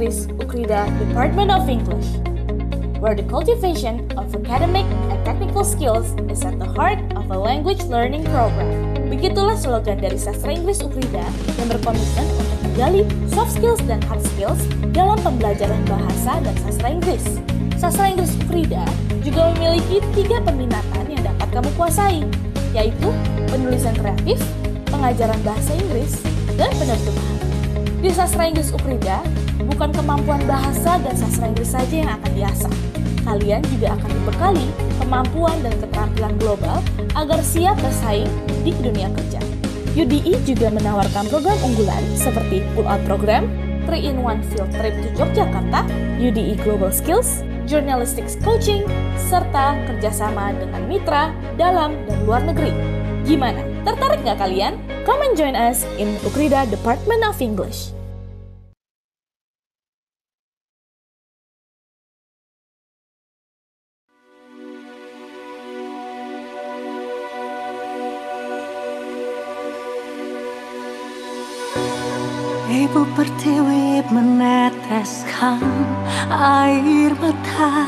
Inggris Ukrida Department of English, where the cultivation of academic and technical skills is at the heart of a language learning program. Begitulah slogan dari Sastra Inggris Ukrida yang berkomitmen untuk menggali soft skills dan hard skills dalam pembelajaran bahasa dan sastra Inggris. Sastra Inggris Ukrida juga memiliki 3 peminatan yang dapat kamu kuasai, yaitu penulisan kreatif, pengajaran bahasa Inggris, dan penerjemahan. Di Sastra Inggris Ukrida, bukan kemampuan bahasa dan sastra Inggris saja yang akan diasah. Kalian juga akan dibekali kemampuan dan keterampilan global agar siap bersaing di dunia kerja. UDI juga menawarkan program unggulan seperti Pull-Out Program, 3-in-1 Field Trip to Yogyakarta, UDI Global Skills, Journalistics Coaching, serta kerjasama dengan mitra dalam dan luar negeri. Gimana? Tertarik nggak kalian? Come and join us in Ukrida Department of English. Ibu pertiwi meneteskan air mata,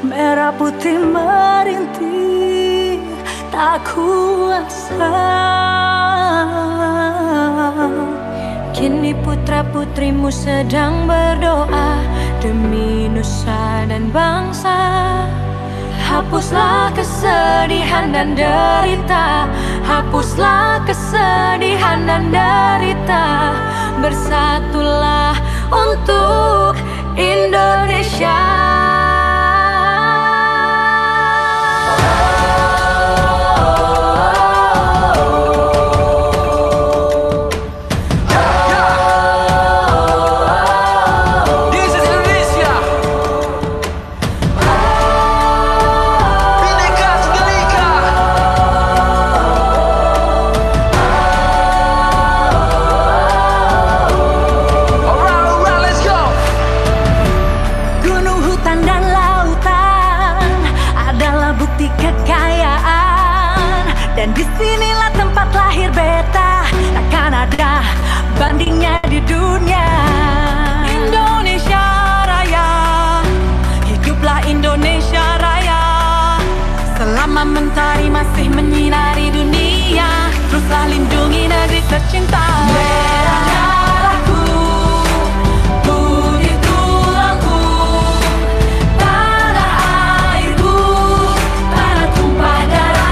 merah putih merintih, tak kuasa. Kini putra putrimu sedang berdoa demi nusa dan bangsa. Hapuslah kesedihan dan derita, hapuslah kesedihan dan derita. Bersatulah untuk Indonesia. Dan disinilah tempat lahir beta, takkan ada bandingnya di dunia. Indonesia Raya, hiduplah Indonesia Raya. Selama mentari masih menyinari dunia, teruslah lindungi negeri tercinta. Merah darahku, putih tulangku, tanah airku, tanah tumpah darah.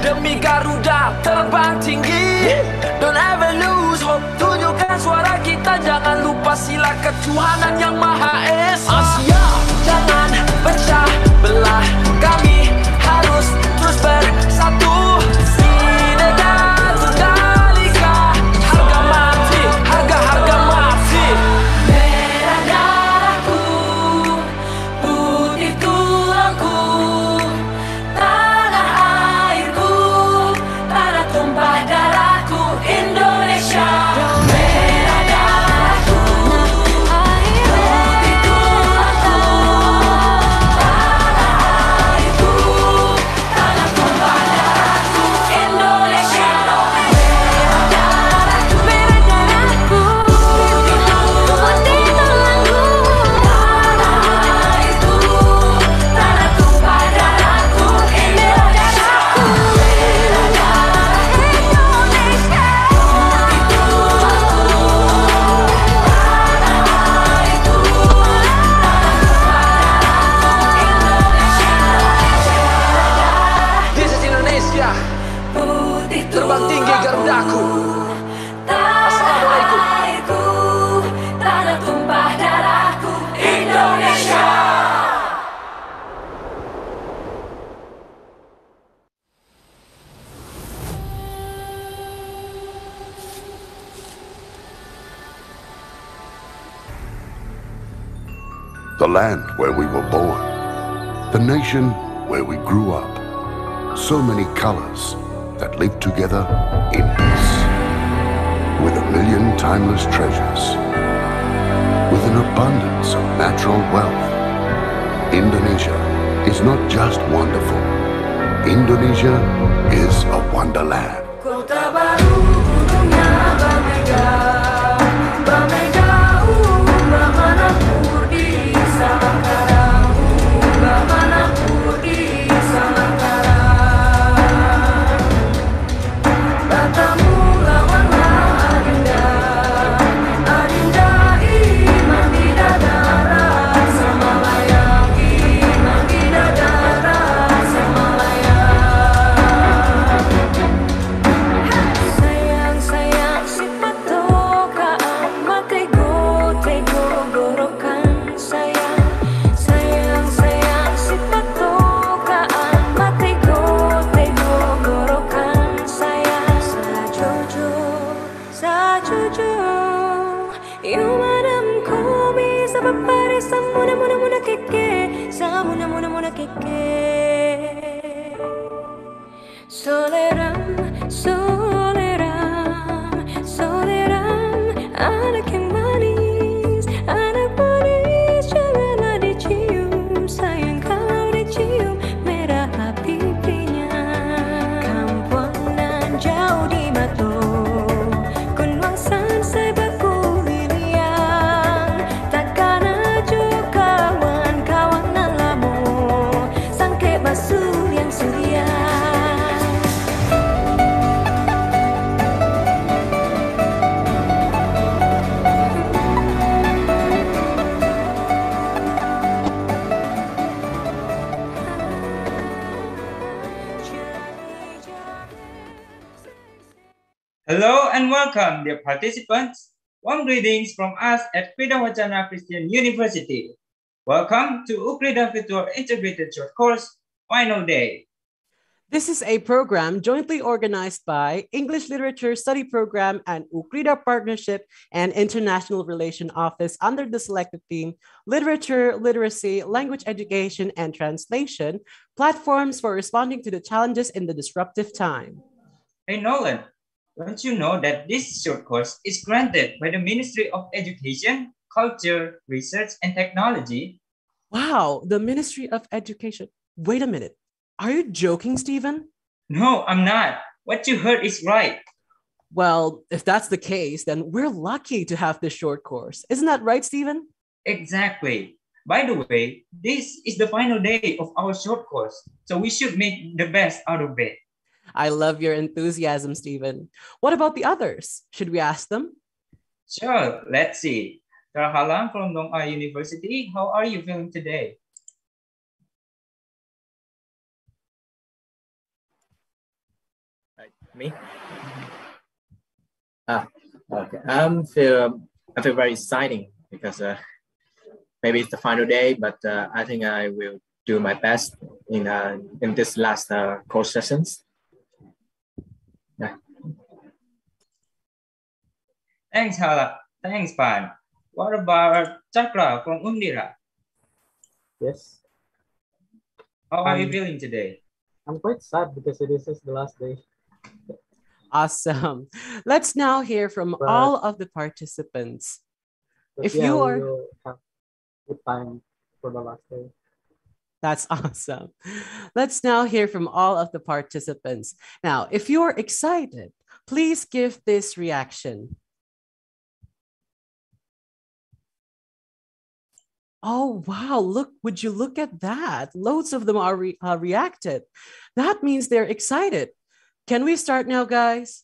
Demi Garuda terbang tinggi, don't ever lose hope. Tunjukkan suara kita, jangan lupa sila ketuhanan yang Maha Esa. Asia jangan pecah belah, kami harus terus bersatu. Sinega Tundalika, harga mati, harga mati. Merah darahku, putih tulangku, tanah airku, tanah tumpah darahku, Indonesia. Merah darahku, putih tulangku, tanah airku, tanah tumpah darahku, Indonesia. Merah darahku, putih tulangku, tanah airku, tanah tumpah darahku, Indonesia. Merah darahku, Indonesia, putih tulangku, tanah airku, tanah tumpah darahku, Indonesia. This is Indonesia, Putih terbang tinggi Garudaku. tanah airku, tanah tumpah darahku, Indonesia. The land where we were born, the nation where we grew up. So many colors that live together in peace. with a million timeless treasures, with an abundance of natural wealth. Indonesia is not just wonderful. Indonesia is a wonderland. Kota baru dunia berbeda, berbeda bagaimanapun di Salangkara, bagaimanapun di Salangkara. Bertemu lawanlah adinda, adinda iman di dada rasa Malaya, iman di dada rasa Malaya. Sayang sayang si patokaan makai go tego gorokan sayang sayang sayang si patokaan makai go tego gorokan sayang sajojo yumadam komi sabapare samuna muna muna keke samuna muna muna keke. Soleram, soleram, soleram, anak yang manis, janganlah dicium, sayang kalau dicium merah pipinya. Kampuangan jauh di mato, kunwangsan sebaku liliang, takkan ajo kawan-kawanan lamu, sangke basuh yang surya. Hello and welcome, dear participants. Warm greetings from us at Krida Wacana Christian University. Welcome to Ukrida Virtual Integrated Short Course, Final Day. This is a program jointly organized by English Literature Study Program and Ukrida Partnership and International Relation Office under the selected theme, Literature, Literacy, Language Education, and Translation, Platforms for Responding to the Challenges in the Disruptive Time. Hey Nolan, don't you know that this short course is granted by the Ministry of Education, Culture, Research, and Technology? Wow, the Ministry of Education. Wait a minute. Are you joking, Stephen? No, I'm not. What you heard is right. Well, if that's the case, then we're lucky to have this short course. Isn't that right, Stephen? Exactly. By the way, this is the final day of our short course, so we should make the best out of it. I love your enthusiasm, Stephen. What about the others? Should we ask them? Sure, let's see. Tarhalan from Dong Ai University, how are you feeling today? Me? Okay. I feel very exciting because maybe it's the final day, but I think I will do my best in this last course sessions. Yeah. Thanks, Hala. Thanks, Pan. What about Chakra from Undira? Yes. How are you feeling today? I'm quite sad because it is the last day. Awesome. Let's now hear from all of the participants. If yeah, you we are... will have good time for the last day. That's awesome. Let's now hear from all of the participants. Now, if you're excited, please give this reaction. Oh, wow. Look, would you look at that? Loads of them are reacted. That means they're excited. Can we start now, guys?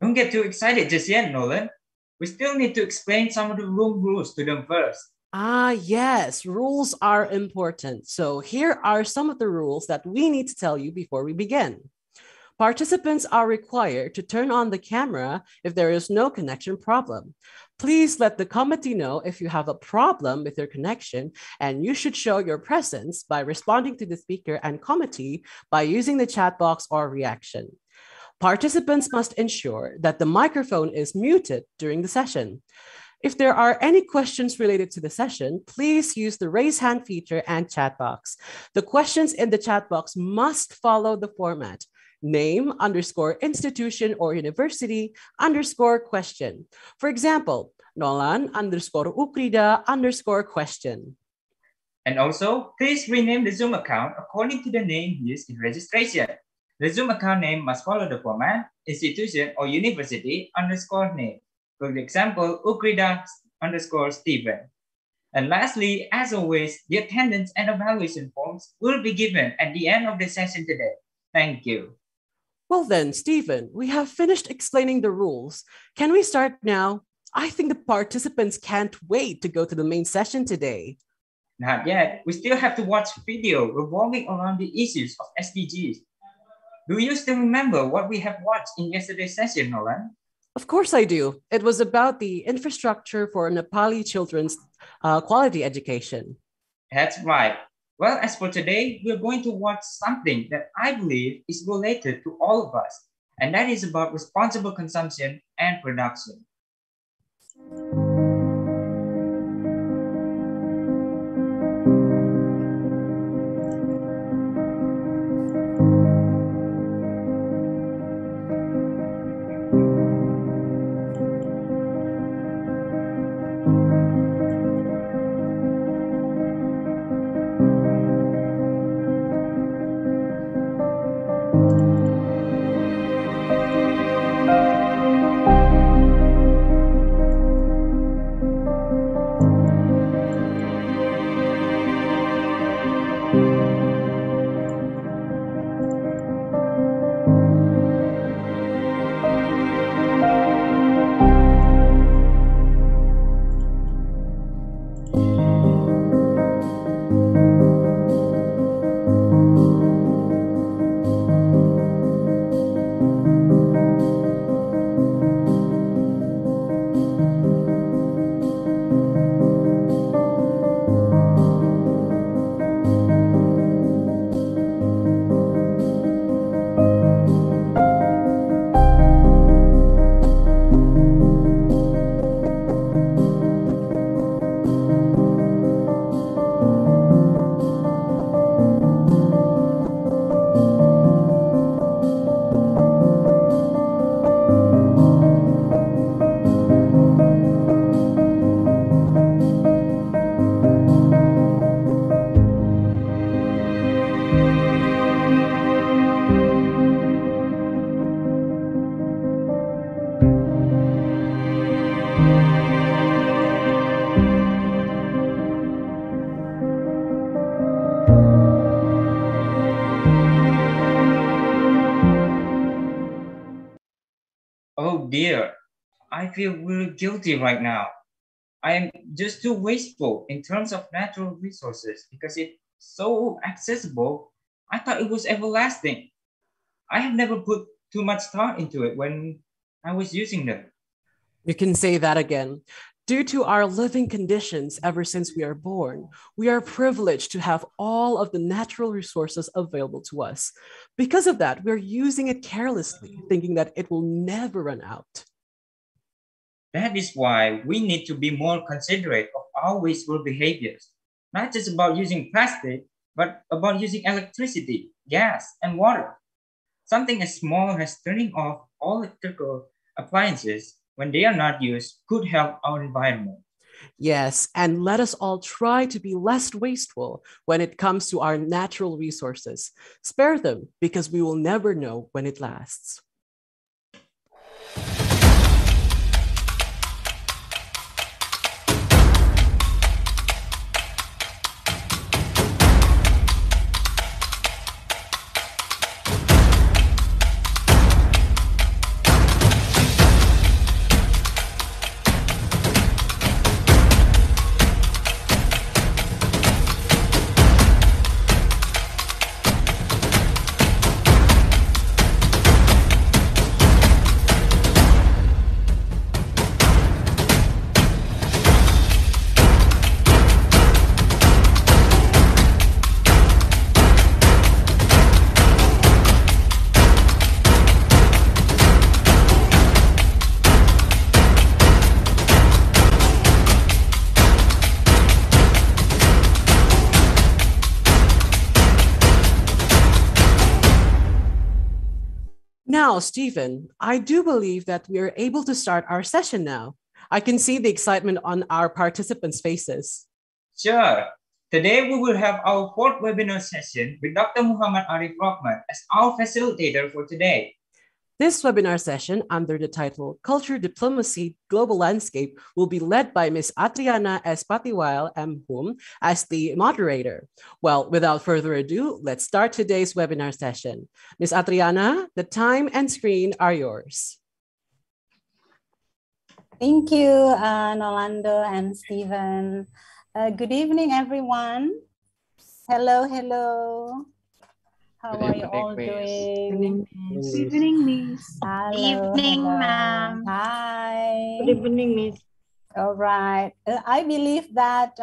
Don't get too excited just yet, Nolan. We still need to explain some of the room rules to them first. Ah, yes, rules are important. So here are some of the rules that we need to tell you before we begin. Participants are required to turn on the camera if there is no connection problem. Please let the committee know if you have a problem with your connection, and you should show your presence by responding to the speaker and committee by using the chat box or reaction. Participants must ensure that the microphone is muted during the session. If there are any questions related to the session, please use the raise hand feature and chat box. The questions in the chat box must follow the format. name underscore institution or university underscore question. For example, Nolan underscore Ukrida underscore question. And also, please rename the Zoom account according to the name used in registration. The Zoom account name must follow the format, institution or university underscore name. For example, Ukrida underscore Stephen. And lastly, as always, the attendance and evaluation forms will be given at the end of the session today. Thank you. Well then, Stephen, we have finished explaining the rules. Can we start now? I think the participants can't wait to go to the main session today. Not yet. We still have to watch video revolving around the issues of SDGs. Do you still remember what we have watched in yesterday's session, Nolan? Of course I do. It was about the infrastructure for Nepali children's quality education. That's right. Well, as for today, we're going to watch something that I believe is related to all of us, and that is about responsible consumption and production. Oh dear, I feel really guilty right now. I am just too wasteful in terms of natural resources because it's so accessible. I thought it was everlasting. I have never put too much thought into it when I was using them. You can say that again. Due to our living conditions ever since we are born, we are privileged to have all of the natural resources available to us. Because of that, we're using it carelessly, thinking that it will never run out. That is why we need to be more considerate of our wasteful behaviors, not just about using plastic, but about using electricity, gas, and water. Something as small as turning off all electrical appliances when they are not used could help our environment. Yes, and let us all try to be less wasteful when it comes to our natural resources. Spare them because we will never know when it lasts. Now, Stephen, I do believe that we are able to start our session now. I can see the excitement on our participants' faces. Sure. Today we will have our fourth webinar session with Dr. Muhammad Arif Rahman as our facilitator for today. This webinar session under the title Culture Diplomacy Global Landscape will be led by Ms. Adriana S. Patiwal M. as the moderator. Well, without further ado, let's start today's webinar session. Ms. Adriana, the time and screen are yours. Thank you, Nolando and Stephen. Good evening, everyone. Hello, hello. How are you all doing? Good evening, Miss. Hello, Evening, hello. ma'am. Hi. Good evening, Miss. All right. I believe that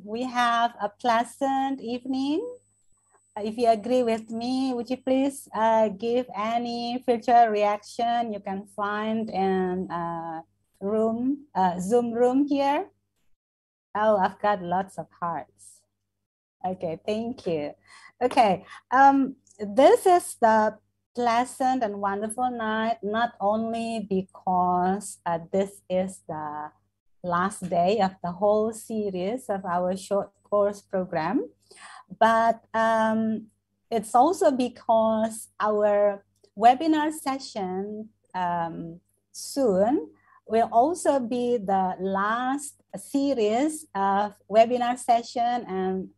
we have a pleasant evening. If you agree with me, would you please give any virtual reaction you can find in Zoom room here? Oh, I've got lots of hearts. Okay, thank you. Okay, this is the pleasant and wonderful night, not only because this is the last day of the whole series of our short course program, but it's also because our webinar session soon will also be the last series of webinar session and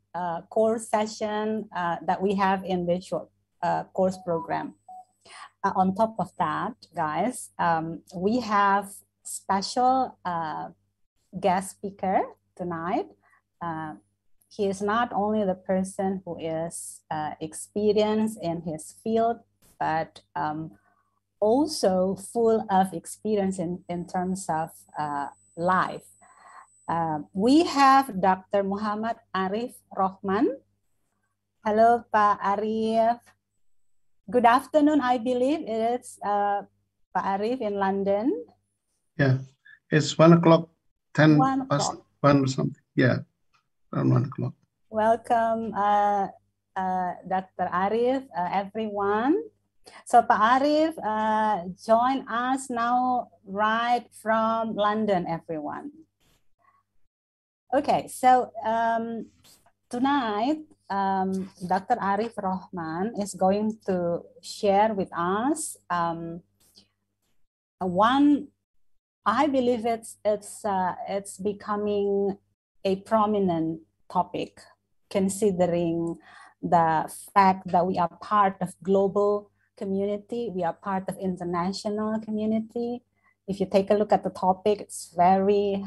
course session that we have in the short course program. On top of that, guys, we have special guest speaker tonight. He is not only the person who is experienced in his field, but also full of experience in terms of life. We have Dr. Muhammad Arif Rahman. Hello, Pak Arif. Good afternoon, I believe it's Pak Arif in London. Yeah, it's 1 o'clock, 10 1 past o'clock. 1 or something. Yeah, around 1 o'clock. Welcome, Dr. Arif, everyone. So Pak Arif, join us now right from London, everyone. Okay, so tonight, Dr. Arif Rahman is going to share with us one, I believe it's becoming a prominent topic, considering the fact that we are part of global community, we are part of international community. If you take a look at the topic, it's very,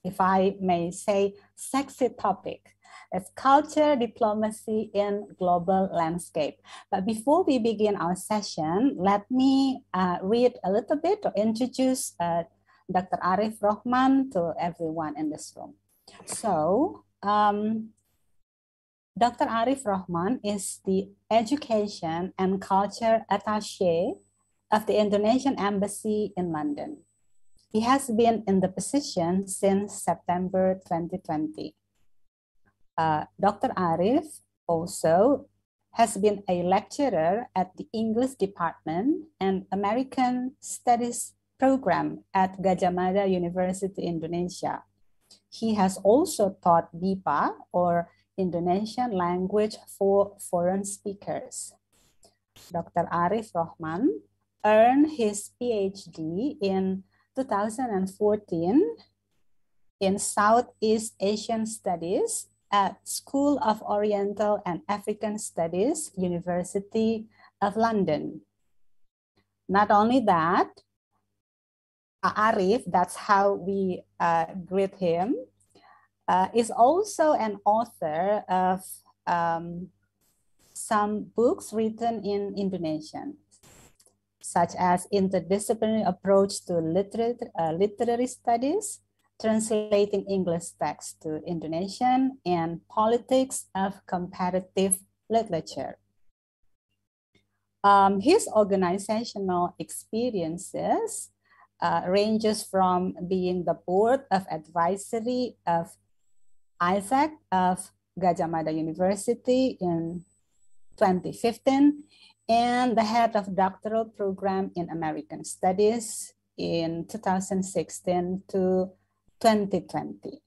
if I may say, sexy topic. It's culture diplomacy in global landscape. But before we begin our session, let me read a little bit or introduce Dr. Arif Rahman to everyone in this room. So, Dr. Arif Rahman is the Education and Culture Attaché of the Indonesian Embassy in London. He has been in the position since September 2020. Dr. Arif also has been a lecturer at the English Department and American Studies program at Gadjah Mada University, Indonesia. He has also taught BIPA, or Indonesian language for foreign speakers. Dr. Arif Rahman earned his PhD in 2014 in Southeast Asian Studies at School of Oriental and African Studies, University of London. Not only that, Arif, that's how we greet him, is also an author of some books written in Indonesian, such as Interdisciplinary Approach to Literary Studies, Translating English Text to Indonesian, and Politics of Comparative Literature. His organizational experiences ranges from being the board of advisory of ISAC of Gadjah Mada University in 2015, and the head of doctoral program in American Studies in 2016 to 2020.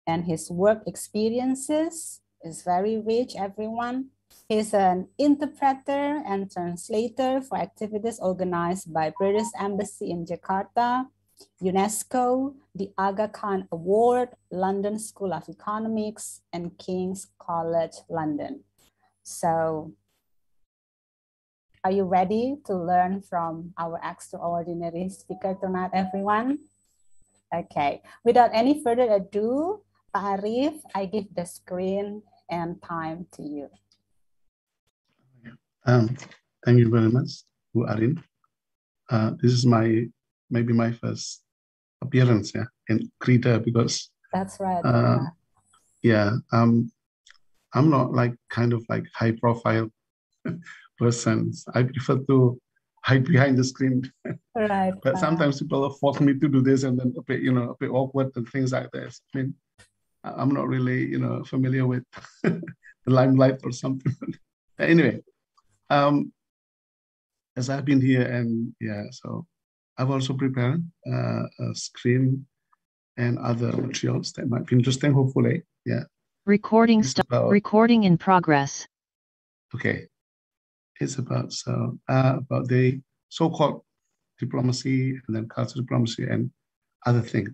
And his work experiences is very rich, everyone. He's an interpreter and translator for activities organized by British Embassy in Jakarta, UNESCO, the Aga Khan Award, London School of Economics, and King's College London. So, are you ready to learn from our extraordinary speaker tonight, everyone? Okay, without any further ado, Pak Arif, I give the screen and time to you. Thank you very much, Bu Arin. This is maybe my first appearance, in Krita, because that's right. I'm not like kind of like high profile person. I prefer to hide behind the screen. Right. But sometimes people force me to do this, and then a bit awkward and things like this. I mean, I'm not really familiar with the limelight or something. Anyway, as I've been here, and so I've also prepared a screen and other materials that might be interesting, hopefully. Recording recording in progress. Okay. It's about about the so-called diplomacy and then cultural diplomacy and other things.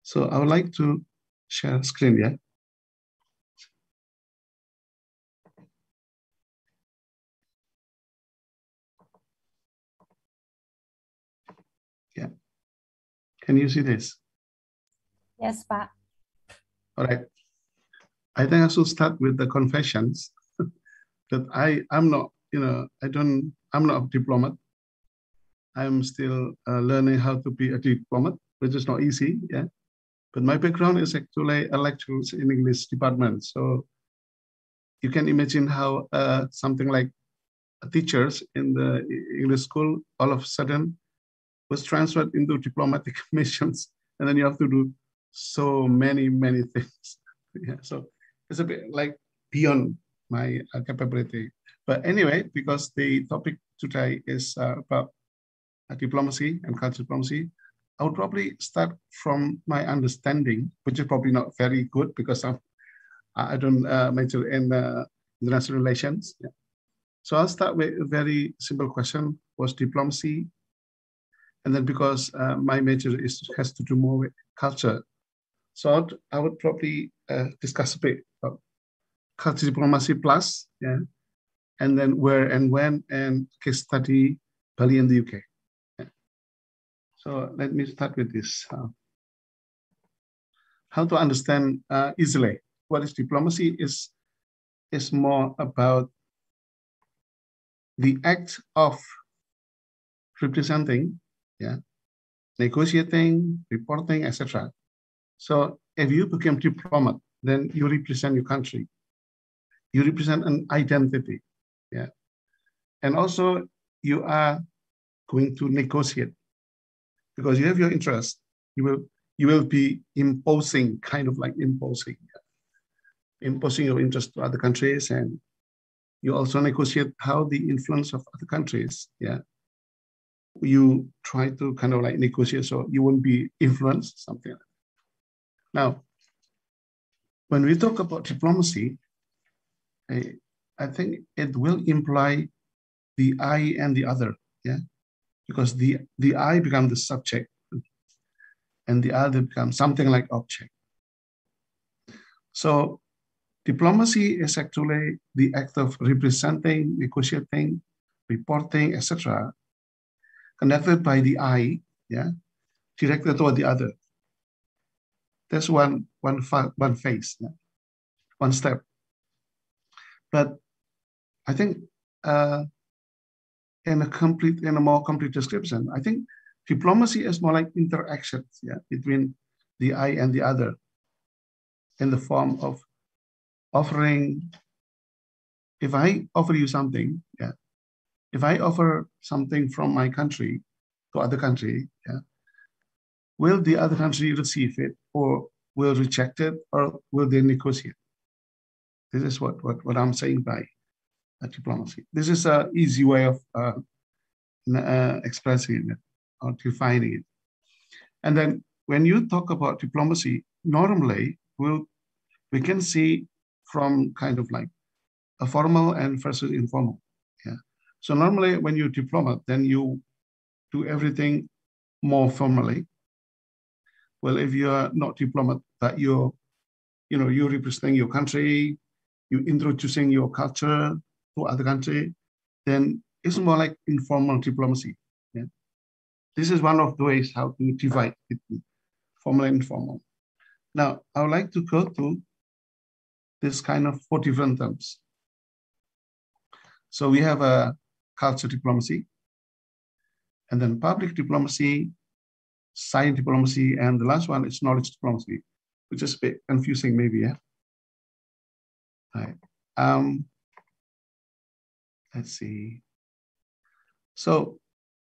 So I would like to share a screen, Can you see this? Yes, Pak. All right. I think I should start with the confessions that I'm not, I'm not a diplomat. I'm still learning how to be a diplomat, which is not easy, But my background is actually a lecturer in English department. So you can imagine how something like teachers in the English school all of a sudden was transferred into diplomatic missions. And then you have to do so many things. So it's a bit like beyond my capability. But anyway, because the topic today is about diplomacy and cultural diplomacy, I would probably start from my understanding, which is probably not very good because I don't major in international relations. So I'll start with a very simple question: was diplomacy? And then because my major has to do more with culture, so I would probably discuss a bit about culture diplomacy plus, and then where and when, and case study Bali and the UK. So let me start with this. How to understand easily what is diplomacy is more about the act of representing, negotiating, reporting, etc. So if you become diplomat, then you represent your country. You represent an identity, and also you are going to negotiate because you have your interest. You will be imposing, kind of like imposing your interest to other countries, and you also negotiate how the influence of other countries, you try to kind of like negotiate so you won't be influenced, something like that. Now, when we talk about diplomacy, I think it will imply the I and the other, because the I becomes the subject and the other becomes something like object. So diplomacy is actually the act of representing, negotiating, reporting, etc., conducted by the I, directed toward the other. That's one phase, one step. But I think in a more complete description, I think diplomacy is more like interactions, between the I and the other, in the form of offering. If I offer you something, if I offer something from my country to other country, will the other country receive it, or will reject it, or will they negotiate? This is what I'm saying by diplomacy. This is an easy way of expressing it or defining it. And then when you talk about diplomacy, normally we can see from kind of like a formal and versus informal. Yeah. So normally when you diplomat, then you do everything more formally. Well, if you're not diplomat, that you're representing your country, you're introducing your culture to other country, then it's more like informal diplomacy. Yeah. This is one of the ways how to divide between formal and informal. Now, I would like to go to this kind of 4 different terms. So we have a culture diplomacy, and then public diplomacy, science diplomacy, and the last one is knowledge diplomacy, which is a bit confusing maybe, yeah? All right. Let's see. So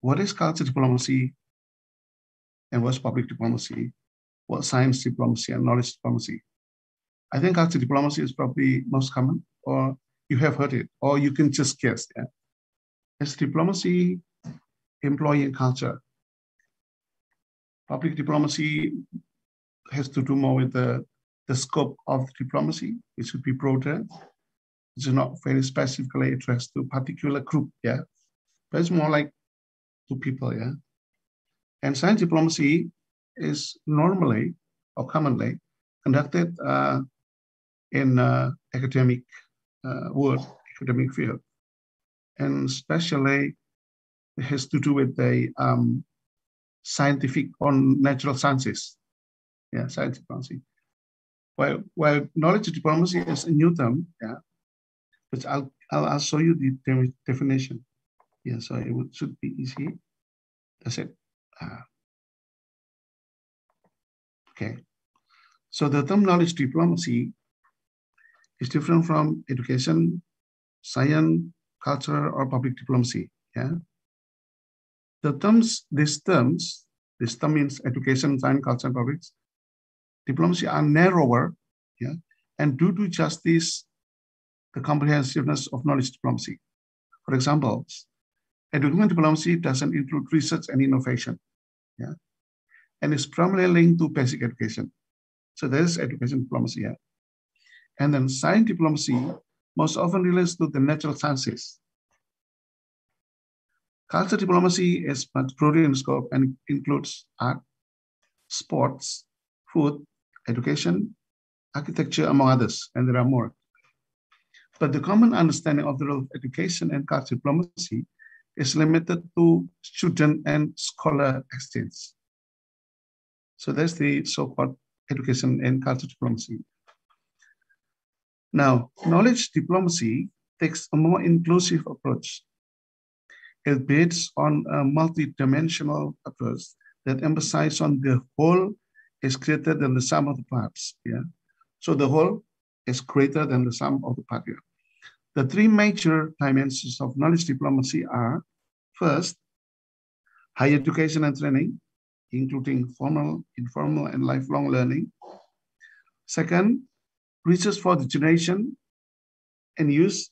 what is culture diplomacy and what's public diplomacy? What science diplomacy and knowledge diplomacy? I think culture diplomacy is probably most common, or you have heard it, or you can just guess. Yeah? It's diplomacy, employee and culture. Public diplomacy has to do more with the scope of diplomacy. It should be broader. It's not very specifically addressed to a particular group, yeah. But it's more like to people, yeah. And science diplomacy is normally or commonly conducted in academic world, academic field. And especially it has to do with the scientific or natural sciences. Yeah, science diplomacy. While knowledge diplomacy is a new term, yeah, which I'll show you the definition. Yeah, so it should be easy. That's it. Okay. So the term knowledge diplomacy is different from education, science, culture, or public diplomacy. Yeah. These terms means education, science, culture, and public diplomacy are narrower, yeah, and do justice the comprehensiveness of knowledge diplomacy. For example, education diplomacy doesn't include research and innovation, yeah, and is primarily linked to basic education. So there's education diplomacy, yeah. And then science diplomacy most often relates to the natural sciences. Culture diplomacy is much broader in scope and includes art, sports, food, education, architecture, among others, and there are more. But the common understanding of the role of education and culture diplomacy is limited to student and scholar exchange. So that's the so-called education and culture diplomacy. Now, knowledge diplomacy takes a more inclusive approach. It builds on a multidimensional approach that emphasizes on the whole is greater than the sum of the parts. Yeah. So the whole is greater than the sum of the parts. Yeah. The 3 major dimensions of knowledge diplomacy are: first, higher education and training, including formal, informal, and lifelong learning. Second, research for the generation and use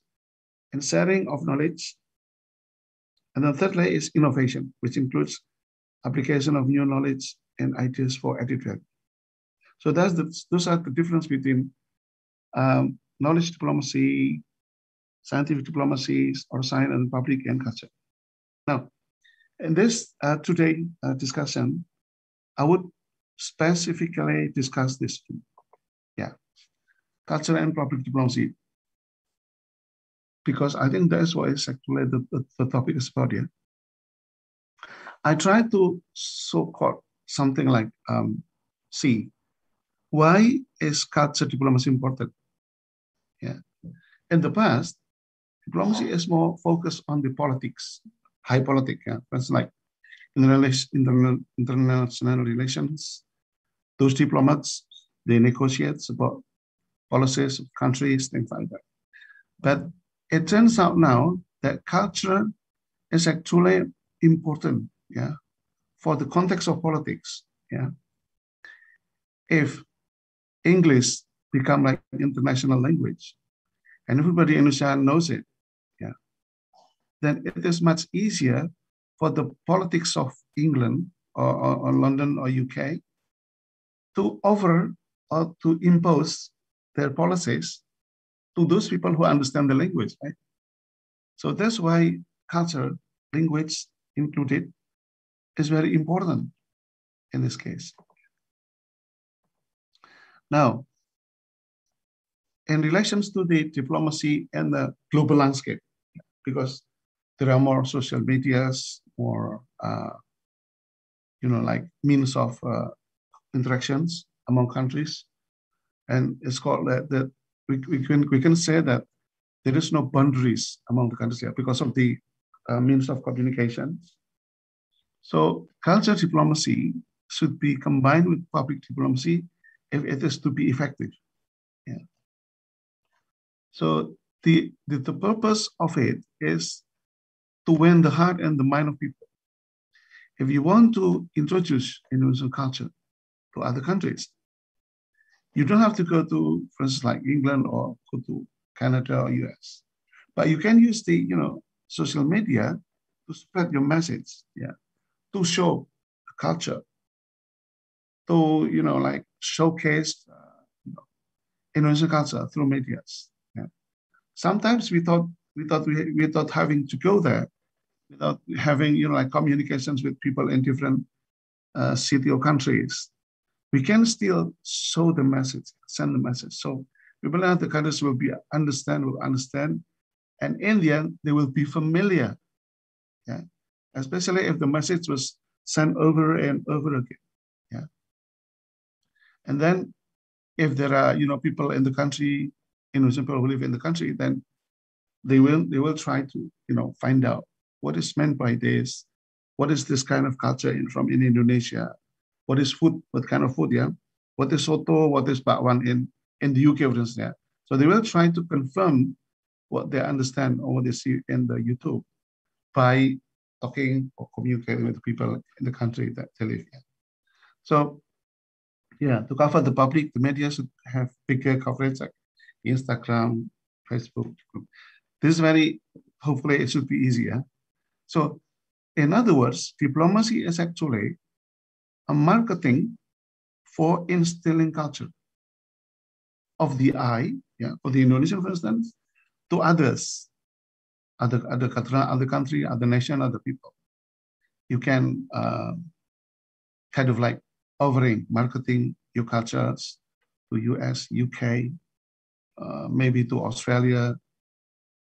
and sharing of knowledge. And then thirdly is innovation, which includes application of new knowledge and ideas for added value. So those are the difference between knowledge diplomacy, scientific diplomacies, or science and public and culture. Now, in this today discussion, I would specifically discuss this two. Yeah, culture and public diplomacy, because I think that's what is actually the topic is about here. I try to so-called something like see, why is culture diplomacy important? Yeah, in the past, diplomacy is more focused on the politics, high politics. Yeah, that's like international relations. Those diplomats, they negotiate about policies of countries, things like that. But it turns out now that culture is actually important, yeah, for the context of politics, yeah. If English become like international language, and everybody in Indonesia knows it, then it is much easier for the politics of England or London or UK to over or to impose their policies to those people who understand the language, right? So that's why culture, language included, is very important in this case. Now, in relations to the diplomacy and the global landscape, because there are more social medias, more, like means of interactions among countries. And it's called that we can say that there is no boundaries among the countries here because of the means of communication. So culture diplomacy should be combined with public diplomacy if it is to be effective. Yeah. So the purpose of it is to win the heart and the mind of people. If you want to introduce Indonesian culture to other countries, you don't have to go to, for instance, like England or go to Canada or US, but you can use the social media to spread your message, yeah, to show the culture, to like showcase Indonesian culture through medias. Yeah. Sometimes we thought having to go there without having like communications with people in different city or countries, we can still show the message, send the message. So people in other countries will understand, and in the end, they will be familiar. Yeah, especially if the message was sent over and over again. Yeah, and then if there are people in the country, Indonesian people who live in the country, then they will try to find out what is meant by this, what is this kind of culture from Indonesia. What is food? What kind of food? Yeah. What is soto? What is bakwan in the UK, for instance? Yeah. So they will try to confirm what they understand or what they see in the YouTube by talking or communicating with people in the country that they live in. So, yeah, to cover the public, the media should have bigger coverage like Instagram, Facebook. This is hopefully it should be easier. So, in other words, diplomacy is actually a marketing for instilling culture of the eye, yeah, for the Indonesian, for instance, to others, other country, other nation, other people. You can kind of like marketing your cultures to US, UK, maybe to Australia,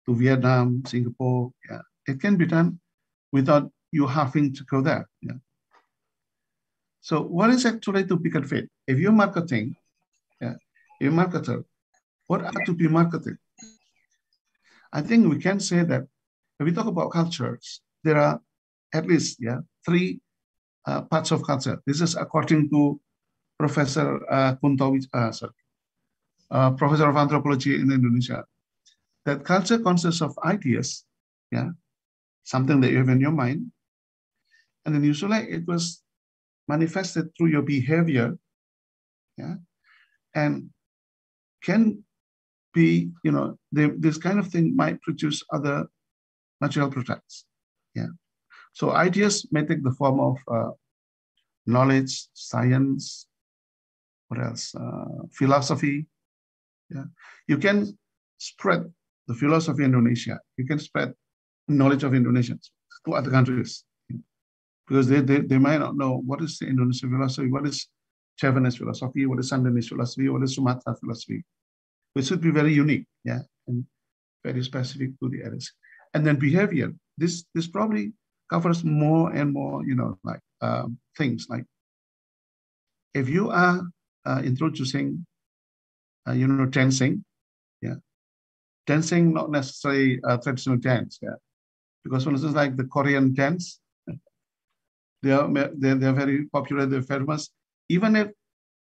to Vietnam, Singapore. Yeah, it can be done without you having to go there. Yeah. So what is actually to be conveyed? If you're marketing, yeah, you're a marketer, what are to be marketed? I think we can say that if we talk about cultures, there are at least three parts of culture. This is according to Professor Professor of Anthropology in Indonesia, that culture consists of ideas, yeah, something that you have in your mind, and then usually it was manifested through your behavior, yeah, and can be, this kind of thing might produce other material products, yeah. So ideas may take the form of knowledge, science, what else? Philosophy, yeah. You can spread the philosophy in Indonesia. You can spread knowledge of Indonesians to other countries, because they might not know what is the Indonesian philosophy, what is Javanese philosophy, what is Sundanese philosophy, what is Sumatra philosophy, which should be very unique, yeah, and very specific to the areas. And then behavior. This probably covers more and more, things like if you are introducing, dancing, yeah, dancing not necessarily traditional dance, yeah, because for instance, like the Korean dance. They're very popular, they're famous. Even if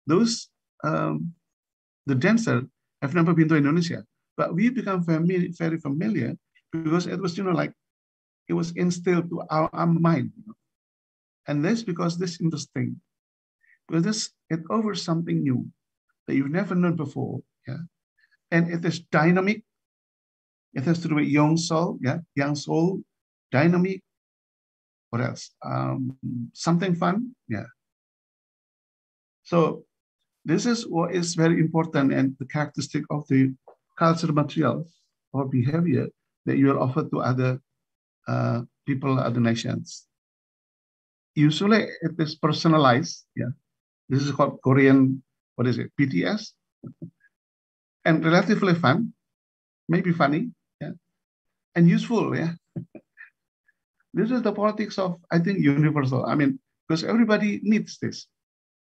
those, the dancers have never been to Indonesia, but we become very familiar because it was, it was instilled to our mind. And that's because this is interesting, because it offers something new that you've never known before, yeah. And it is dynamic. It has to do with young soul, yeah, young soul, dynamic. What else? Something fun. Yeah. So this is what is very important and the characteristic of the cultural materials or behavior that you will offer to other people, other nations. Usually it is personalized. Yeah. This is called Korean, what is it, BTS? And relatively fun, maybe funny, yeah, and useful, yeah. This is the politics of, I think, universal. I mean, because everybody needs this.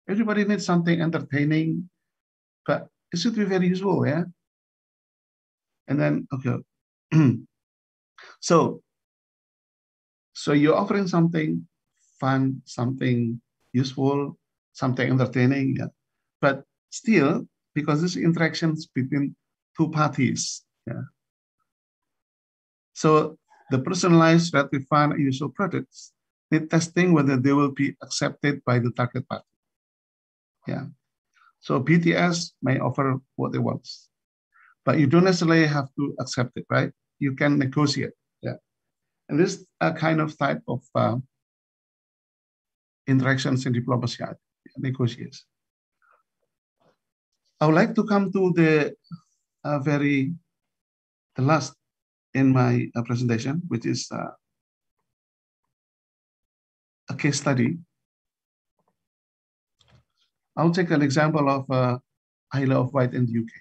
Everybody needs something entertaining, but it should be very useful, yeah. And then, okay. So you're offering something fun, something useful, something entertaining, yeah. But still, because this interactions between two parties, yeah. So the personalized, relatively fun, and useful products need testing whether they will be accepted by the target party. Yeah. So BTS may offer what they want, but you don't necessarily have to accept it, right? You can negotiate. Yeah. And this kind of type of interactions in diplomacy, negotiation. I would like to come to the last in my presentation, which is a case study. I'll take an example of Isle of Wight in the UK.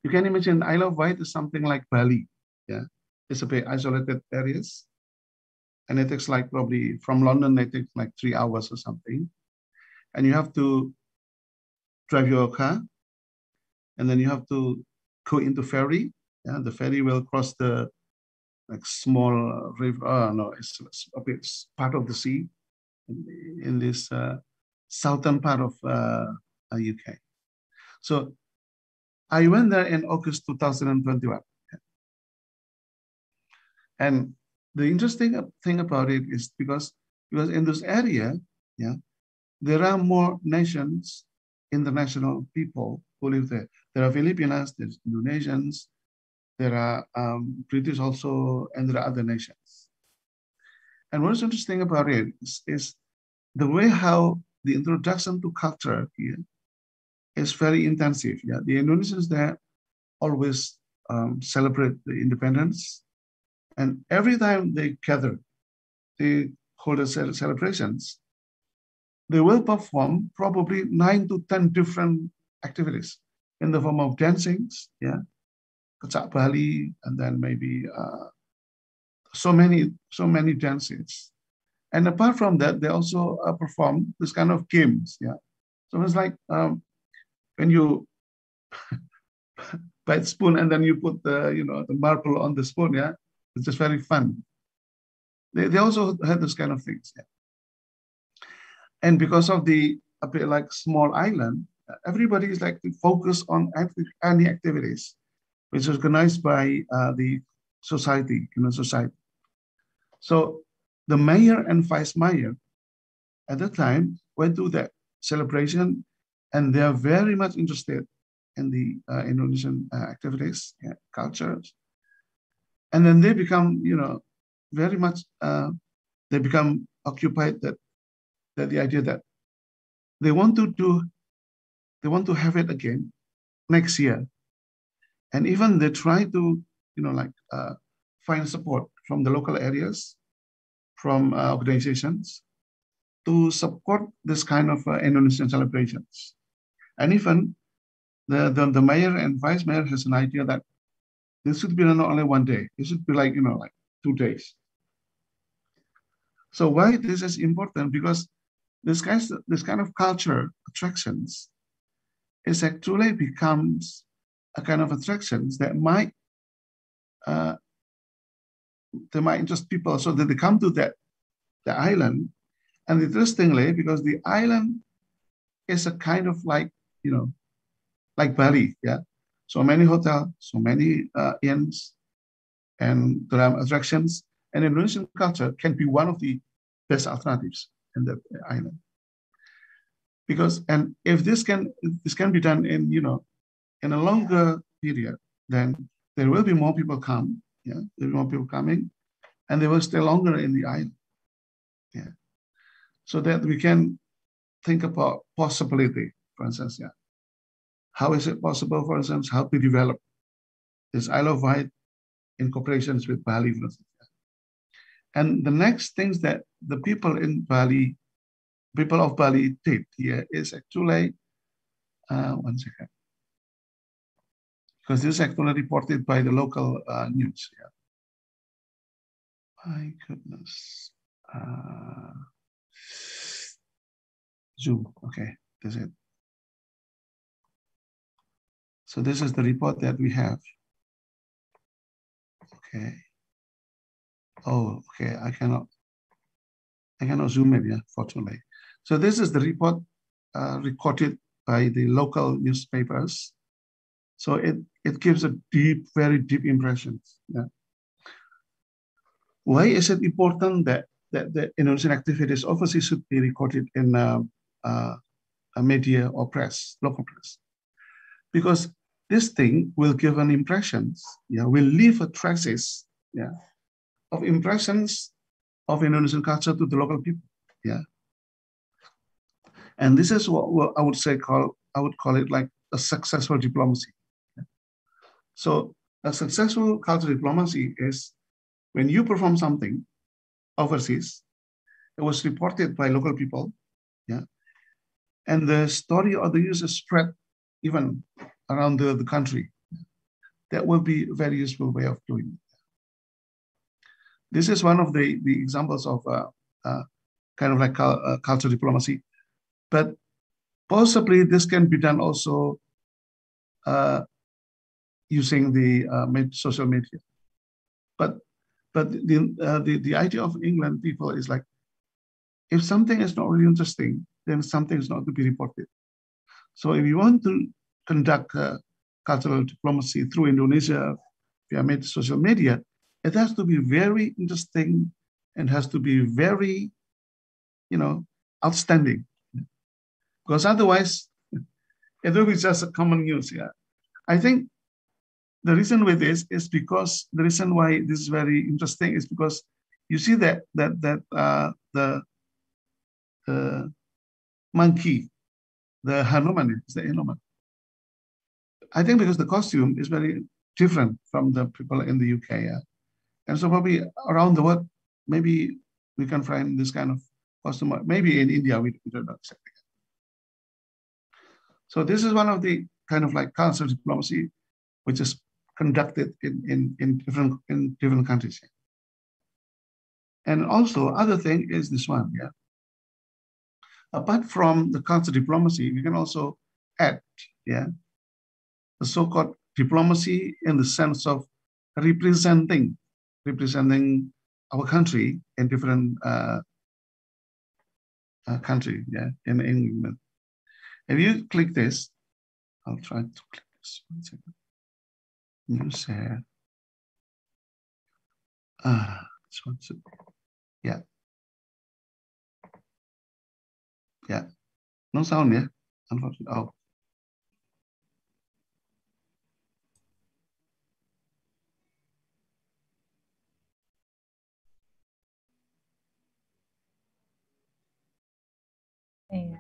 You can imagine Isle of Wight is something like Bali. Yeah, it's a bit isolated areas, and it takes like probably from London it takes like 3 hours or something, and you have to drive your car, and then you have to go into ferry. Yeah, the ferry will cross the like small river. Oh no, it's a bit part of the sea in this southern part of UK. So I went there in August 2021. And the interesting thing about it is because in this area, yeah, there are more nations, international people who live there. There are Filipinos, there's Indonesians, there are British also, and there are other nations. And what's interesting about it is the way how the introduction to culture here is very intensive. Yeah, the Indonesians there always celebrate the independence, and every time they gather, they hold a celebrations. They will perform probably 9 to 10 different activities in the form of dancings, yeah, Kecak Bali, and then maybe so many dances. And apart from that, they also perform this kind of games, yeah. So it's like when you bite spoon and then you put the the marble on the spoon, yeah, it's just very fun. They also had this kind of things, yeah. And because of the a bit like small island, everybody is like focused on any activities which is organized by the society, society. So the mayor and vice mayor at the time went to that celebration, and they are very much interested in the Indonesian activities, yeah, cultures. And then they become, very much, they become occupied that the idea that they want to have it again next year. And even they try to, find support from the local areas, from organizations to support this kind of Indonesian celebrations. And even the mayor and vice mayor has an idea that this should be not only one day, it should be like 2 days. So why this is important? Because this kind of culture attractions is actually becomes a kind of attractions that might interest people, so that they come to the island. And interestingly, because the island is a kind of like like Bali, yeah. So many hotels, so many inns, and there are attractions. And Indonesian culture can be one of the best alternatives in the island. Because if this can be done in in a longer period, then there will be more people come. Yeah, there will be more people coming, and they will stay longer in the island. Yeah. So that we can think about possibility, for instance, yeah. How is it possible, for instance, how to develop this Isle of Wight in cooperation with Bali, for instance. And the next things that the people in Bali, people of Bali did here is actually, one second, because this is actually reported by the local news. Yeah. My goodness. Zoom, okay, that's it. So this is the report that we have. Okay. Oh, okay, I cannot zoom in, yeah, fortunately. So this is the report recorded by the local newspapers. So it gives a deep, very deep impression. Yeah. Why is it important that the Indonesian activities overseas should be recorded in a media or press, local press? Because this thing will give an impressions, yeah, will leave a traces, yeah, of impressions of Indonesian culture to the local people, yeah. And this is what I would say I would call it like a successful diplomacy. Yeah? So a successful cultural diplomacy is when you perform something overseas, it was reported by local people, yeah, and the story of the user spread even around the country. That will be a very useful way of doing it. This is one of the examples of kind of like cultural diplomacy, but possibly this can be done also using the social media. But the idea of England people is like, if something is not really interesting, then something is not to be reported. So if you want to conduct cultural diplomacy through Indonesia via social media, it has to be very interesting and has to be very, outstanding. Because otherwise, it will be just a common news. Yeah, I think the reason with this is because the reason why this is very interesting is because you see that the monkey, the Hanuman, is the Hanuman. I think because the costume is very different from the people in the UK. Yeah? And so probably around the world, maybe we can find this kind of costume. Maybe in India, we don't know exactly. So this is one of the kind of like cultural diplomacy, which is conducted in different countries. And also other thing is this one, yeah. Apart from the cultural diplomacy, we can also add, yeah, the so-called diplomacy in the sense of representing our country in different country, yeah, in England. If you click this, I'll try to click this. 1 second. New share. This one's, yeah. Yeah. No sound, yeah? Unfortunately. Oh. Yeah.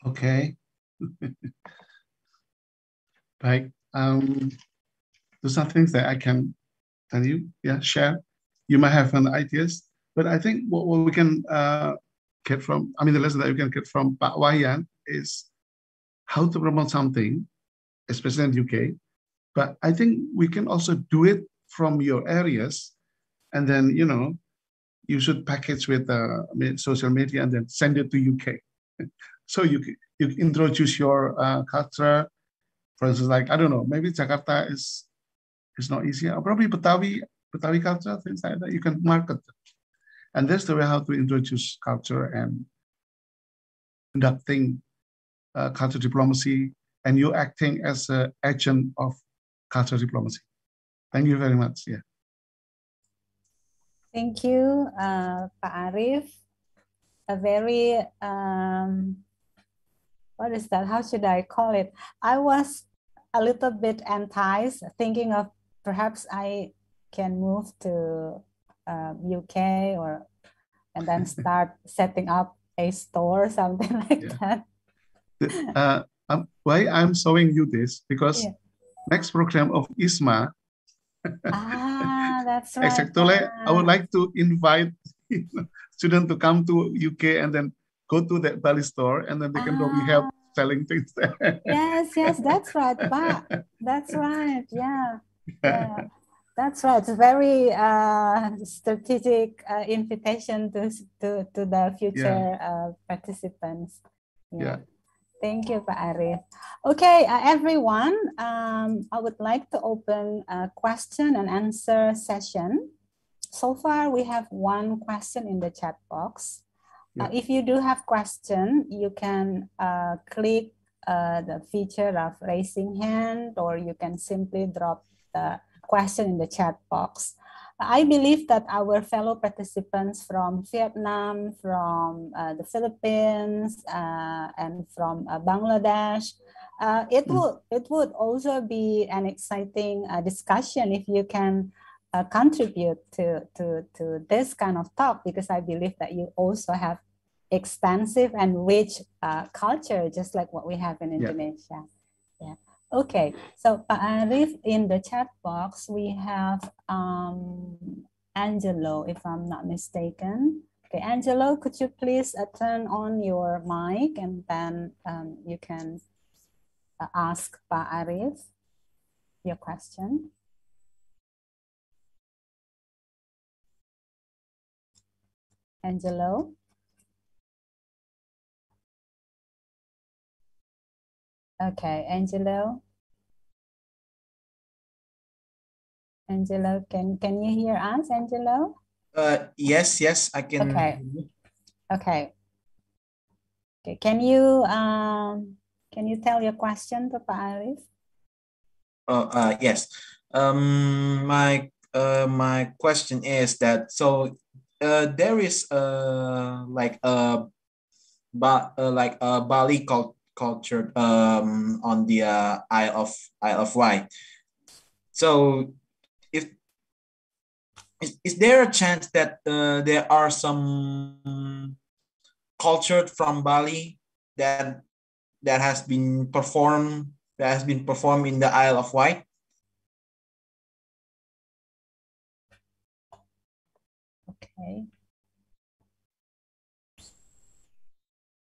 Okay. Baik. Those are things that I can tell you, yeah, share. You might have some ideas, but I think what we can get from, I mean, the lesson that you can get from Pak Wayan is how to promote something, especially in UK. But I think we can also do it from your areas, and then, you know, you should package with social media and then send it to UK. So you introduce your culture. For instance, like, I don't know, maybe Jakarta is not easy. Or probably Betawi culture, things like that, you can market. And that's the way how to introduce culture and conducting culture diplomacy, and you acting as an agent of culture diplomacy. Thank you very much. Yeah. Thank you, Pak Arif. A very, what is that? How should I call it? I was a little bit enticed, thinking of perhaps I can move to UK and then start setting up a store, something like that. Why I'm showing you this, because next program of ISMA, that's right. Exactly, I would like to invite students to come to UK and then go to the Bali store, and then they can probably help selling things there. Yes, that's right, Pak. That's right. Yeah. That's right. It's a very strategic invitation to the future participants. Thank you, Pak Arif. Okay, everyone, I would like to open a question and answer session. So far, we have one question in the chat box. If you do have question, you can click the feature of raising hand, or you can simply drop the question in the chat box. I believe that our fellow participants from Vietnam, from the Philippines, and from Bangladesh, it would also be an exciting discussion if you can contribute to this kind of talk, because I believe that you also have extensive and rich culture, just like what we have in Indonesia. Yeah. Okay, so Pak Arif, in the chat box, we have Angelo, if I'm not mistaken. Okay, Angelo, could you please turn on your mic, and then you can ask Pak Arif your question. Angelo? Okay, Angelo. Angelo, can you hear us, Angelo? Yes, I can. Okay. Okay. Okay. Can you tell your question to Pak Arif? Yes. My question is that there is like a Bali culture on the Isle of Wight. So is there a chance that there are some culture from Bali that has been performed in the Isle of Wight? Okay.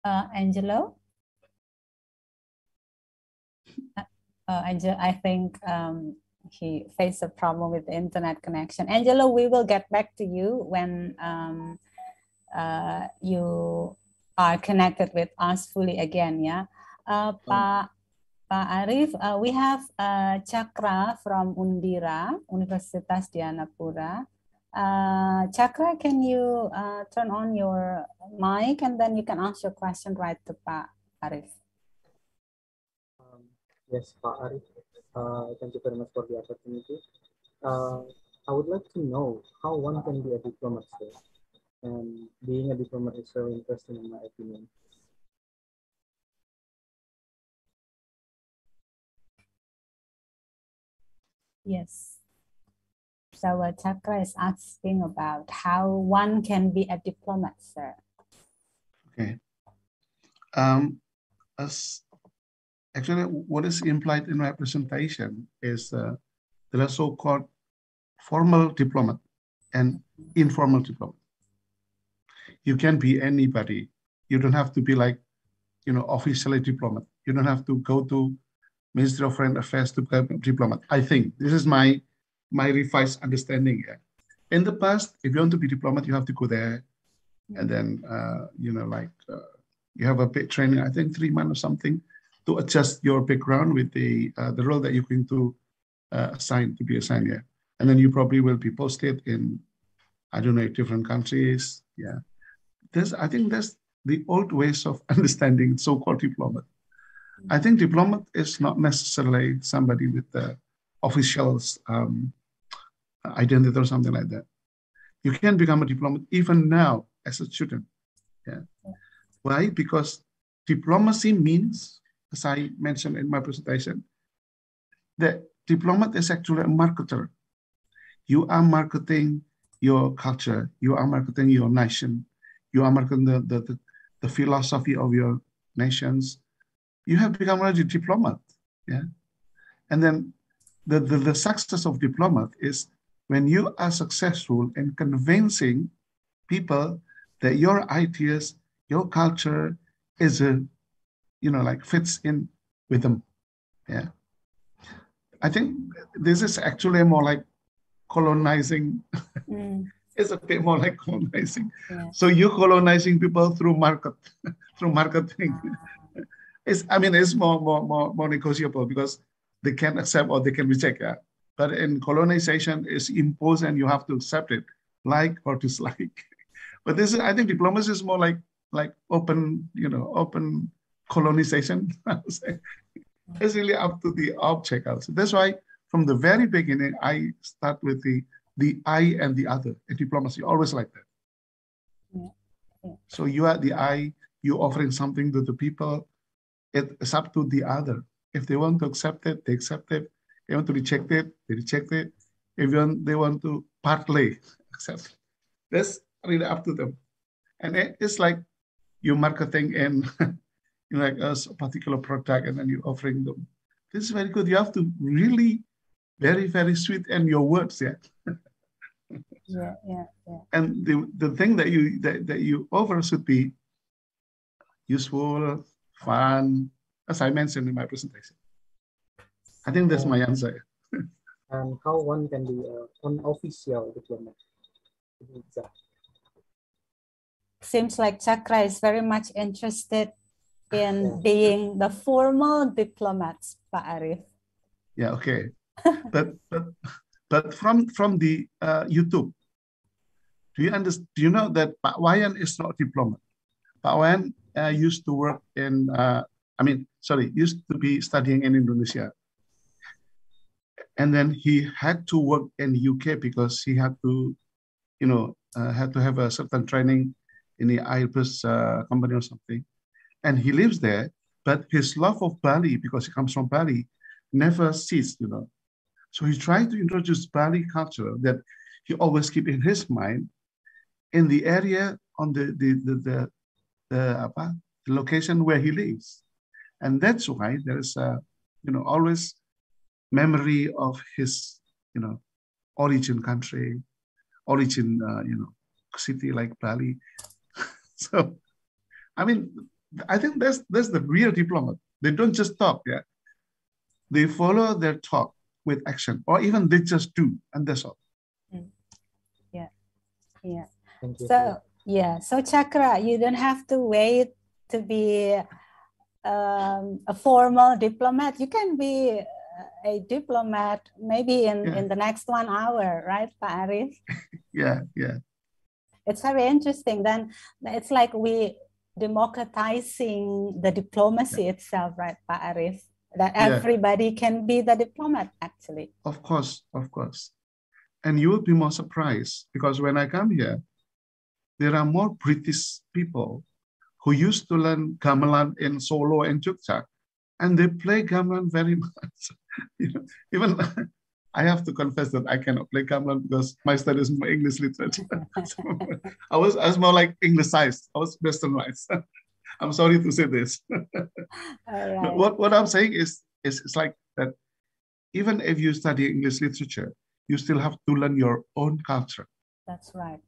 Angelo? Angelo, I think he faced a problem with the internet connection. Angelo, we will get back to you when you are connected with us fully again, yeah. Pak Arif, we have Chakra from Undira, Universitas Dianapura. Chakra, can you turn on your mic, and then you can ask your question right to Pak Arif. Yes, Pak Arif. Thank you very much for the opportunity. I would like to know how one can be a diplomat, sir. And being a diplomat is very interesting in my opinion. Yes. So Chakra is asking about how one can be a diplomat, sir. Okay. Actually, what is implied in my presentation is there are so-called formal diplomat and informal diplomat. You can be anybody. You don't have to be like, officially diplomat. You don't have to go to Ministry of Foreign Affairs to become a diplomat. I think this is my revised understanding. In the past, if you want to be diplomat, you have to go there, and then you have a big training. I think 3 months or something to adjust your background with the role that you're going to be assigned here, and then you probably will be posted in, I don't know, different countries. Yeah, I think that's the old ways of understanding so-called diplomat. I think diplomat is not necessarily somebody with the official's identity or something like that. You can become a diplomat even now as a student. Yeah. Why? Because diplomacy means, as I mentioned in my presentation, that diplomat is actually a marketer. You are marketing your culture. You are marketing your nation. You are marketing the philosophy of your nations. You have become already a diplomat. Yeah. And then the success of diplomat is when you are successful in convincing people that your ideas, your culture is fits in with them. Yeah. I think this is actually more like colonizing. It's a bit more like colonizing. Yeah. So you're colonizing people through marketing. It's more negotiable because they can accept or they can reject. Yeah. But in colonization, it's imposed and you have to accept it, like or dislike. But this is, I think, diplomacy is more like open, open colonization. It's really up to the object. Also. That's why from the very beginning, I start with the I and the other in diplomacy, always like that. Yeah. Yeah. So you are the I, you offering something to the people. It's up to the other. If they want to accept it, they accept it. They want to reject it, they reject it. If they want to partly accept it, that's really up to them. And it's like you marketing in like a particular product and then you're offering them. This is very good. You have to really very, very sweet in your words, yeah. Yeah, yeah, yeah. And the thing that you offer should be useful, fun, as I mentioned in my presentation. I think that's my answer. And how one can be an unofficial diplomat? Seems like Chakra is very much interested in being the formal diplomats, Pak Arif. Yeah, okay. but from the YouTube, do you know that Pak Wayan is not a diplomat? Pak Wayan used to work in, used to be studying in Indonesia. And then he had to work in the UK because he had to, had to have a certain training in the Airbus company or something. And he lives there, but his love of Bali, because he comes from Bali, never ceased, So he tried to introduce Bali culture that he always keep in his mind in the area on the location where he lives. And that's why there is always memory of his, origin country, origin, city like Bali. So, I think that's the real diplomat. They don't just talk, yeah. They follow their talk with action, or even they just do, and that's all. Yeah, yeah. So Chakra, you don't have to wait to be a formal diplomat. You can be a diplomat maybe in the next 1 hour, right, Pak Arif? Yeah, yeah. It's very interesting. Then it's like we democratizing the diplomacy itself, right, Pak Arif? That everybody can be the diplomat, actually. Of course, of course. And you will be more surprised because when I come here, there are more British people who used to learn gamelan in Solo and Jogja, and they play gamelan very much. Even I have to confess that I cannot play gamelan because my study is more English literature. So I was more like Anglicized. I was Westernized. I'm sorry to say this. Right. What I'm saying is it's like that. Even if you study English literature, you still have to learn your own culture. That's right.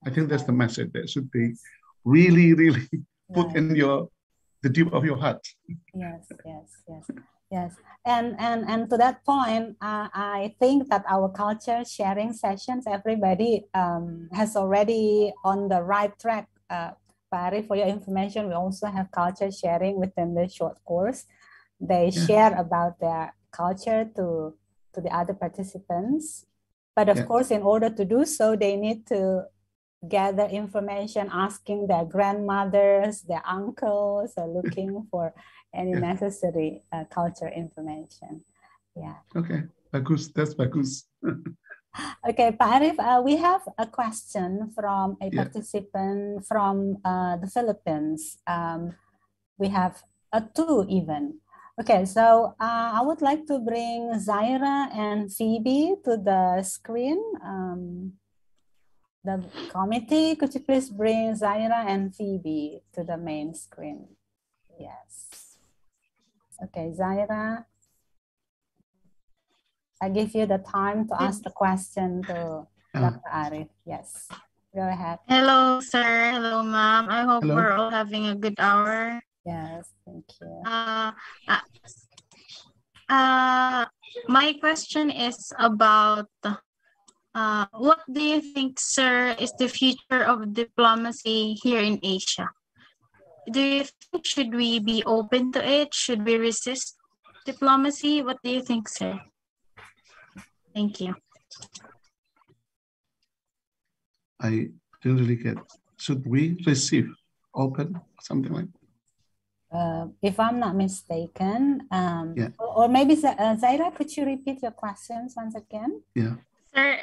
I think that's the message that should be really, really put in the deep of your heart. Yes, yes, yes, yes. And to that point, I think that our culture sharing sessions, everybody has already on the right track. Pari, for your information, we also have culture sharing within the short course. They share about their culture to the other participants. But of course, in order to do so, they need to gather information, asking their grandmothers, their uncles, or looking for any necessary culture information. Yeah. Okay, bagus. That's bagus. Okay, Pak Arif, we have a question from a participant from the Philippines. We have two even. Okay, so I would like to bring Zaira and Phoebe to the screen. The committee, could you please bring Zaira and Phoebe to the main screen? Yes. Okay, Zaira. I give you the time to ask the question to Dr. Arif. Yes, go ahead. Hello, sir. Hello, ma'am. I hope we're all having a good hour. Yes, thank you. My question is about what do you think, sir, is the future of diplomacy here in Asia? Do you think should we be open to it? Should we resist diplomacy? What do you think, sir? Thank you. I didn't really get. Should we receive open something like? if I'm not mistaken, Yeah. or maybe Zaira, could you repeat your questions once again? Yeah. Sir,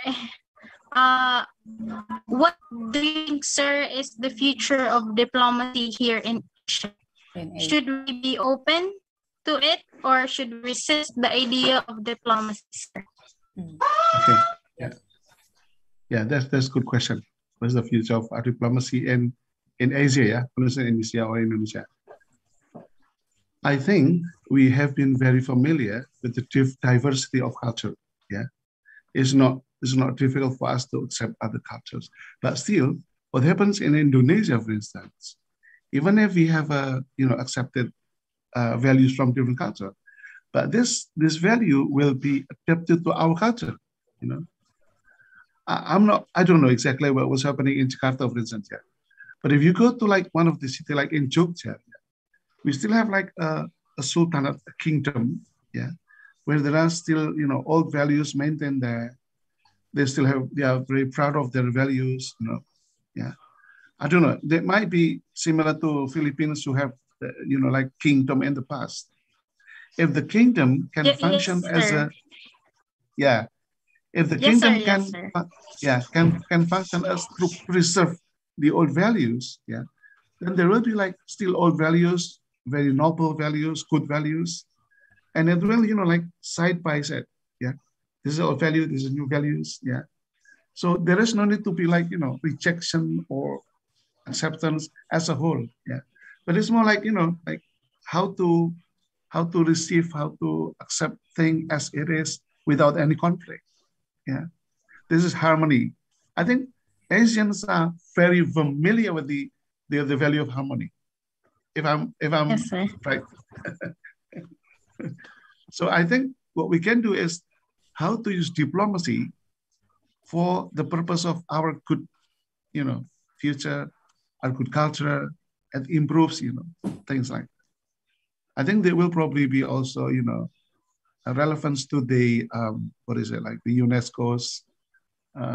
what do you think, sir, is the future of diplomacy here in Asia? Should we be open to it, or should we resist the idea of diplomacy, sir? Okay. Yeah. Yeah, that's a good question. What's the future of diplomacy in Asia? Yeah, Indonesia or Indonesia. I think we have been very familiar with the diversity of culture. Yeah, it's not difficult for us to accept other cultures, but still, what happens in Indonesia, for instance, even if we have accepted values from different culture, but this value will be adapted to our culture. You know, I don't know exactly what was happening in Jakarta, for instance, yeah. But if you go to like one of the city like in Jogja, we still have like a sultanate, a kingdom, yeah, where there are still old values maintained there. They are very proud of their values, yeah. I don't know. They might be similar to Philippines who have like kingdom in the past. If the kingdom can function as a if the kingdom can function as to preserve the old values, yeah, then there will be like still old values, very noble values, good values, and it will like side by side, yeah. This is old value, this is new values, yeah. So there is no need to be like rejection or acceptance as a whole, yeah. But it's more like like how to receive, how to accept things as it is without any conflict, yeah. This is harmony. I think Asians are very familiar with the value of harmony. If I'm Yes, sir. right. So I think what we can do is how to use diplomacy for the purpose of our good, future, our good culture, and improves, things like that. I think there will probably be also, a relevance to the like the UNESCO's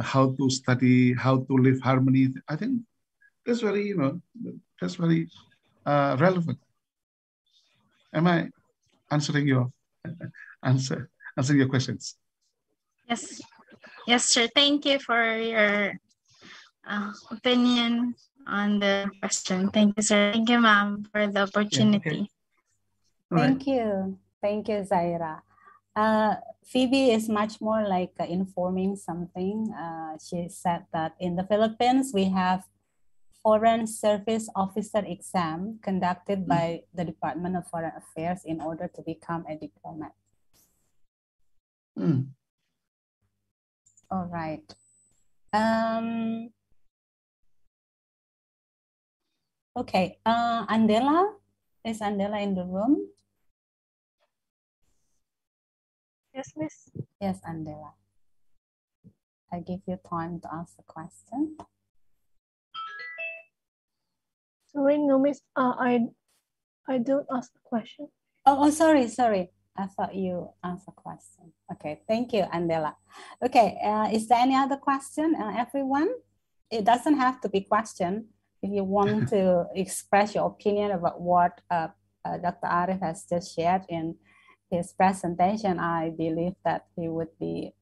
how to study, how to live harmony. I think that's very, that's very relevant. Am I answering your answering your questions? Yes, yes, sir. Thank you for your opinion on the question. Thank you, sir. Thank you, ma'am, for the opportunity. Thank you. Thank you, Zaira. Phoebe is much more like informing something. She said that in the Philippines, we have Foreign Service Officer exam conducted by the Department of Foreign Affairs in order to become a diplomat. All right. Okay, Andela, is Andela in the room? Yes, miss. Yes, Andela. I give you time to ask the question. Sorry, no, miss. I don't ask the question. Oh, sorry. I thought you asked a question. Okay, thank you, Andela. Okay, is there any other question, everyone? It doesn't have to be question. If you want to express your opinion about what Dr. Arif has just shared in his presentation, I believe that he would be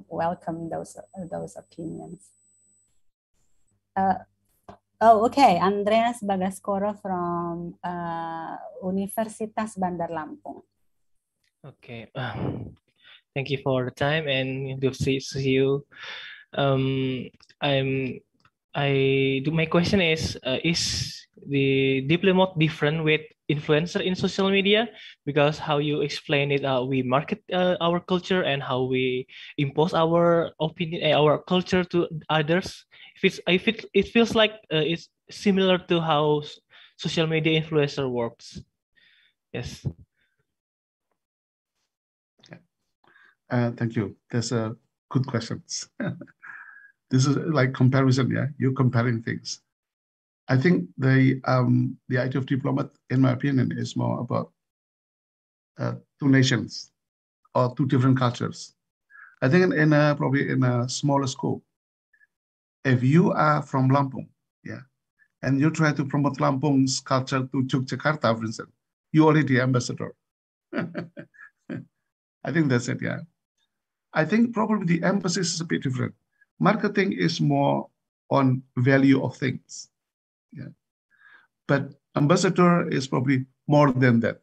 welcome those opinions. Okay, Andreas Bagaskoro from Universitas Bandar Lampung. Okay, thank you for the time and good to see you. My question is the diplomat different with influencer in social media? Because how you explain it, we market our culture and how we impose our opinion, our culture to others. It feels like it's similar to how social media influencer works. Yes. Thank you. That's a good question. This is like comparison, yeah. You're comparing things. I think the idea of diplomat, in my opinion, is more about two nations or two different cultures. I think probably in a smaller scope. If you are from Lampung, yeah, and you try to promote Lampung's culture to Yogyakarta, for instance, you're already ambassador. I think that's it, yeah. I think probably the emphasis is a bit different. Marketing is more on value of things, yeah. But ambassador is probably more than that.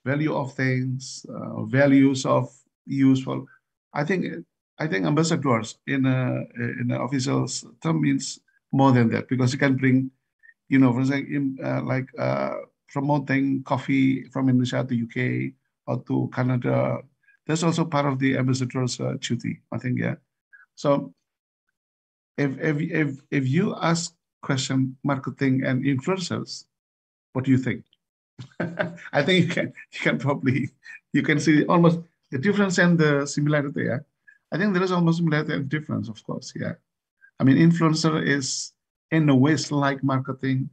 Value of things, values of useful. I think ambassadors in an official term means more than that, because you can bring, you know, for example, promoting coffee from Indonesia to UK or to Canada. That's also part of the ambassador's duty, I think, yeah. So if you ask question marketing and influencers, what do you think? I think you can see almost the difference and the similarity, yeah. I think there is almost similarity and difference, of course, yeah. I mean, influencer is in a way like marketing,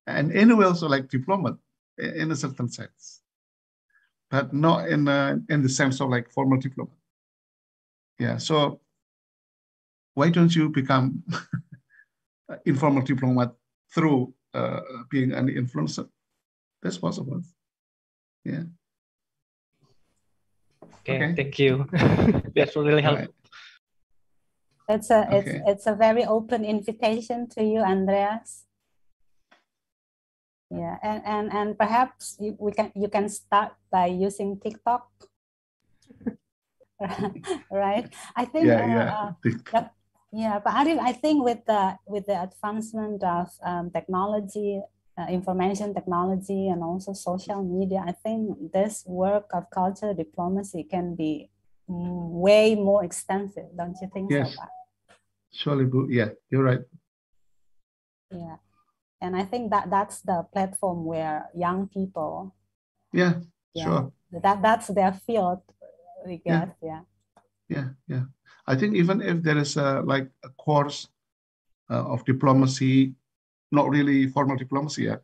and in a way also like diplomat in a certain sense, but not in the sense of like formal diplomat. Yeah, so why don't you become informal diplomat through being an influencer? That's possible. Yeah. Okay. Thank you. That's really helpful. Right. It's a very open invitation to you, Andreas. Yeah, and perhaps you can start by using TikTok. Right? I think but I think with the advancement of technology, information technology, and also social media, I think this work of cultural diplomacy can be way more extensive, don't you think so? Surely, yeah, you're right. Yeah, and I think that's the platform where young people, sure, that's their field, we guess. Yeah. I think even if there is a course of diplomacy, not really formal diplomacy yet,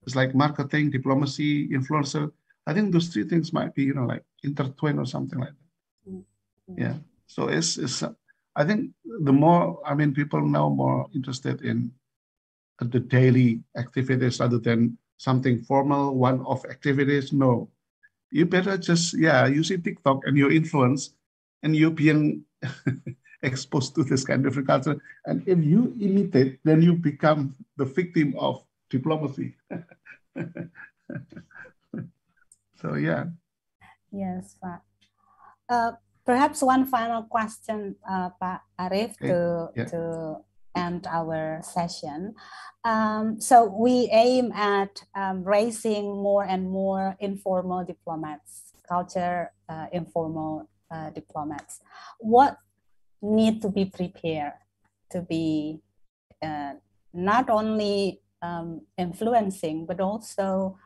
it's like marketing, diplomacy, influencer. I think those three things might be, like intertwined or something like that. Yeah. So it's I think the more, people now more interested in the daily activities rather than something formal, one-off activities. No, you better just, you see TikTok and your influence and you're being exposed to this kind of culture. And if you imitate, then you become the victim of diplomacy. So, yeah. Yes, Pak. Perhaps one final question, Pak Arif, to end our session. So we aim at raising more and more informal diplomats, culture informal diplomats. What need to be prepared to be not only influencing, but also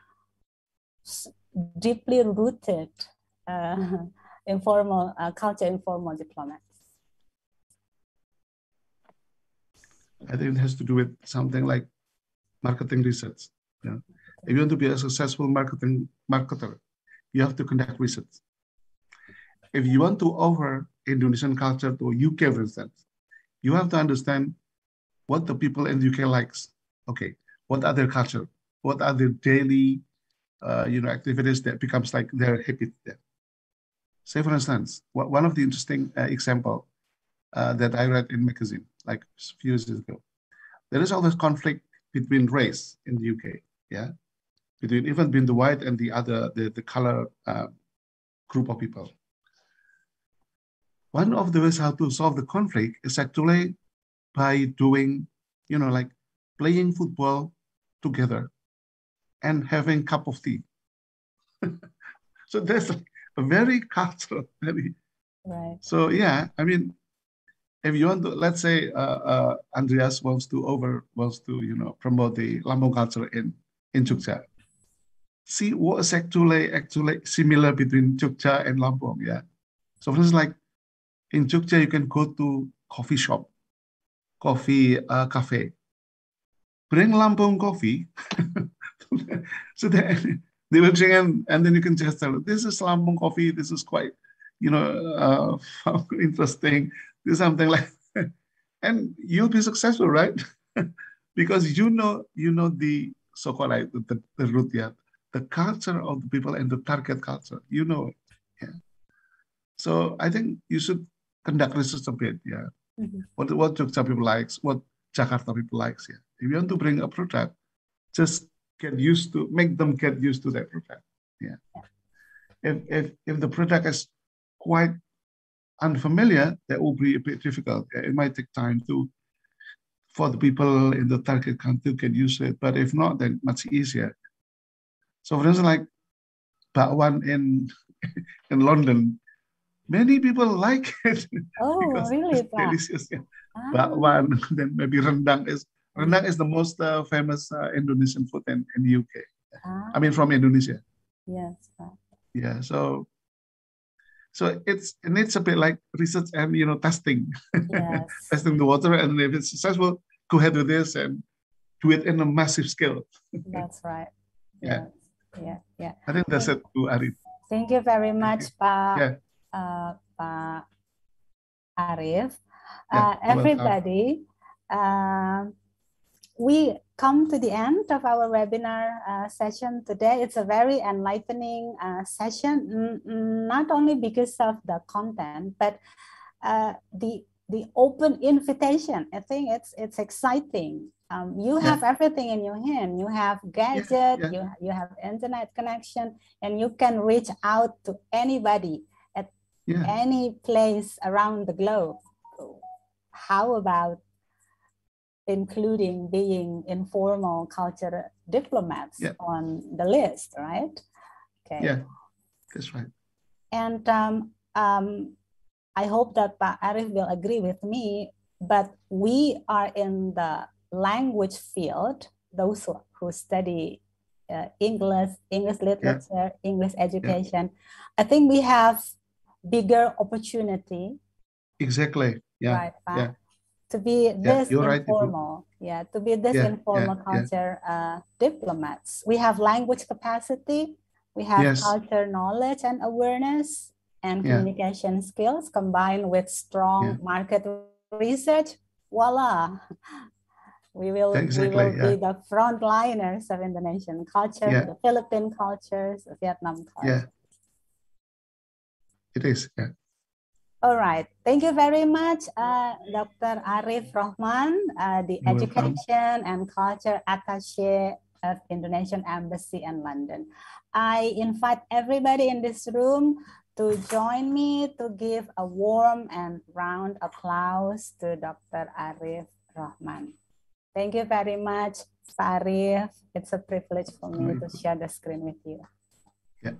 deeply rooted informal culture, informal diplomats? I think it has to do with something like marketing research. Yeah. If you want to be a successful marketer, you have to conduct research. If you want to offer Indonesian culture to UK, for instance, you have to understand what the people in the UK likes. Okay, what are their culture? What are their daily, activities that becomes like their habit there? Say, for instance, one of the interesting example that I read in magazine like a few years ago, there is all this conflict between race in the UK, between the white and the color group of people. One of the ways how to solve the conflict is actually by doing, like playing football together and having a cup of tea. So there's a very cultural, right. So yeah, if you want to, let's say Andreas wants to promote the Lampung culture in Jogja. See what is actually similar between Jogja and Lampung, yeah. So for instance, like in Jogja, you can go to coffee shop, cafe. Bring Lampung coffee, so then they will drink and then you can just tell, this is Lampung coffee. This is quite, interesting. Do something like that. And you'll be successful, right? Because you know the so-called like the root, the culture of the people and the target culture. You know it. Yeah. So I think you should conduct research a bit. Yeah. What Jogja people likes, what Jakarta people likes. Yeah. If you want to bring a product, just make them get used to that product. Yeah. If the product is quite unfamiliar, that will be a bit difficult. It might take time for the people in the target country to get used to it. But if not, then much easier. So for instance, like bakwan in London, many people like it. Oh, really? It's delicious. Yeah. Bakwan, then maybe rendang is the most famous Indonesian food in the UK. I mean, from Indonesia. Yes. Yeah. So it needs a bit like research and testing. Yes. Testing the water, and if it's successful, go ahead with this and do it in a massive scale. That's right. Yeah. Yeah. I think that's it, Arif. Thank you very much, Pak Arif. Everybody, we come to the end of our webinar session today. It's a very enlightening session, not only because of the content, but the open invitation. I think it's exciting. You have everything in your hand. You have gadget, you have internet connection, and you can reach out to anybody at any place around the globe. How about including being informal culture diplomats on the list, right? Okay. Yeah, that's right. And I hope that Pak Arif will agree with me, but we are in the language field, those who study English literature, English education. I think we have bigger opportunity. Exactly. Yeah. Right, Pak? To be this informal, to be this informal culture diplomats. We have language capacity, we have culture knowledge and awareness, and communication skills combined with strong market research. Voila! We will be the frontliners of Indonesian culture, the Philippine cultures, the Vietnam culture. It is. Yeah. All right. Thank you very much, Dr. Arif Rahman, the Education and Culture Attaché of Indonesian Embassy in London. I invite everybody in this room to join me to give a warm and round applause to Dr. Arif Rahman. Thank you very much, Pak Arif. It's a privilege for me to share the screen with you. Yeah.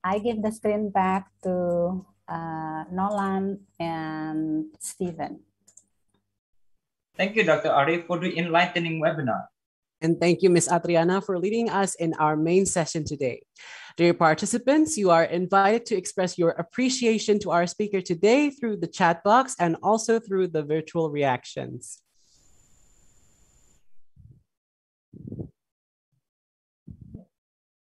I give the screen back to Nolan and Stephen. Thank you, Dr. Arif, for the enlightening webinar. And thank you, Ms. Adriana, for leading us in our main session today. Dear participants, you are invited to express your appreciation to our speaker today through the chat box and also through the virtual reactions.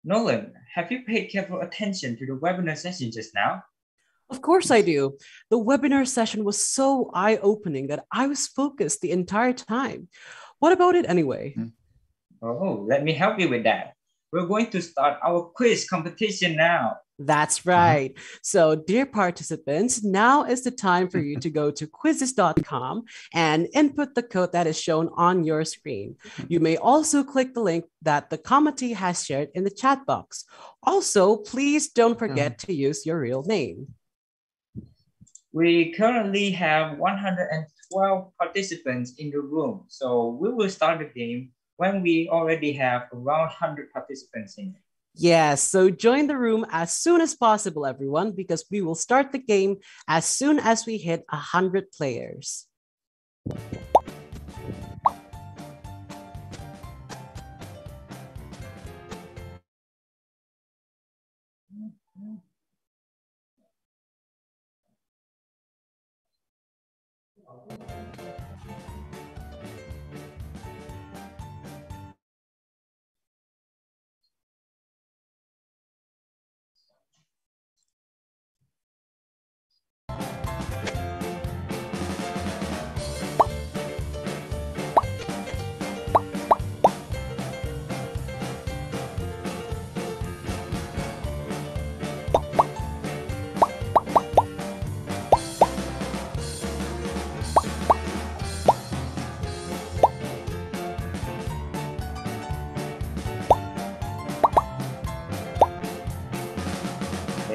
Nolan, have you paid careful attention to the webinar session just now? Of course I do. The webinar session was so eye-opening that I was focused the entire time. What about it anyway? Oh, let me help you with that. We're going to start our quiz competition now. That's right. So, dear participants, now is the time for you to go to quizzes.com and input the code that is shown on your screen. You may also click the link that the committee has shared in the chat box. Also, please don't forget to use your real name. We currently have 112 participants in the room. So we will start the game when we already have around 100 participants in it. Yes, so join the room as soon as possible, everyone, because we will start the game as soon as we hit 100 players.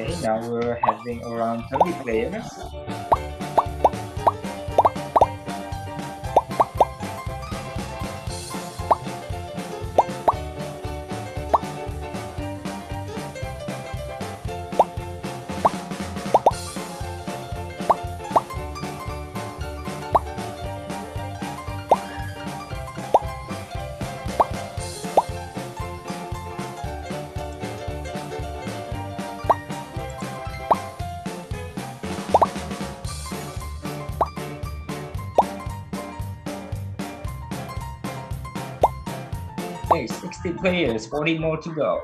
Okay, now we're having around 30 players. Okay, 60 players, 40 more to go.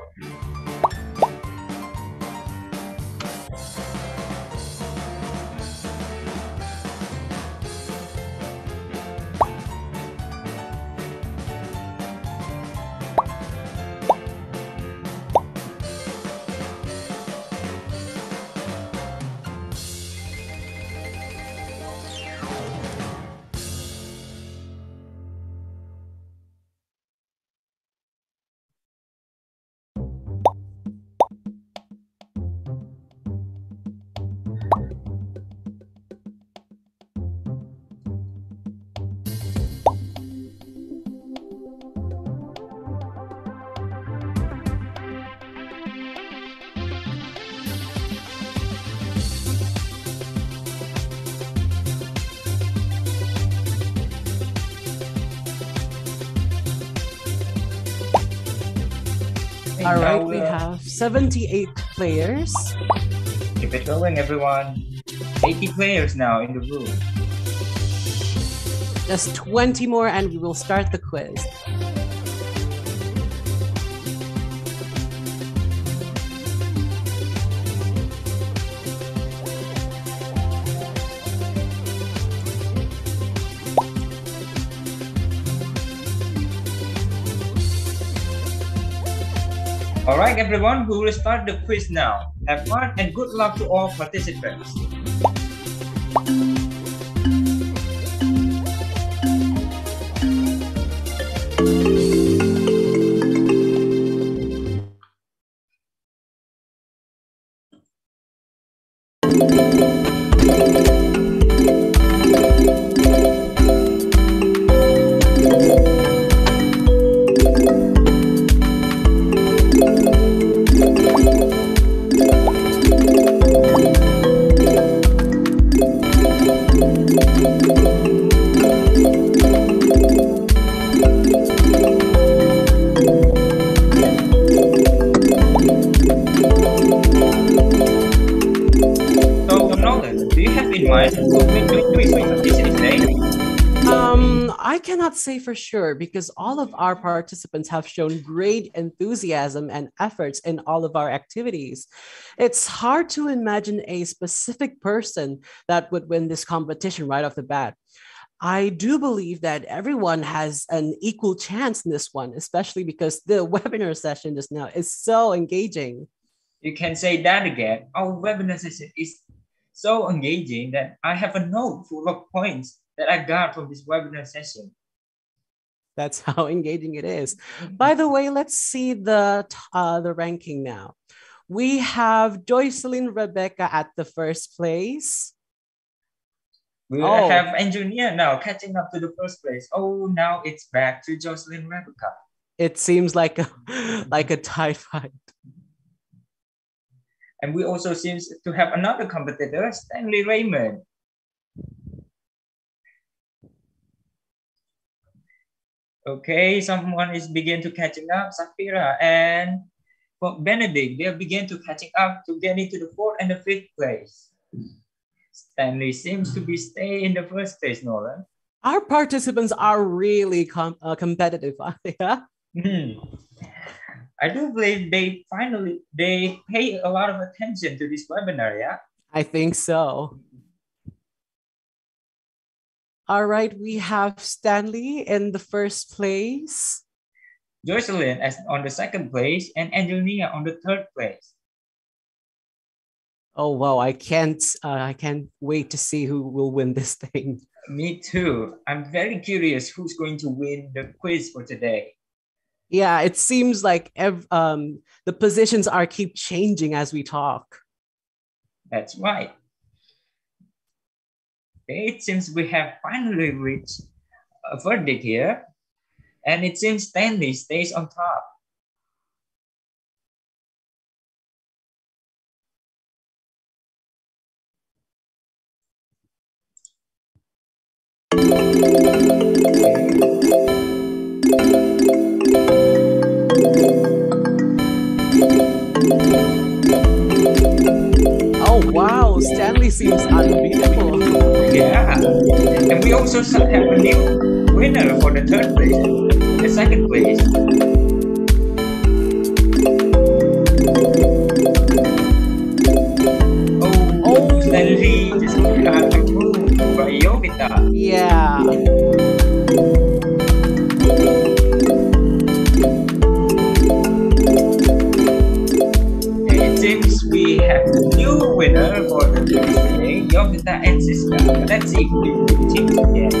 All right, we have 78 players. Keep it going, everyone. 80 players now in the room. Just 20 more and we will start the quiz. All right, everyone, we will start the quiz now. Have fun and good luck to all participants. I cannot say for sure because all of our participants have shown great enthusiasm and efforts in all of our activities. It's hard to imagine a specific person that would win this competition right off the bat. I do believe that everyone has an equal chance in this one, especially because the webinar session just now is so engaging. You can say that again. Our webinar session is so engaging that I have a note full of points that I got from this webinar session. That's how engaging it is. By the way, let's see the ranking now. We have Joycelyn Rebecca at the first place. We have engineer now catching up to the first place. Oh, now it's back to Joycelyn Rebecca. It seems like a tie fight. And we also seem to have another competitor, Stanley Raymond. Okay, someone is begin to catching up, Safira and Benedict. They begin to catching up to get into the 4th and the 5th place. Stanley seems to be staying in the first place, Nolan. Our participants are really competitive, aren't they? I do believe they pay a lot of attention to this webinar, yeah? I think so. All right, we have Stanley in the first place. Joycelyn on the 2nd place and Angelina on the 3rd place. Oh wow, I can't wait to see who will win this thing. Me too. I'm very curious who's going to win the quiz for today. Yeah, it seems like the positions keep changing as we talk. That's right. Okay, it seems we have finally reached a verdict here, and it seems Stanley stays on top. Oh wow, Stanley seems unbeatable. Yeah, and we also have a new winner for the third place, the second place. Oh, Stanley just got removed by Yovita. Yeah. It seems we have a new winner for the quiz today, Yovita and Siska. Let's see if we can change again.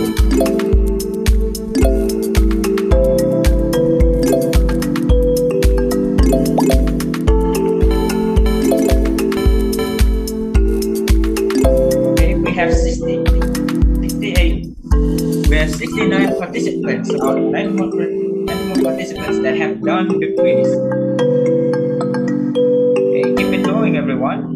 Okay, we have 60, 68. We have 69 participants, about 9 more participants that have done the quiz. Okay, keep it going, everyone.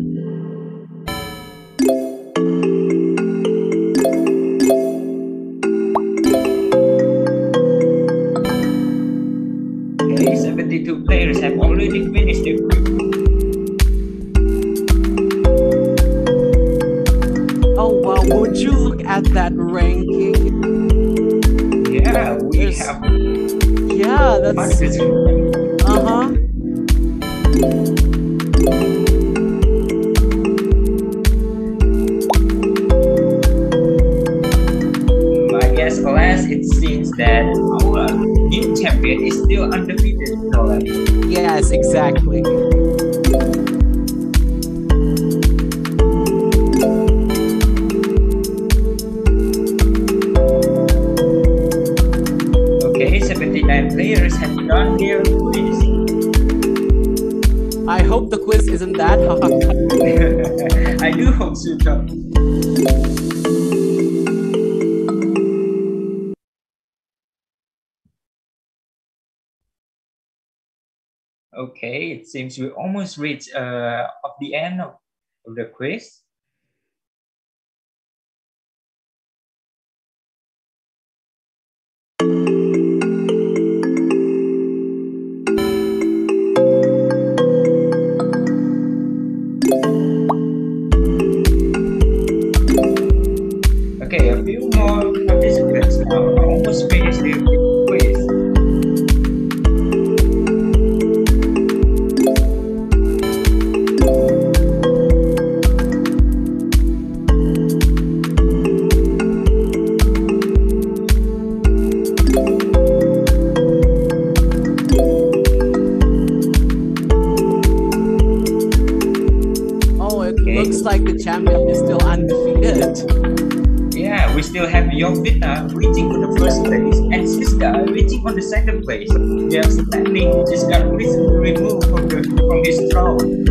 Okay, 72 players have already finished the quiz. Oh wow, would you look at that ranking? Yeah, we have. Yeah, that's. Uh-huh. I guess, alas, it seems that our new champion is still undefeated, Nolan. Yes, exactly. Okay, 79 players have done their quiz. I hope the quiz isn't that hard. I do hope so, Tom. Okay, it seems we almost reached of the end of the quiz. Okay, a few more participants now are almost finished their quiz. Oh, it looks like the champion is still undefeated. Yeah, we still have Jovita reaching on the first place and Siska reaching on the second place. We have Stanley who just got recently removed from his throne.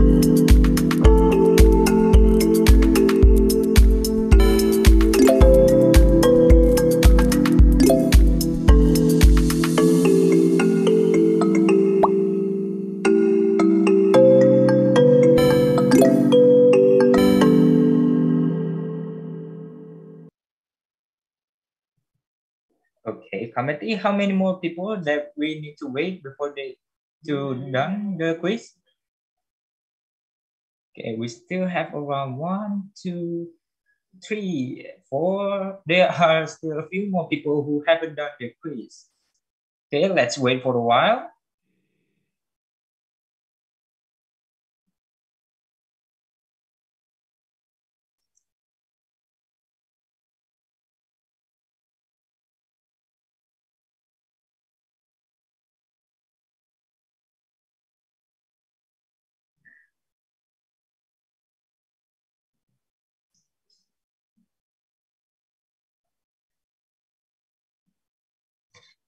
Okay, committee, how many more people that we need to wait before they to done the quiz? Okay, we still have around 1, 2, 3, 4. There are still a few more people who haven't done the quiz. Okay, let's wait for a while.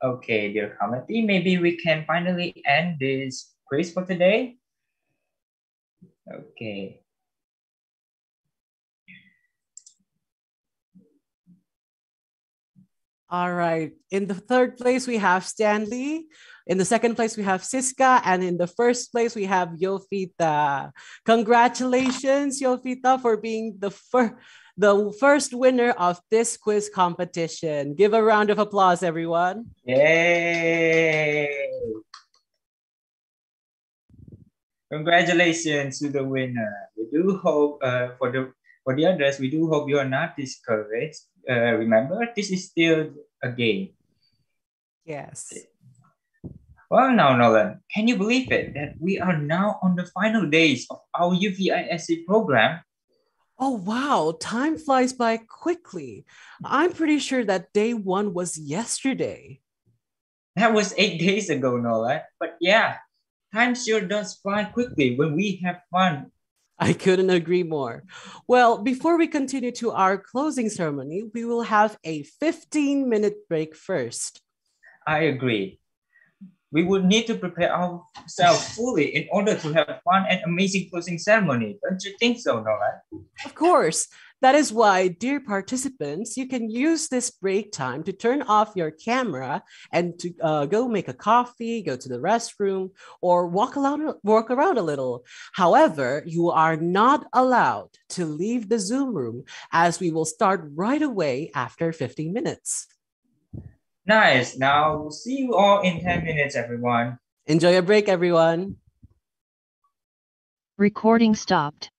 Okay, dear committee, maybe we can finally end this quiz for today. Okay. All right. In the third place, we have Stanley. In the second place, we have Siska. And in the first place, we have Yofita. Congratulations, Yofita, for being the first winner of this quiz competition. Give a round of applause, everyone. Yay! Congratulations to the winner. We do hope for the others, we do hope you are not discouraged. Remember, this is still a game. Yes. Well, now, Nolan, can you believe it that we are now on the final days of our UVISC program? Oh, wow. Time flies by quickly. I'm pretty sure that day one was yesterday. That was 8 days ago, Nolan. But yeah, time sure does fly quickly when we have fun. I couldn't agree more. Well, before we continue to our closing ceremony, we will have a 15-minute break first. I agree. We would need to prepare ourselves fully in order to have fun and amazing closing ceremony. Don't you think so, Nolan? Of course. That is why, dear participants, you can use this break time to turn off your camera and to go make a coffee, go to the restroom, or walk around a little. However, you are not allowed to leave the Zoom room as we will start right away after 15 minutes. Nice. Now, we'll see you all in 10 minutes, everyone. Enjoy your break, everyone. Recording stopped.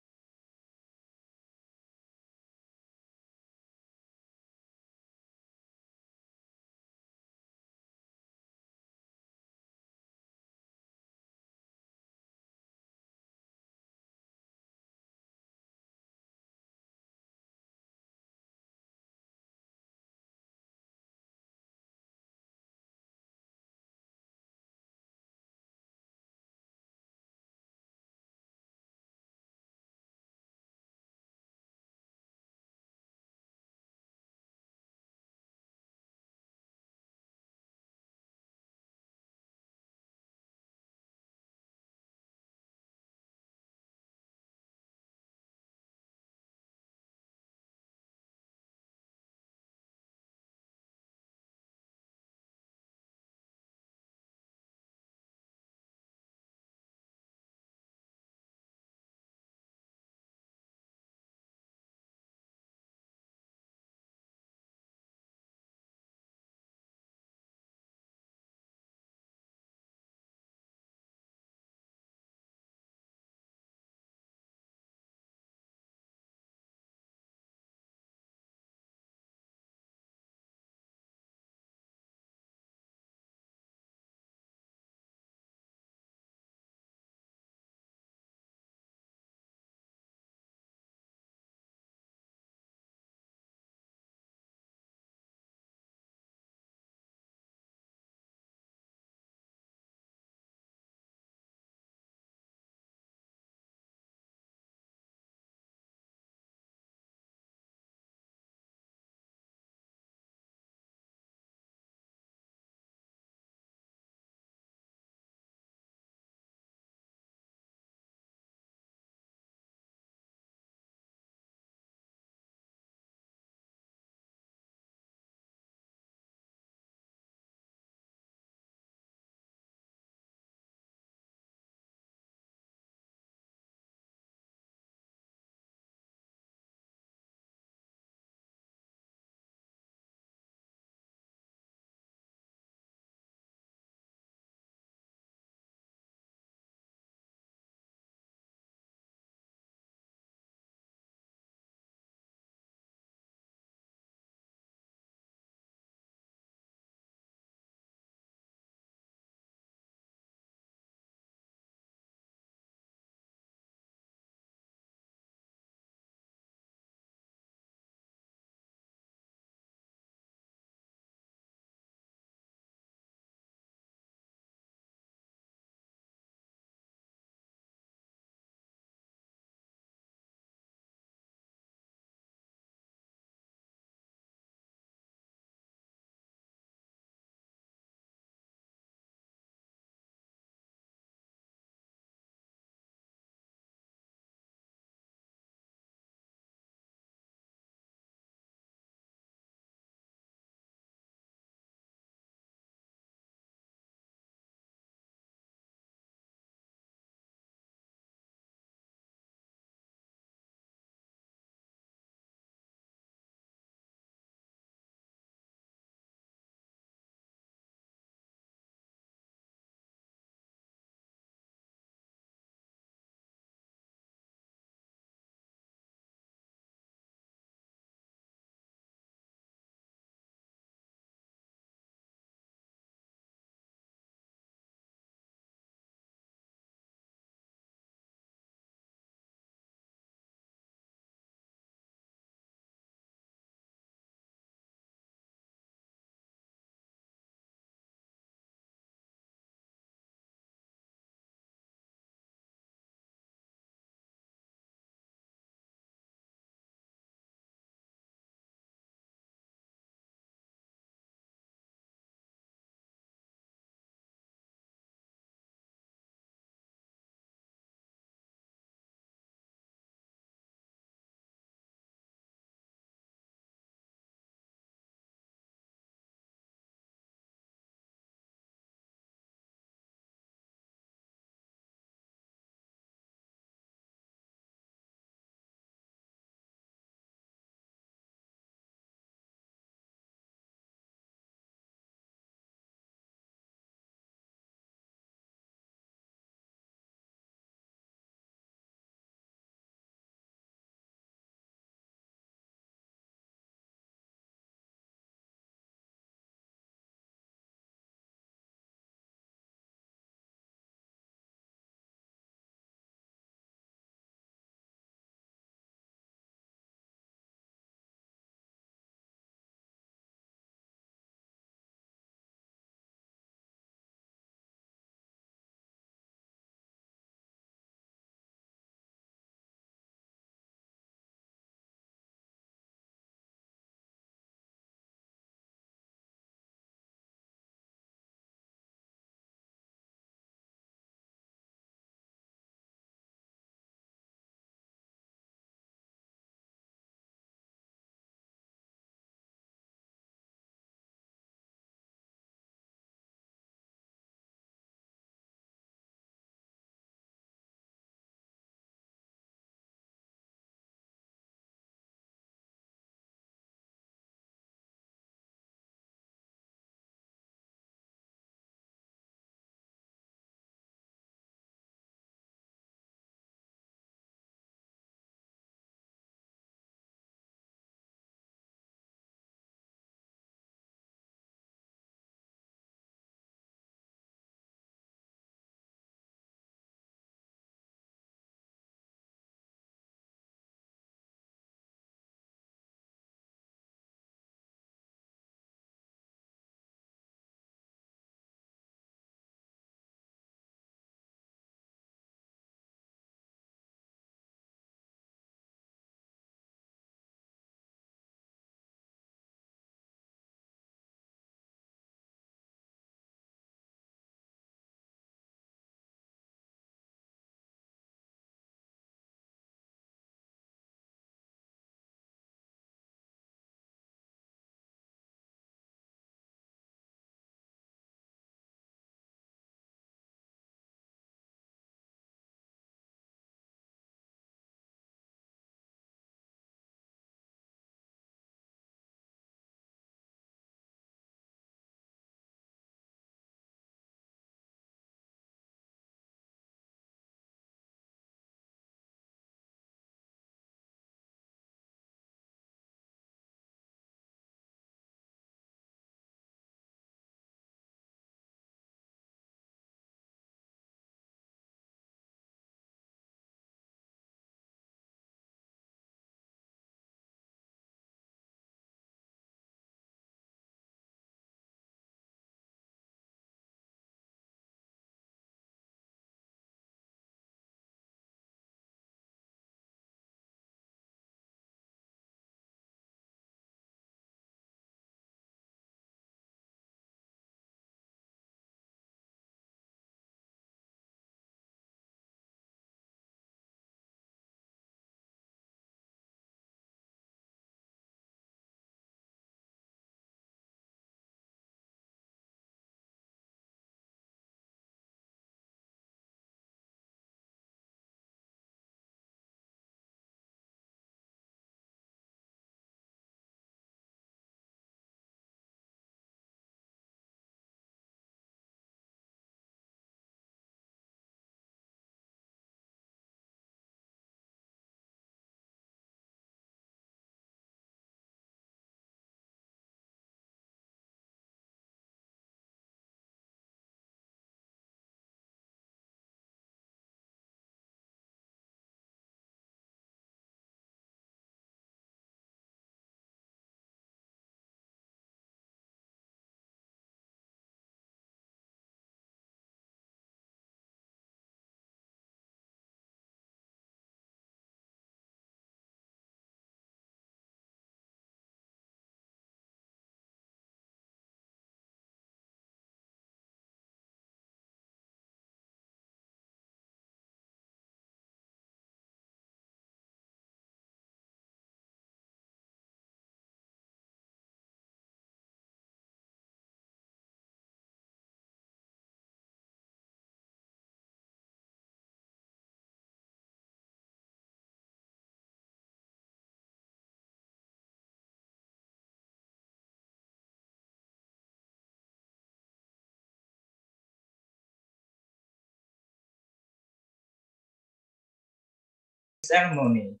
ceremony.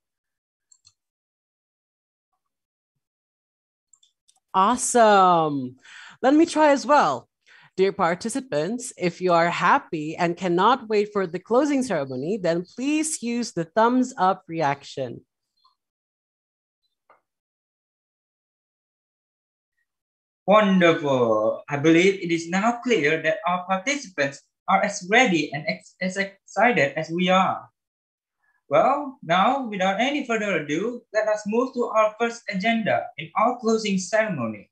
Awesome. Let me try as well. Dear participants, if you are happy and cannot wait for the closing ceremony, then please use the thumbs up reaction. Wonderful. I believe it is now clear that our participants are as ready and as excited as we are. Well, now, without any further ado, let us move to our first agenda in our closing ceremony.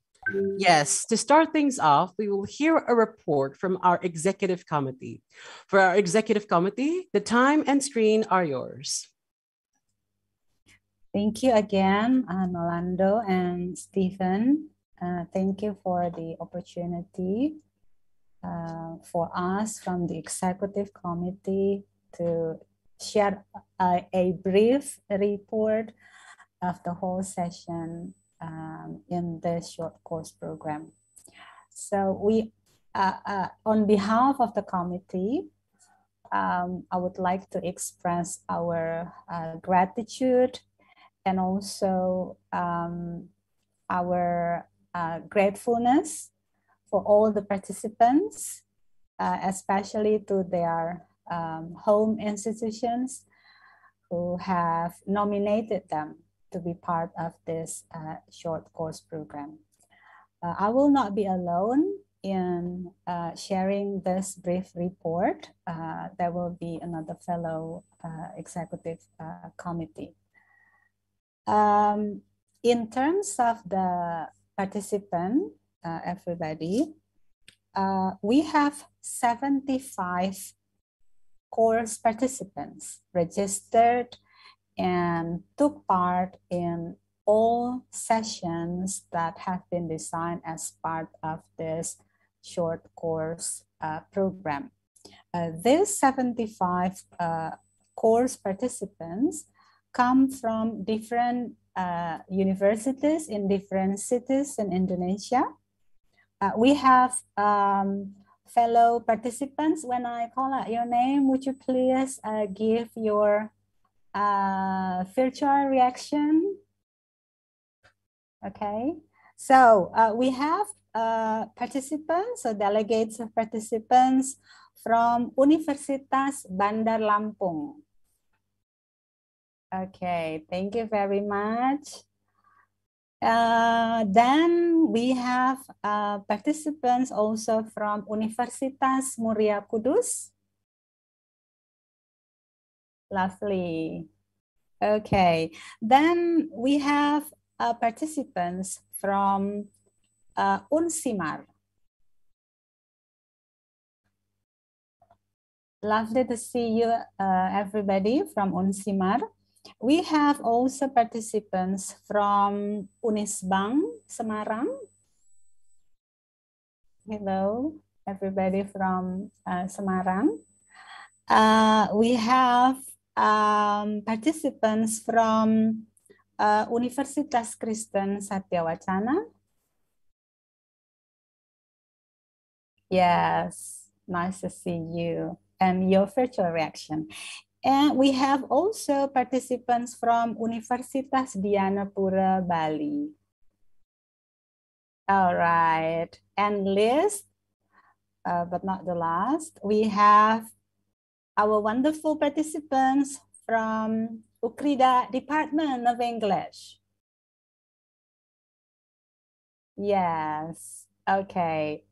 Yes, to start things off, we will hear a report from our executive committee. For our executive committee, the time and screen are yours. Thank you again, Nolando and Stephen. Thank you for the opportunity for us from the executive committee to share a brief report of the whole session in this short course program. So we, on behalf of the committee, I would like to express our gratitude and also our gratefulness for all the participants, especially to their home institutions who have nominated them to be part of this short course program. I will not be alone in sharing this brief report. There will be another fellow executive committee. In terms of the participant, everybody, we have 75 course participants registered and took part in all sessions that have been designed as part of this short course program. These 75 course participants come from different universities in different cities in Indonesia. We have fellow participants. When I call out your name, would you please give your virtual reaction? Okay, so we have participants, so delegates of participants from Universitas Bandar Lampung. Okay, thank you very much. Then we have participants also from Universitas Muria Kudus. Lovely. Okay, then we have participants from Unsimar. Lovely to see you, everybody from Unsimar. We have also participants from Unisbang Semarang. Hello, everybody from Semarang. We have participants from Universitas Kristen Satyawacana. Yes, nice to see you and your virtual reaction. And we have also participants from Universitas Dianapura, Bali. All right, and last, but not the last, we have our wonderful participants from Ukrida Department of English. Yes, okay.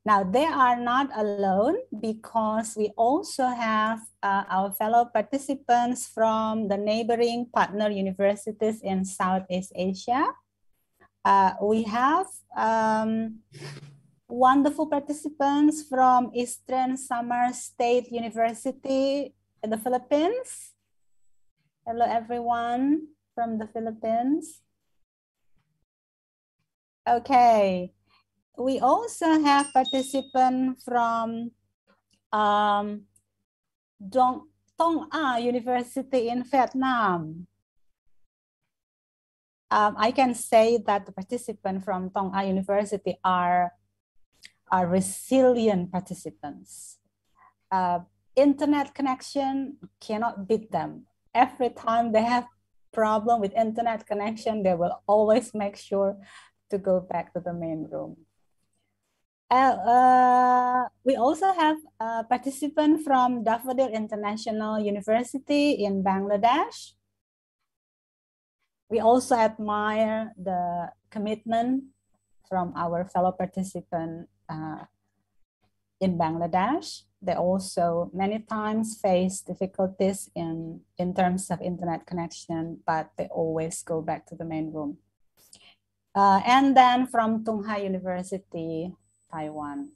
Now, they are not alone because we also have our fellow participants from the neighboring partner universities in Southeast Asia. We have wonderful participants from Eastern Samar State University in the Philippines. Hello, everyone from the Philippines. Okay. We also have participants from Tong A University in Vietnam. I can say that the participants from Tong A University are resilient participants. Internet connection cannot beat them. every time they have problem with internet connection, they will always make sure to go back to the main room. We also have a participant from Daffodil International University in Bangladesh. We also admire the commitment from our fellow participant in Bangladesh. They also many times face difficulties in terms of internet connection, but they always go back to the main room. And then from Tung Hai University, Taiwan.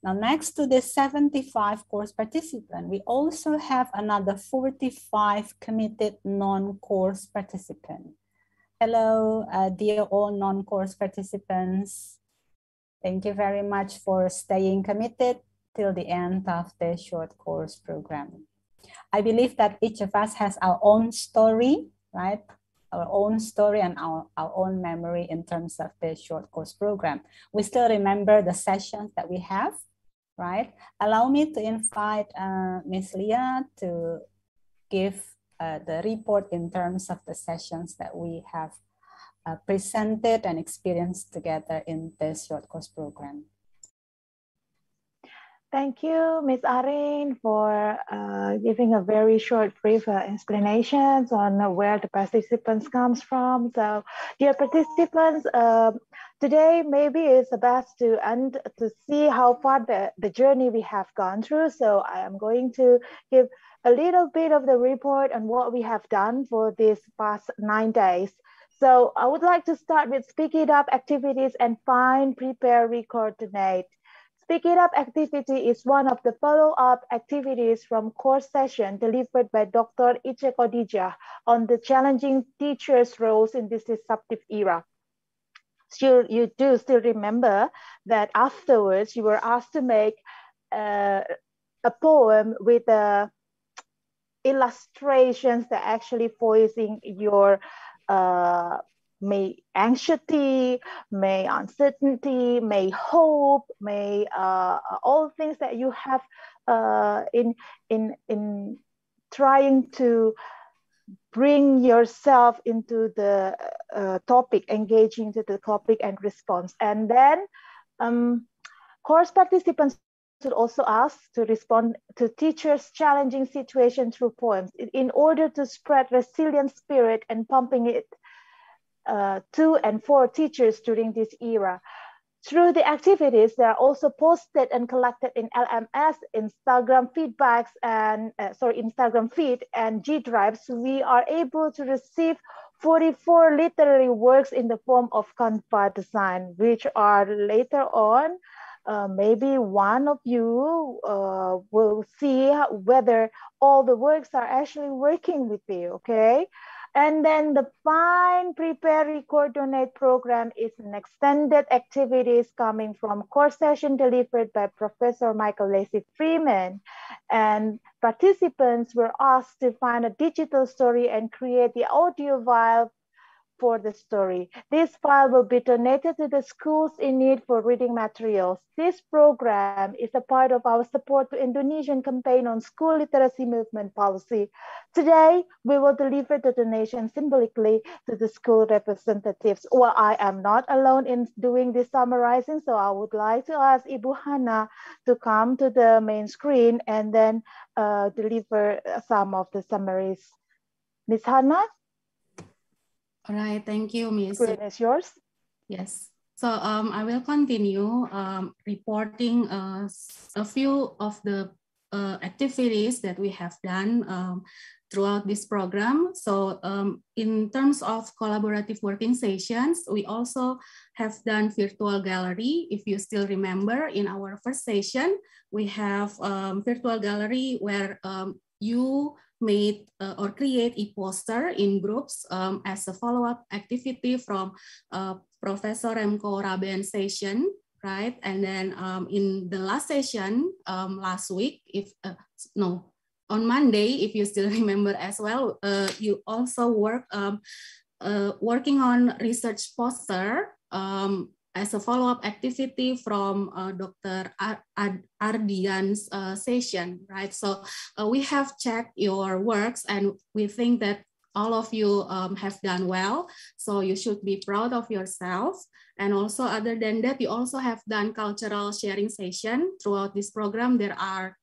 Now, next to this 75 course participant, we also have another 45 committed non-course participants. Hello, dear all non-course participants. Thank you very much for staying committed till the end of the short course program. I believe that each of us has our own story, right? Our own story and our own memory in terms of the short course program. We still remember the sessions that we have, right? Allow me to invite Ms. Leah to give the report in terms of the sessions that we have presented and experienced together in this short course program. Thank you, Ms. Arin, for giving a very short, brief explanations on where the participants comes from. So, dear participants, today maybe it's the best to see how far the journey we have gone through. So I am going to give a little bit of the report on what we have done for these past 9 days. So I would like to start with Speak It Up activities and find, prepare, coordinate. Speak It Up activity is one of the follow-up activities from course session delivered by Dr. Ice Khadijah on the challenging teachers' roles in this disruptive era. So you do still remember that afterwards you were asked to make a poem with illustrations that actually voicing your may anxiety, may uncertainty, may hope, may all things that you have in trying to bring yourself into the topic, engaging to the topic and response. And then course participants should also ask to respond to teachers' challenging situations through poems in order to spread resilient spirit and pumping it to and for teachers during this era. Through the activities, they are also posted and collected in LMS, Instagram feedbacks, and Instagram feed and G drives. We are able to receive 44 literary works in the form of Canva design, which are later on, maybe one of you will see whether all the works are actually working with you, okay? And then the Find, Prepare, Coordinate program is an extended activities coming from course session delivered by Professor Michael Lacy Freeman. And participants were asked to find a digital story and create the audio file for the story. This file will be donated to the schools in need for reading materials. This program is a part of our support to Indonesian campaign on school literacy movement policy. Today, we will deliver the donation symbolically to the school representatives. Well, I am not alone in doing this summarizing, so I would like to ask Ibu Hana to come to the main screen and then deliver some of the summaries. Ms. Hana? All right, thank you, Ms. Screen is yours. Yes, so I will continue reporting a few of the activities that we have done throughout this program. So in terms of collaborative working sessions, we also have done virtual gallery. If you still remember, in our first session, we have virtual gallery where you made or create a poster in groups as a follow-up activity from Professor Remco Raben session, right? And then in the last session last week, on Monday, if you still remember as well, you also working on research poster as a follow-up activity from Dr. Ardian's session, right? So we have checked your works and we think that all of you have done well. So you should be proud of yourself. And also other than that, you also have done cultural sharing session. Throughout this program, there are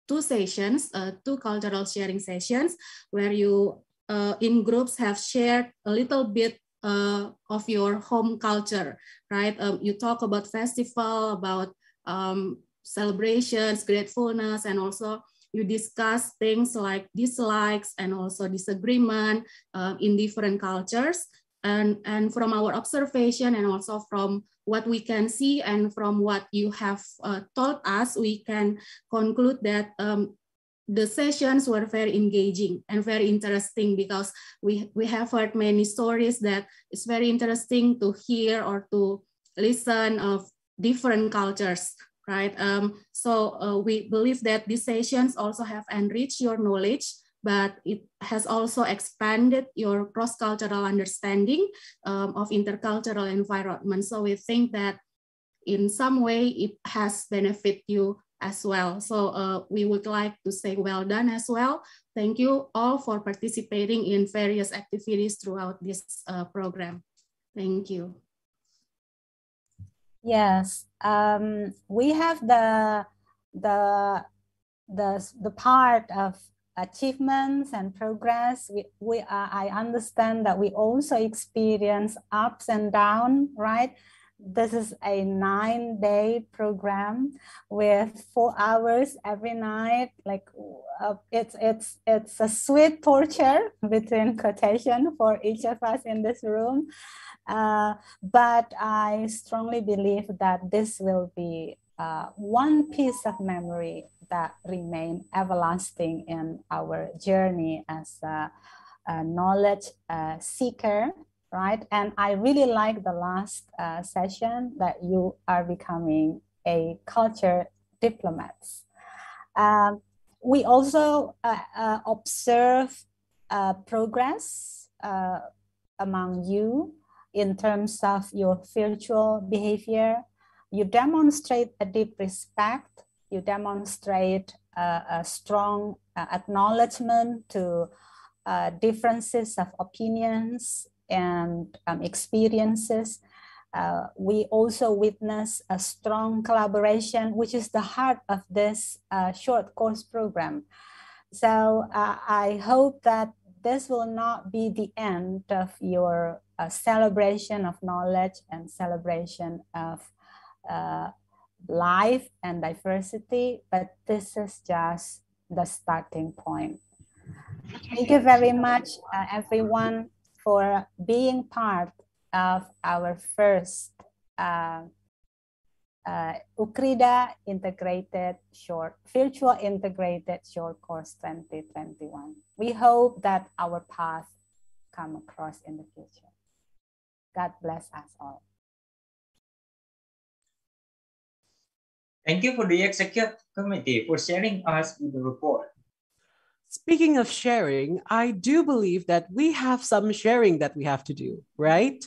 two sessions, two cultural sharing sessions where you in groups have shared a little bit of your home culture, right? You talk about festival, about celebrations, gratefulness, and also you discuss things like dislikes and also disagreement in different cultures. And from our observation and also from what we can see and from what you have told us, we can conclude that the sessions were very engaging and very interesting because we have heard many stories that it's very interesting to hear or to listen of different cultures, right? So we believe that these sessions also have enriched your knowledge, but it has also expanded your cross-cultural understanding of intercultural environment. So we think that in some way it has benefited you as well. So we would like to say well done as well. Thank you all for participating in various activities throughout this program. Thank you. Yes, we have the part of achievements and progress. I understand that we also experience ups and downs, right? This is a 9-day program with 4 hours every night. Like it's a sweet torture between quotation for each of us in this room. But I strongly believe that this will be one piece of memory that remain everlasting in our journey as a knowledge seeker. Right, and I really like the last session that you are becoming a culture diplomats. We also observe progress among you in terms of your virtual behavior. You demonstrate a deep respect. You demonstrate a strong acknowledgement to differences of opinions and experiences. We also witness a strong collaboration, which is the heart of this short course program. So I hope that this will not be the end of your celebration of knowledge and celebration of life and diversity, but this is just the starting point. Thank you very much, everyone, for being part of our first UKRIDA virtual integrated short course 2021. We hope that our path come across in the future. God bless us all. Thank you for the executive committee for sharing us with the report. Speaking of sharing, I do believe that we have some sharing that we have to do, right?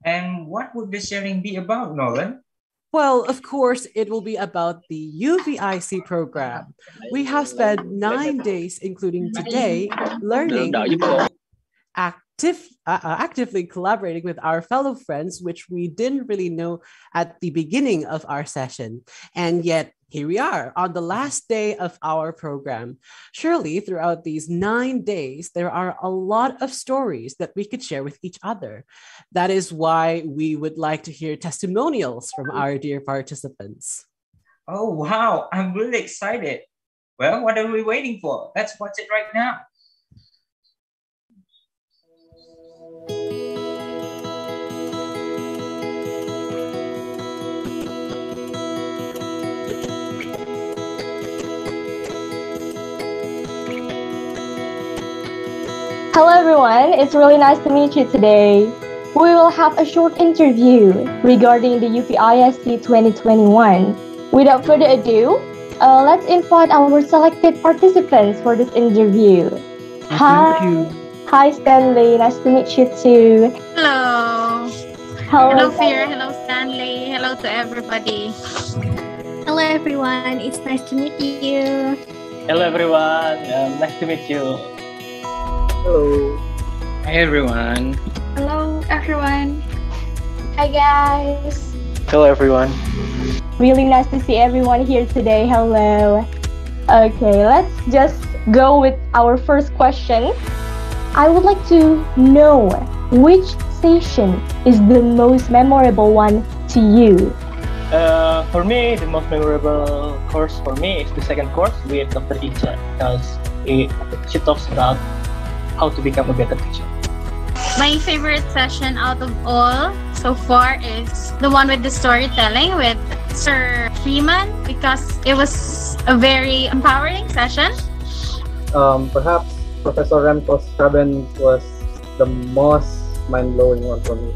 And what would the sharing be about, Nolan? Well, of course, it will be about the UVISC program. We have spent 9 days, including today, learning actively collaborating with our fellow friends, which we didn't really know at the beginning of our session. And yet, here we are on the last day of our program. Surely, throughout these 9 days, there are a lot of stories that we could share with each other. That is why we would like to hear testimonials from our dear participants. Oh, wow. I'm really excited. Well, what are we waiting for? Let's watch it right now. Hello everyone, it's really nice to meet you today. We will have a short interview regarding the UVISC 2021. Without further ado, let's invite our selected participants for this interview. Hi Stanley, nice to meet you too. Hello. Hello, Fear. Hello, Stanley. Hello to everybody. Hello, everyone. It's nice to meet you. Hello, everyone. Nice to meet you. Hello. Hi, everyone. Hello, everyone. Hi, guys. Hello, everyone. Really nice to see everyone here today. Hello. Okay, let's just go with our first question. I would like to know which session is the most memorable one to you? For me, the most memorable course for me is the second course with Dr. Icha because she talks about how to become a better teacher. My favorite session out of all so far is the one with the storytelling with Sir Freeman because it was a very empowering session. Perhaps Professor Remco's cabin was the most mind-blowing one for me.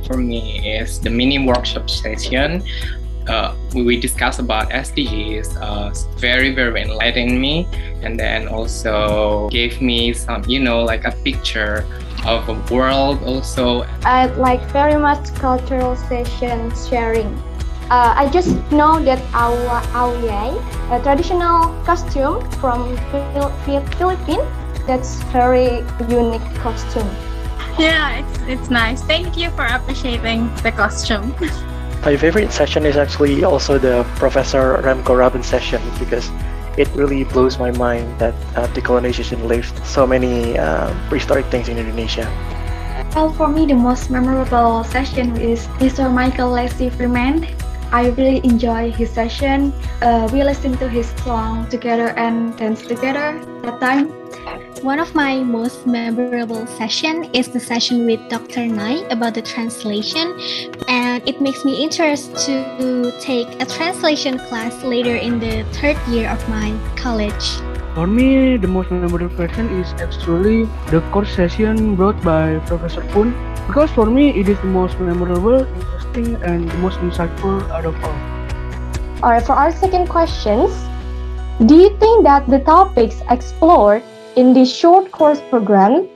For me, is the mini workshop session. We discussed about SDGs. Very, very enlightening me, and then also gave me some, like a picture of a world also. I like very much cultural session sharing. I just know that our Auyai, a traditional costume from Philippines, that's very unique costume. Yeah, it's nice. Thank you for appreciating the costume. My favorite session is actually also the Professor Remco Rabin session because it really blows my mind that decolonization left so many prehistoric things in Indonesia. Well, for me, the most memorable session is Mr. Michael Lacey Freeman. I really enjoy his session. We listened to his song together and danced together that time. One of my most memorable session is the session with Dr. Nai about the translation, and it makes me interested to take a translation class later in the third year of my college. For me, the most memorable session is actually the course session brought by Professor Poon, because for me it is the most memorable, interesting, and the most insightful out of all. Alright, for our second questions, do you think that the topics explored in this short course program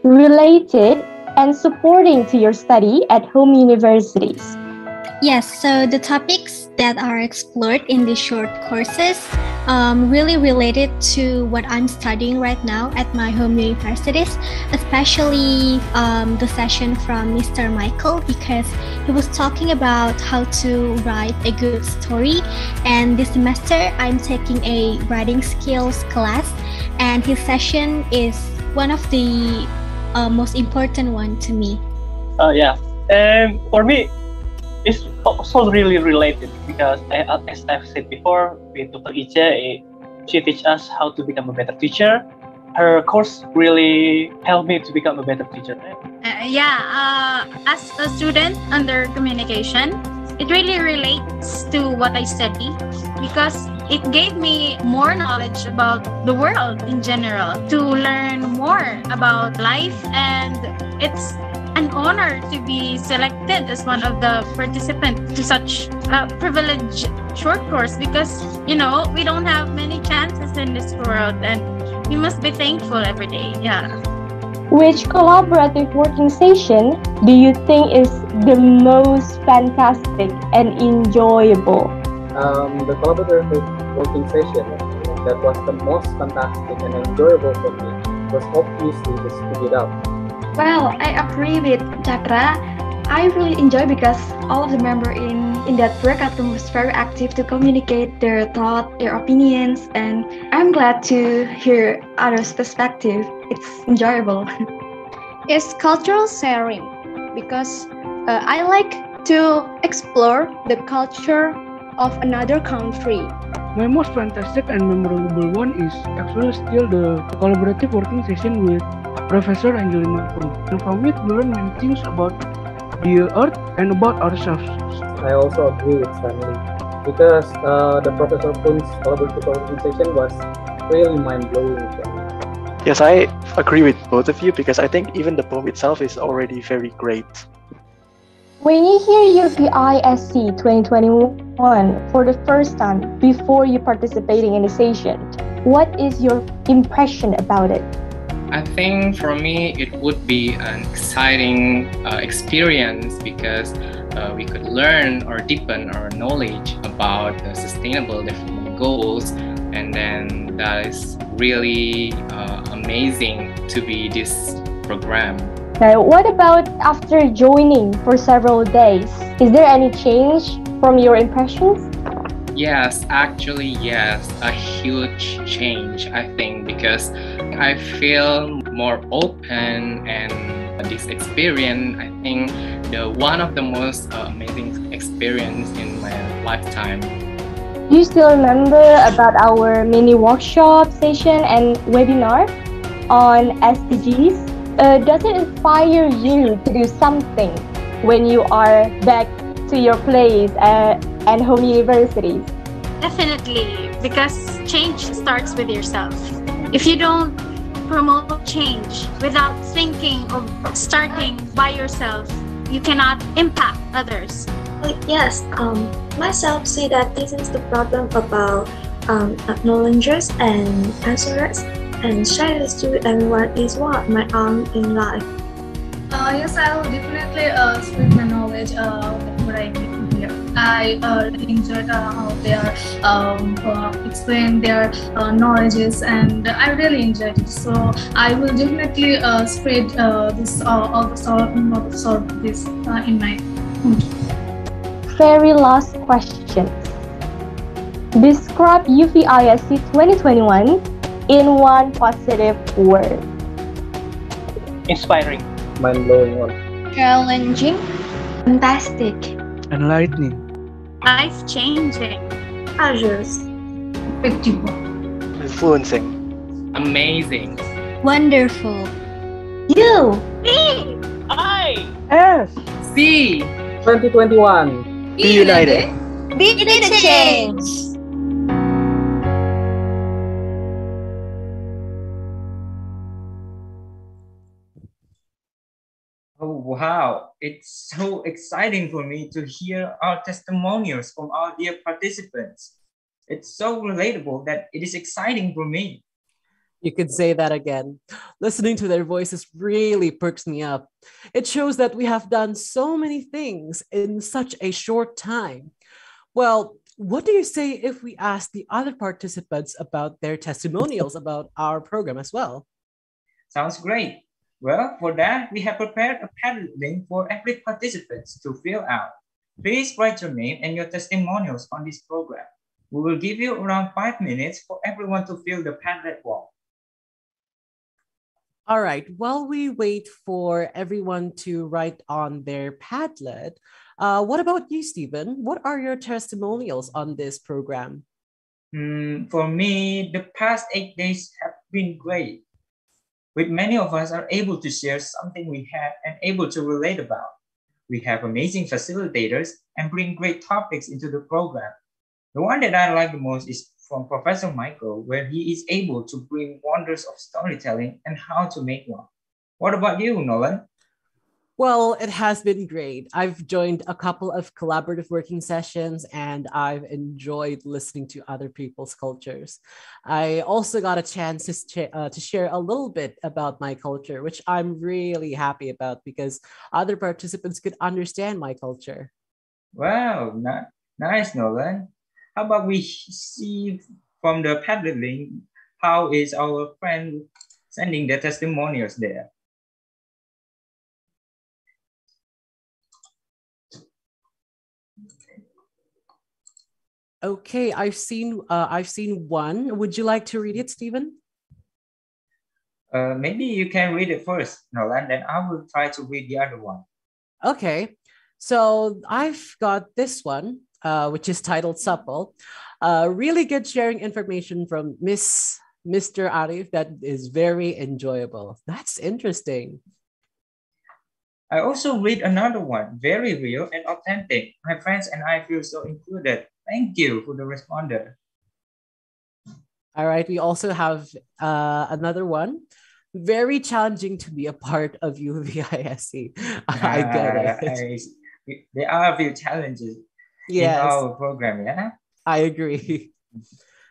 related and supporting to your study at home universities? Yes, so the topics that are explored in these short courses really related to what I'm studying right now at my home universities, especially the session from Mr. Michael, because he was talking about how to write a good story. And this semester, I'm taking a writing skills class, and his session is one of the most important one to me. Yeah, for me, it's also really related because as I've said before, with Dr. Icha, she teaches us how to become a better teacher. Her course really helped me to become a better teacher. As a student under communication, it really relates to what I study because it gave me more knowledge about the world in general, to learn more about life, and it's an honor to be selected as one of the participants to such a privileged short course because, we don't have many chances in this world and we must be thankful every day. Yeah. Which collaborative working session do you think is the most fantastic and enjoyable? The collaborative working session that was the most fantastic and enjoyable for me was obviously the Speak It Up. Well, I agree with Chakra. I really enjoy because all of the members in that workout room was very active to communicate their thoughts, their opinions, and I'm glad to hear others' perspective. It's enjoyable. It's cultural sharing because I like to explore the culture of another country. My most fantastic and memorable one is actually still the collaborative working session with Professor Angelina Poon. And from it, we learn many things about the earth and about ourselves. I also agree with Stanley because the Professor Poon's collaborative working session was really mind-blowing for me. Yes, I agree with both of you because I think even the poem itself is already very great. When you hear UVISC 2021 for the first time before you participating in the session, what is your impression about it? I think for me it would be an exciting experience because we could learn or deepen our knowledge about the sustainable development goals, and then that is really amazing to be this program. Now, what about after joining for several days? Is there any change from your impressions? Yes, actually, yes, a huge change, I think, because I feel more open, and this experience, I think, one of the most amazing experience in my lifetime. Do you still remember about our mini workshop session and webinar on SDGs? Does it inspire you to do something when you are back to your place and home universities? Definitely, because change starts with yourself. If you don't promote change without thinking of starting by yourself, you cannot impact others. Yes, myself see that this is the problem about acknowledgers and answers, and share this to everyone is what my aim in life. Yes, I will definitely spread my knowledge what I did here. I really enjoyed how they are explain their knowledges, and I really enjoyed it. So I will definitely spread this all the sort of this in my country. Very last question. Describe UVISC 2021 in one positive word. Inspiring. Mind-blowing. Challenging. Fantastic. Enlightening. Life-changing. Pleasures. Effective. Influencing. Amazing. Wonderful. You. Me. I. S. C. 2021. Be united. Be the change. Oh, wow. It's so exciting for me to hear our testimonials from our dear participants. It's so relatable that it is exciting for me. You could say that again. Listening to their voices really perks me up. It shows that we have done so many things in such a short time. Well, what do you say if we ask the other participants about their testimonials about our program as well? Sounds great. Well, for that, we have prepared a Padlet link for every participant to fill out. Please write your name and your testimonials on this program. We will give you around 5 minutes for everyone to fill the Padlet form. All right, while we wait for everyone to write on their Padlet, what about you, Stephen? What are your testimonials on this program? For me, the past 8 days have been great. With many of us are able to share something we have and able to relate about. We have amazing facilitators and bring great topics into the program. The one that I like the most is from Professor Michael, where he is able to bring wonders of storytelling and how to make one. What about you, Nolan? Well, it has been great. I've joined a couple of collaborative working sessions and I've enjoyed listening to other people's cultures. I also got a chance to share a little bit about my culture, which I'm really happy about because other participants could understand my culture. Wow, nice, Nolan. How about we see from the Padlet link, how is our friend sending the testimonials there? Okay, I've seen one. Would you like to read it, Stephen? Maybe you can read it first, Nolan, then I will try to read the other one. Okay, so I've got this one, which is titled Supple. Really good sharing information from Mr. Arif that is very enjoyable. That's interesting. I also read another one, very real and authentic. My friends and I feel so included. Thank you for the responder. All right, we also have another one. Very challenging to be a part of UVISC. I get it. There are a few challenges in our program, yeah? I agree.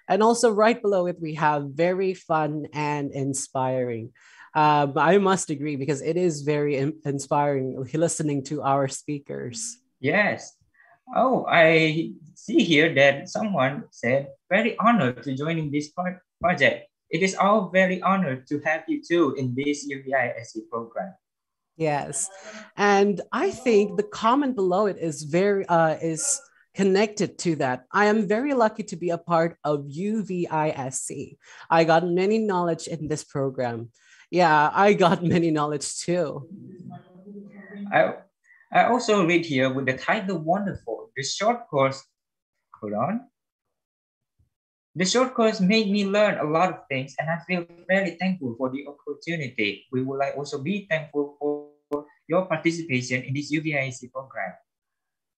And also right below it, we have very fun and inspiring. I must agree because it is very inspiring listening to our speakers. Yes. Oh, I see here that someone said, very honored to joining this project. It is all very honored to have you too in this UVISC program. Yes. And I think the comment below it is is connected to that. I am very lucky to be a part of UVISC. I got many knowledge in this program. Yeah, I got many knowledge too. I also read here with the title Wonderful, the short course, hold on. The short course made me learn a lot of things and I feel very thankful for the opportunity. We would like also be thankful for your participation in this UVIC program.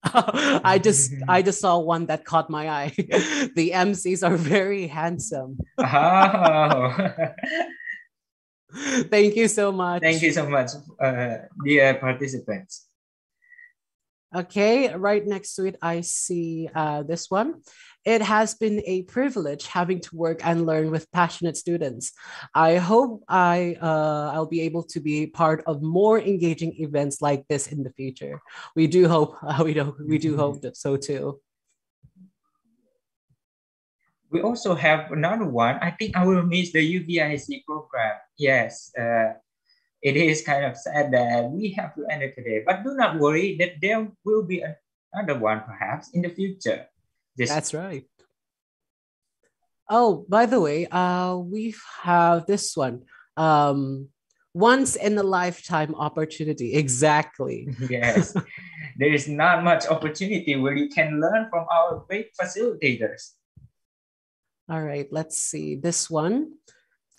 I just saw one that caught my eye. The MCs are very handsome. Oh. Thank you so much. Thank you so much, dear participants. Okay, right next to it, I see this one. It has been a privilege having to work and learn with passionate students. I hope I'll be able to be part of more engaging events like this in the future. We do hope we do hope that so too. We also have another one. I think I will miss the UVIC program. Yes, it is kind of sad that we have to end it today, but do not worry that there will be another one perhaps in the future. That's right. Oh, by the way, we have this one. Once in a lifetime opportunity. Exactly. Yes. There is not much opportunity where you can learn from our great facilitators. All right, let's see this one.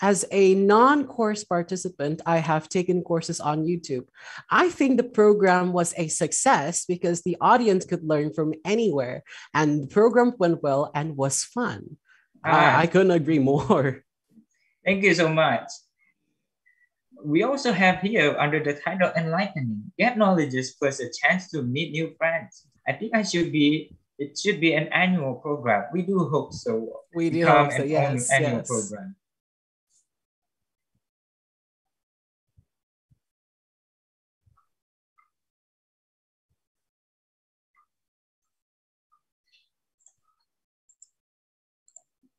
As a non-course participant, I have taken courses on YouTube. I think the program was a success because the audience could learn from anywhere and the program went well and was fun. I couldn't agree more. Thank you so much. We also have here under the title Enlightening, Get Knowledges plus a chance to meet new friends. I think it should be an annual program. We do hope so. We do hope so, yes. Annual program.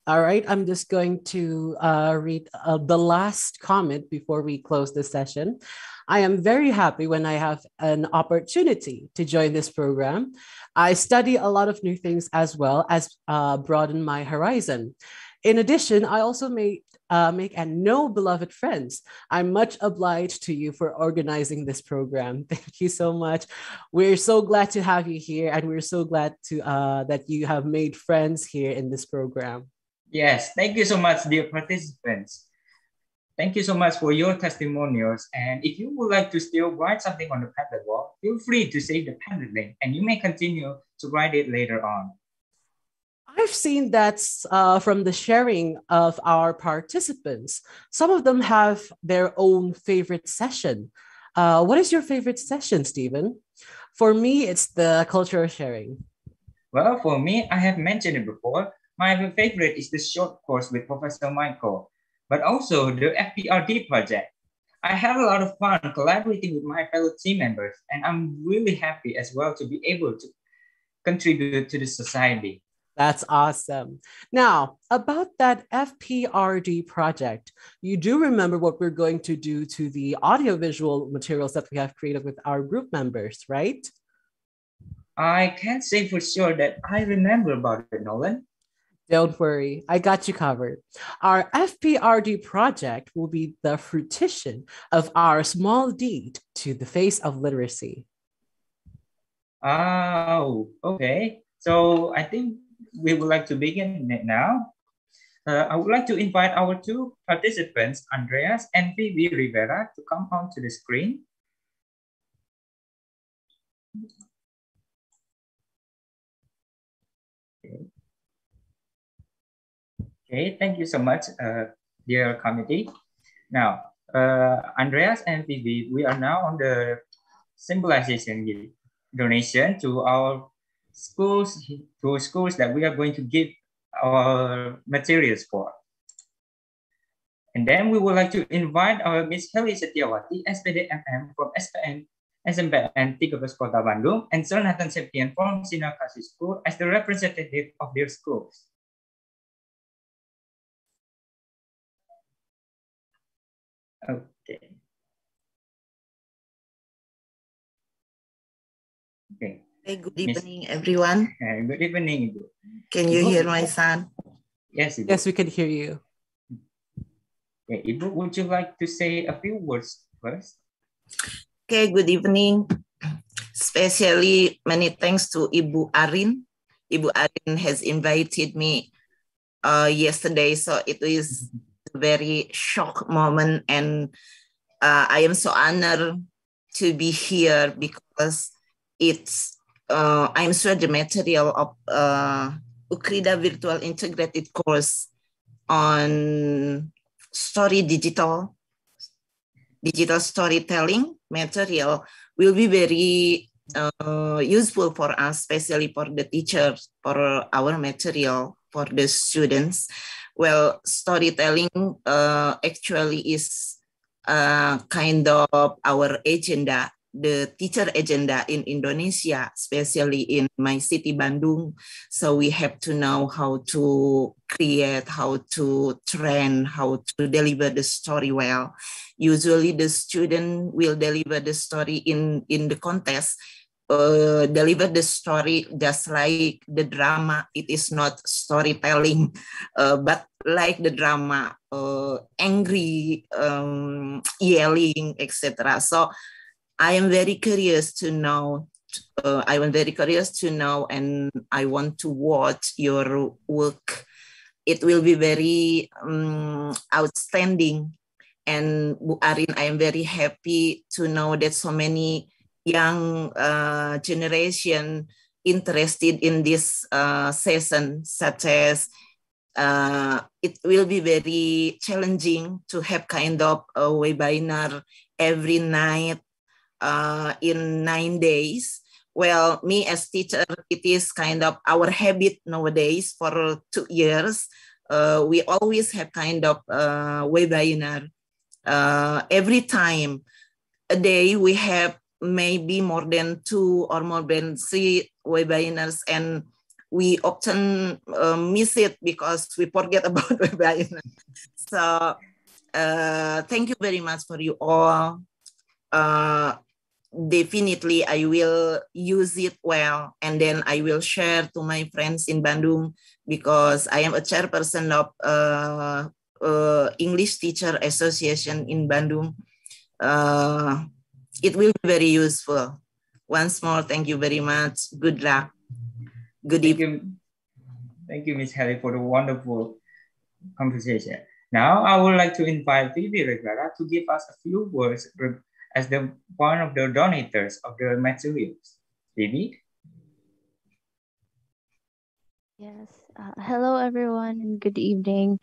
All right, I'm just going to read the last comment before we close this session. I am very happy when I have an opportunity to join this program. I study a lot of new things as well as broaden my horizon. In addition, I also make and know beloved friends. I'm much obliged to you for organizing this program. Thank you so much. We're so glad to have you here, and we're so glad to that you have made friends here in this program. Yes, thank you so much, dear participants. Thank you so much for your testimonials. And if you would like to still write something on the Padlet wall, feel free to save the Padlet link and you may continue to write it later on. I've seen that from the sharing of our participants. Some of them have their own favorite session. What is your favorite session, Stephen? For me, it's the cultural sharing. Well, for me, I have mentioned it before. My favorite is the short course with Professor Michael, but also the FPRD project. I had a lot of fun collaborating with my fellow team members, and I'm really happy as well to be able to contribute to the society. That's awesome. Now, about that FPRD project, you do remember what we're going to do to the audiovisual materials that we have created with our group members, right? I can't say for sure that I remember about it, Nolan. Don't worry, I got you covered. Our FPRD project will be the fruition of our small deed to the face of literacy. Oh, okay. So I think we would like to begin it now. I would like to invite our two participants, Andreas and Vivi Rivera, to come onto the screen. Okay, thank you so much, dear committee. Now, Andreas and Vivi, we are now on the symbolization donation to our schools, that we are going to give our materials for. And then we would like to invite our Miss Heli Setiawati, SPD-MM from SPN SMPN 13 Kota Bandung, and Sir Nathan Septian from Sinar Kasih School as the representative of their schools. Okay. Okay. Hey, good evening, everyone. Good evening, Ibu. Can you hear my son? Yes, Ibu. Yes, we can hear you. Okay, Ibu, would you like to say a few words first? Okay, good evening. Especially many thanks to Ibu Arin. Ibu Arin has invited me yesterday, so it is a very shock moment, and I am so honored to be here because it's I'm sure the material of UKRIDA virtual integrated course on digital storytelling material will be very useful for us, especially for the teachers, for our material, for the students. Well, storytelling actually is kind of our agenda, the teacher agenda in Indonesia, especially in my city, Bandung. So we have to know how to create, how to train, how to deliver the story well. Usually the student will deliver the story in the contest, deliver the story just like the drama. It is not storytelling, but like the drama, angry, yelling, etc. So I am very curious to know. And I want to watch your work. It will be very outstanding. And Bu Arin, I am very happy to know that so many young generation interested in this session, such as it will be very challenging to have kind of a webinar every night in 9 days. Well, me as teacher, it is kind of our habit nowadays for 2 years. We always have kind of webinar. Every time a day we have maybe more than 2 or more than 3 webinars, and we often miss it because we forget about webinar. So thank you very much for you all. Definitely I will use it well, and then I will share to my friends in Bandung, because I am a chairperson of English Teacher Association in Bandung. It will be very useful. Once more, thank you very much. Good luck. Good evening. Thank you, Ms. Heli, for the wonderful conversation. Now, I would like to invite Phoebe Regara to give us a few words as one of the donators of the materials. Phoebe? Yes. Hello, everyone, and good evening.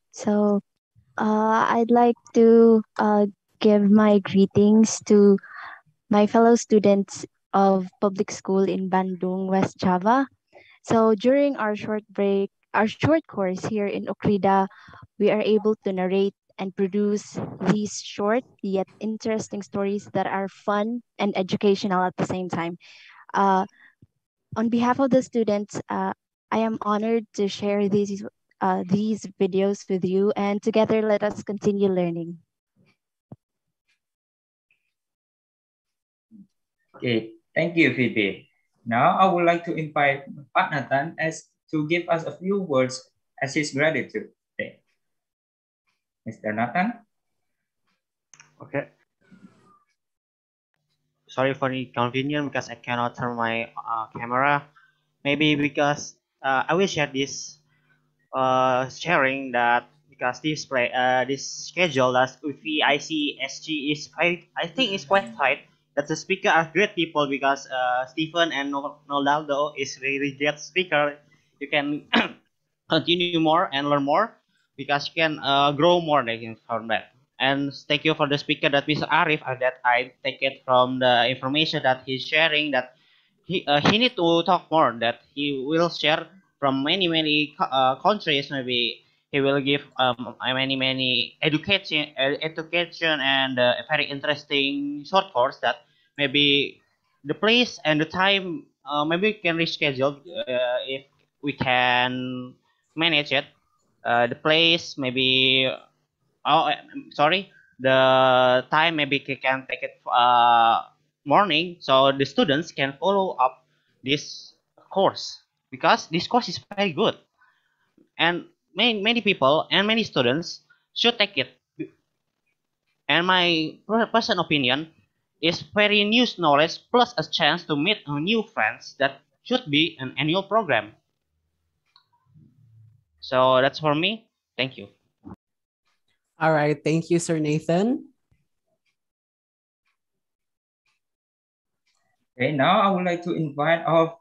So I'd like to give my greetings to my fellow students of public school in Bandung, West Java. So during our short course here in UKRIDA, we are able to narrate and produce these short yet interesting stories that are fun and educational at the same time. On behalf of the students, I am honored to share these videos with you, and together let us continue learning. Okay, thank you, Phoebe. Now I would like to invite Pak Nathan to give us a few words as his gratitude. Okay. Mr. Nathan? Okay. Sorry for the inconvenience because I cannot turn my camera. Maybe because I will share this sharing that because this schedule that UVISC SG is quite, I think it's quite tight. That the speaker are great people because Stephen and Noldo is really great speaker. You can continue more and learn more because you can grow more from that. And thank you for the speaker that Mr. Arif, that I take it from the information that he's sharing that he need to talk more, that he will share from many countries, maybe he will give many education and a very interesting short course that maybe the place and the time maybe we can reschedule if we can manage it. The place maybe sorry, the time maybe we can take it morning so the students can follow up this course because this course is very good and many people and many students should take it. And my personal opinion is very new knowledge plus a chance to meet new friends that should be an annual program. So that's for me. Thank you. All right. Thank you, Sir Nathan. Okay, now I would like to invite our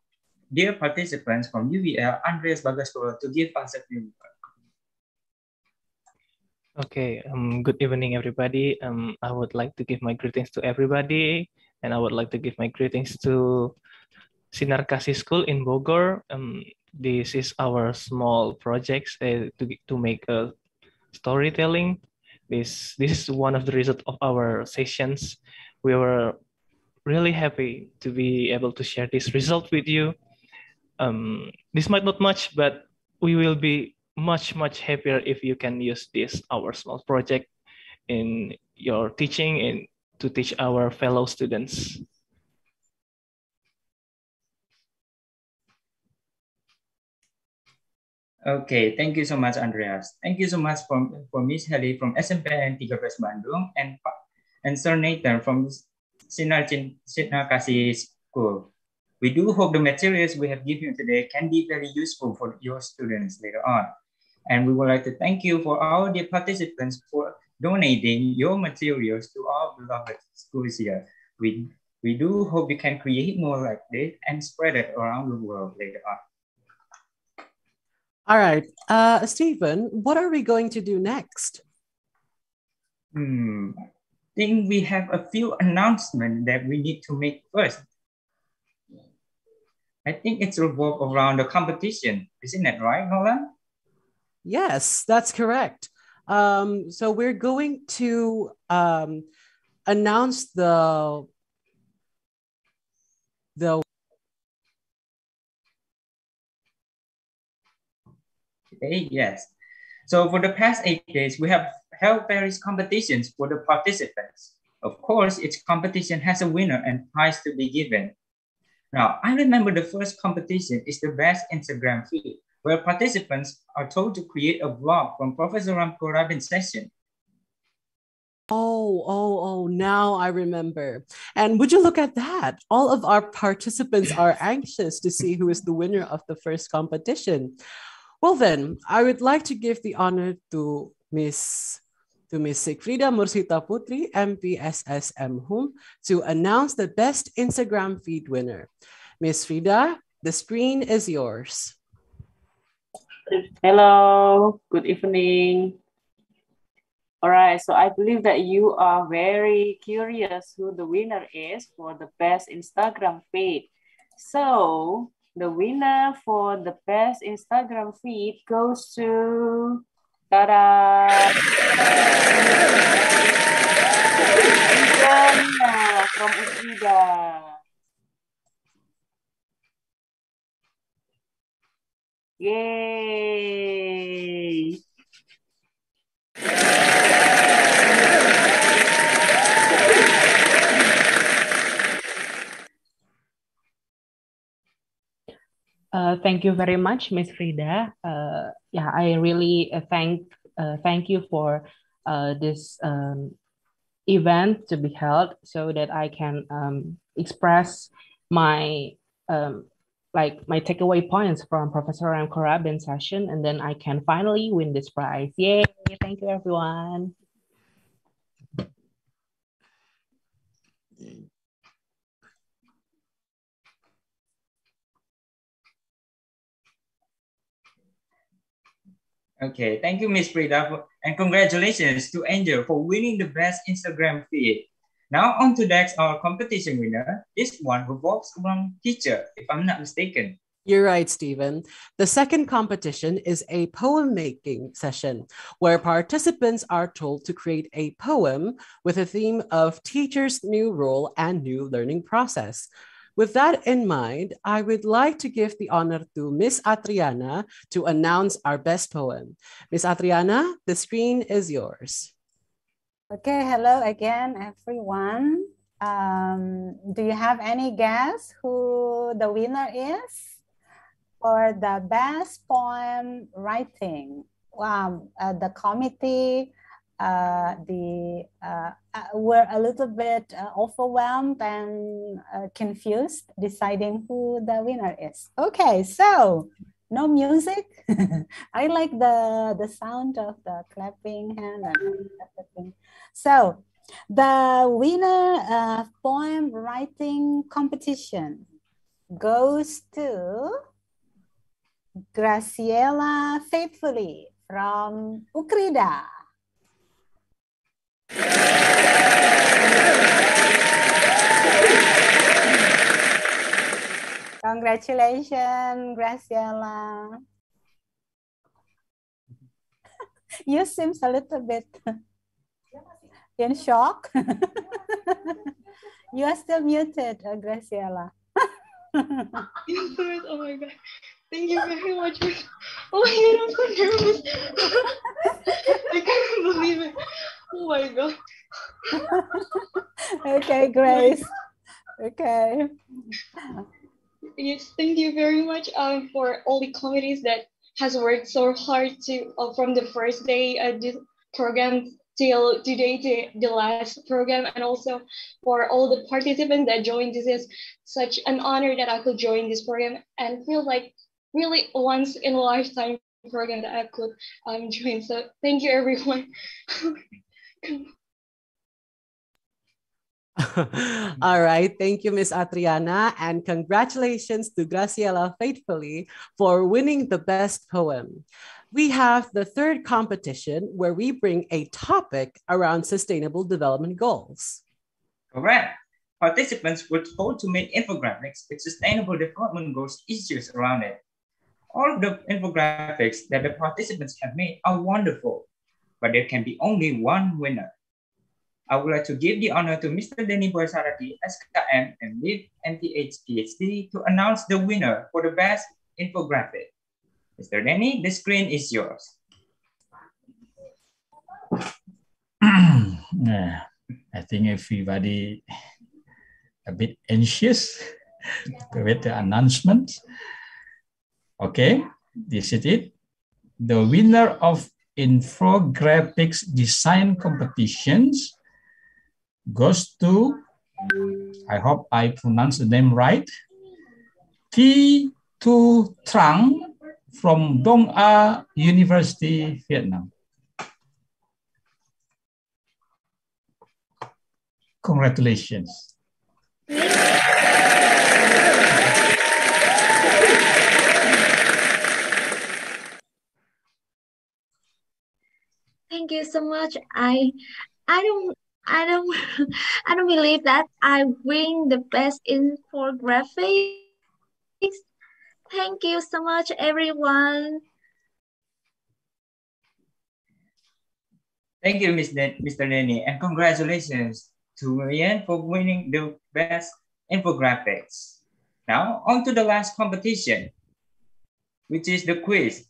dear participants from UVL, Andreas Bagaskoro, to give us a few. Okay, good evening, everybody. I would like to give my greetings to everybody, and I would like to give my greetings to Sinar Kasih School in Bogor. This is our small projects to make a storytelling. This is one of the results of our sessions. We were really happy to be able to share this result with you. This might not much, but we will be much happier if you can use this our small project in your teaching and to teach our fellow students. Okay, thank you so much, Andreas. Thank you so much for Miss Heli from SMPN 13 Bandung and Sir Nathan from Sinar Kasih School. We do hope the materials we have given you today can be very useful for your students later on. And we would like to thank you for all the participants for donating your materials to our beloved schools here. We do hope we can create more like this and spread it around the world later on. All right, Stephen, what are we going to do next? I think we have a few announcements that we need to make first. I think it's revolved around the competition. Isn't that right, Nolan? Yes, that's correct. So we're going to announce the Okay, yes. So for the past 8 days, we have held various competitions for the participants. Of course, each competition has a winner and prize to be given. Now, I remember the first competition is the best Instagram feed, where participants are told to create a vlog from Professor Ramko Rabin's session. Oh, now I remember. And would you look at that? All of our participants are anxious to see who is the winner of the first competition. Well then, I would like to give the honor to Miss Sigfrida Mursita Putri, MPSSM Hum, to announce the best Instagram feed winner. Miss Frida, the screen is yours. Hello, good evening. All right, so I believe that you are very curious who the winner is for the best Instagram feed. So the winner for the best Instagram feed goes to ta-da! From Ukrida. Yay! Thank you very much, Miss Frida. Yeah, I really thank you for this event to be held so that I can express my my takeaway points from Professor Ramko Rabin's session, and then I can finally win this prize. Yay! Thank you, everyone. Okay, thank you, Miss Frida, and congratulations to Angel for winning the best Instagram feed. Now on to next, our competition winner. This one revolves around teacher, if I'm not mistaken. You're right, Stephen. The second competition is a poem making session where participants are told to create a poem with a theme of teacher's new role and new learning process. With that in mind, I would like to give the honor to Miss Atriana to announce our best poem. Miss Atriana, the screen is yours. Okay, hello again, everyone. Do you have any guess who the winner is? For the best poem writing, the committee were a little bit overwhelmed and confused deciding who the winner is. Okay, so no music. I like the sound of the clapping hand and everything. So the winner poem writing competition goes to Graciela Faithfully from Ukrida. Congratulations, Graciela. You seem a little bit in shock. You are still muted, Graciela. Oh my God. Thank you very much. Oh my God, I'm so nervous. I can't believe it. Oh my God. Okay, Grace. Okay. Yes, thank you very much for all the committees that has worked so hard to from the first day of this program till today, the last program, and also for all the participants that joined. This is such an honor that I could join this program and feel like really once in a lifetime program that I could join. So thank you, everyone. All right. Thank you, Miss Atriana. And congratulations to Graciela Faithfully for winning the best poem. We have the third competition where we bring a topic around sustainable development goals. Correct. Participants were told to make infographics with sustainable development goals issues around it. All of the infographics that the participants have made are wonderful, but there can be only one winner. I would like to give the honor to Mr. Denny Boysarati, SKM and LIV MTH PhD, to announce the winner for the best infographic. Mr. Denny, the screen is yours. I think everybody a bit anxious with the announcement. Okay, this is it. The winner of infographics design competitions goes to, I hope I pronounce the name right, Thi Tu Trang from Dong A University, Vietnam. Congratulations. Thank you so much. I don't I don't I don't believe that I win the best infographics. Thank you so much, everyone. Thank you, Mr. Nenny, and congratulations to Marianne for winning the best infographics. Now, on to the last competition, which is the quiz.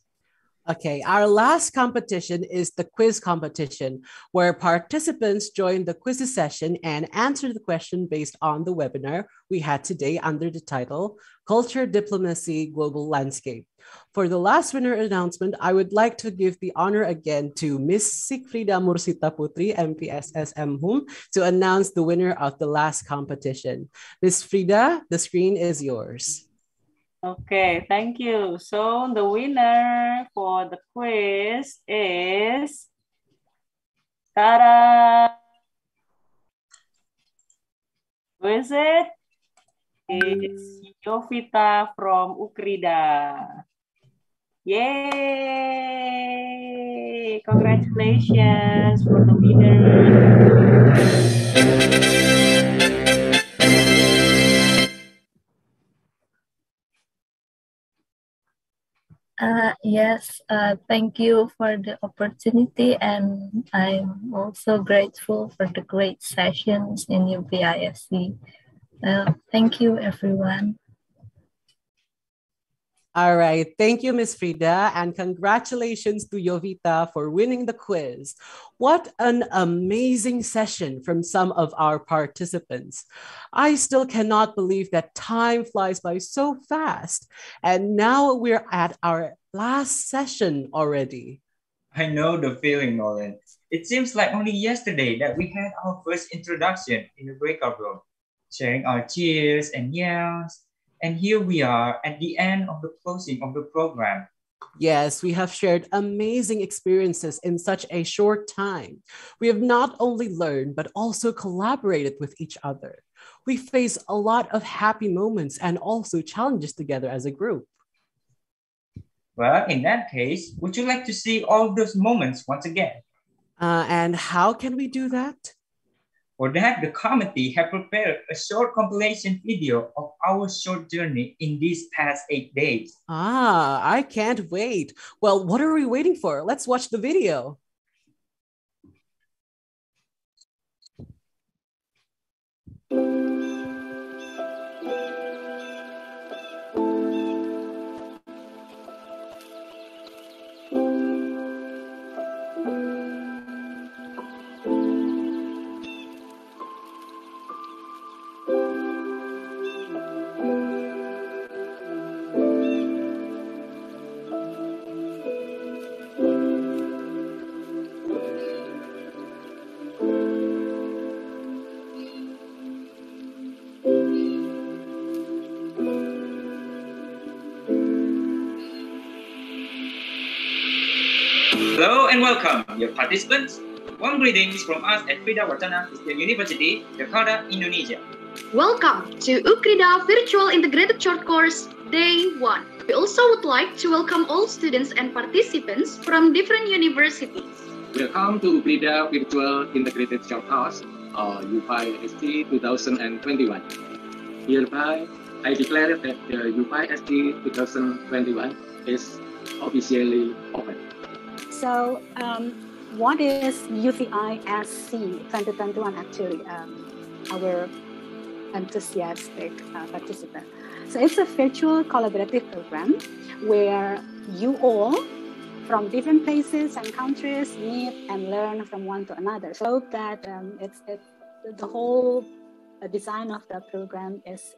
Okay, our last competition is the quiz competition, where participants join the quiz session and answer the question based on the webinar we had today under the title, Culture, Diplomacy, Global Landscape. For the last winner announcement, I would like to give the honor again to Miss Sigfrida Mursita Putri, MPSSM HUM, to announce the winner of the last competition. Miss Frida, the screen is yours. Okay, thank you. So the winner for the quiz is Tara. Who is it? It's Jovita from Ukrida. Yay! Congratulations for the winner. Yes, thank you for the opportunity, and I'm also grateful for the great sessions in UVISC. Thank you, everyone. All right. Thank you, Ms. Frida, and congratulations to Jovita for winning the quiz. What an amazing session from some of our participants. I still cannot believe that time flies by so fast. And now we're at our last session already. I know the feeling, Nolan. It seems like only yesterday that we had our first introduction in the breakout room, sharing our cheers and yells. And here we are at the end of the closing of the program. Yes, we have shared amazing experiences in such a short time. We have not only learned, but also collaborated with each other. We face a lot of happy moments and also challenges together as a group. Well, in that case, would you like to see all those moments once again? And how can we do that? For that, the committee have prepared a short compilation video of our short journey in these past 8 days. I can't wait. Well, what are we waiting for? Let's watch the video. Hello and welcome, dear participants. Warm greetings from us at Frida Wacana Christian University, Jakarta, Indonesia. Welcome to UKRIDA Virtual Integrated Short Course Day 1. We also would like to welcome all students and participants from different universities. Welcome to UKRIDA Virtual Integrated Short Course, or UVISC 2021. Hereby, I declare that the UVISC 2021 is officially open. So, what is UVISC 2021 actually? Our enthusiastic participant. So it's a virtual collaborative program where you all from different places and countries meet and learn from one to another. So hope that the whole design of the program is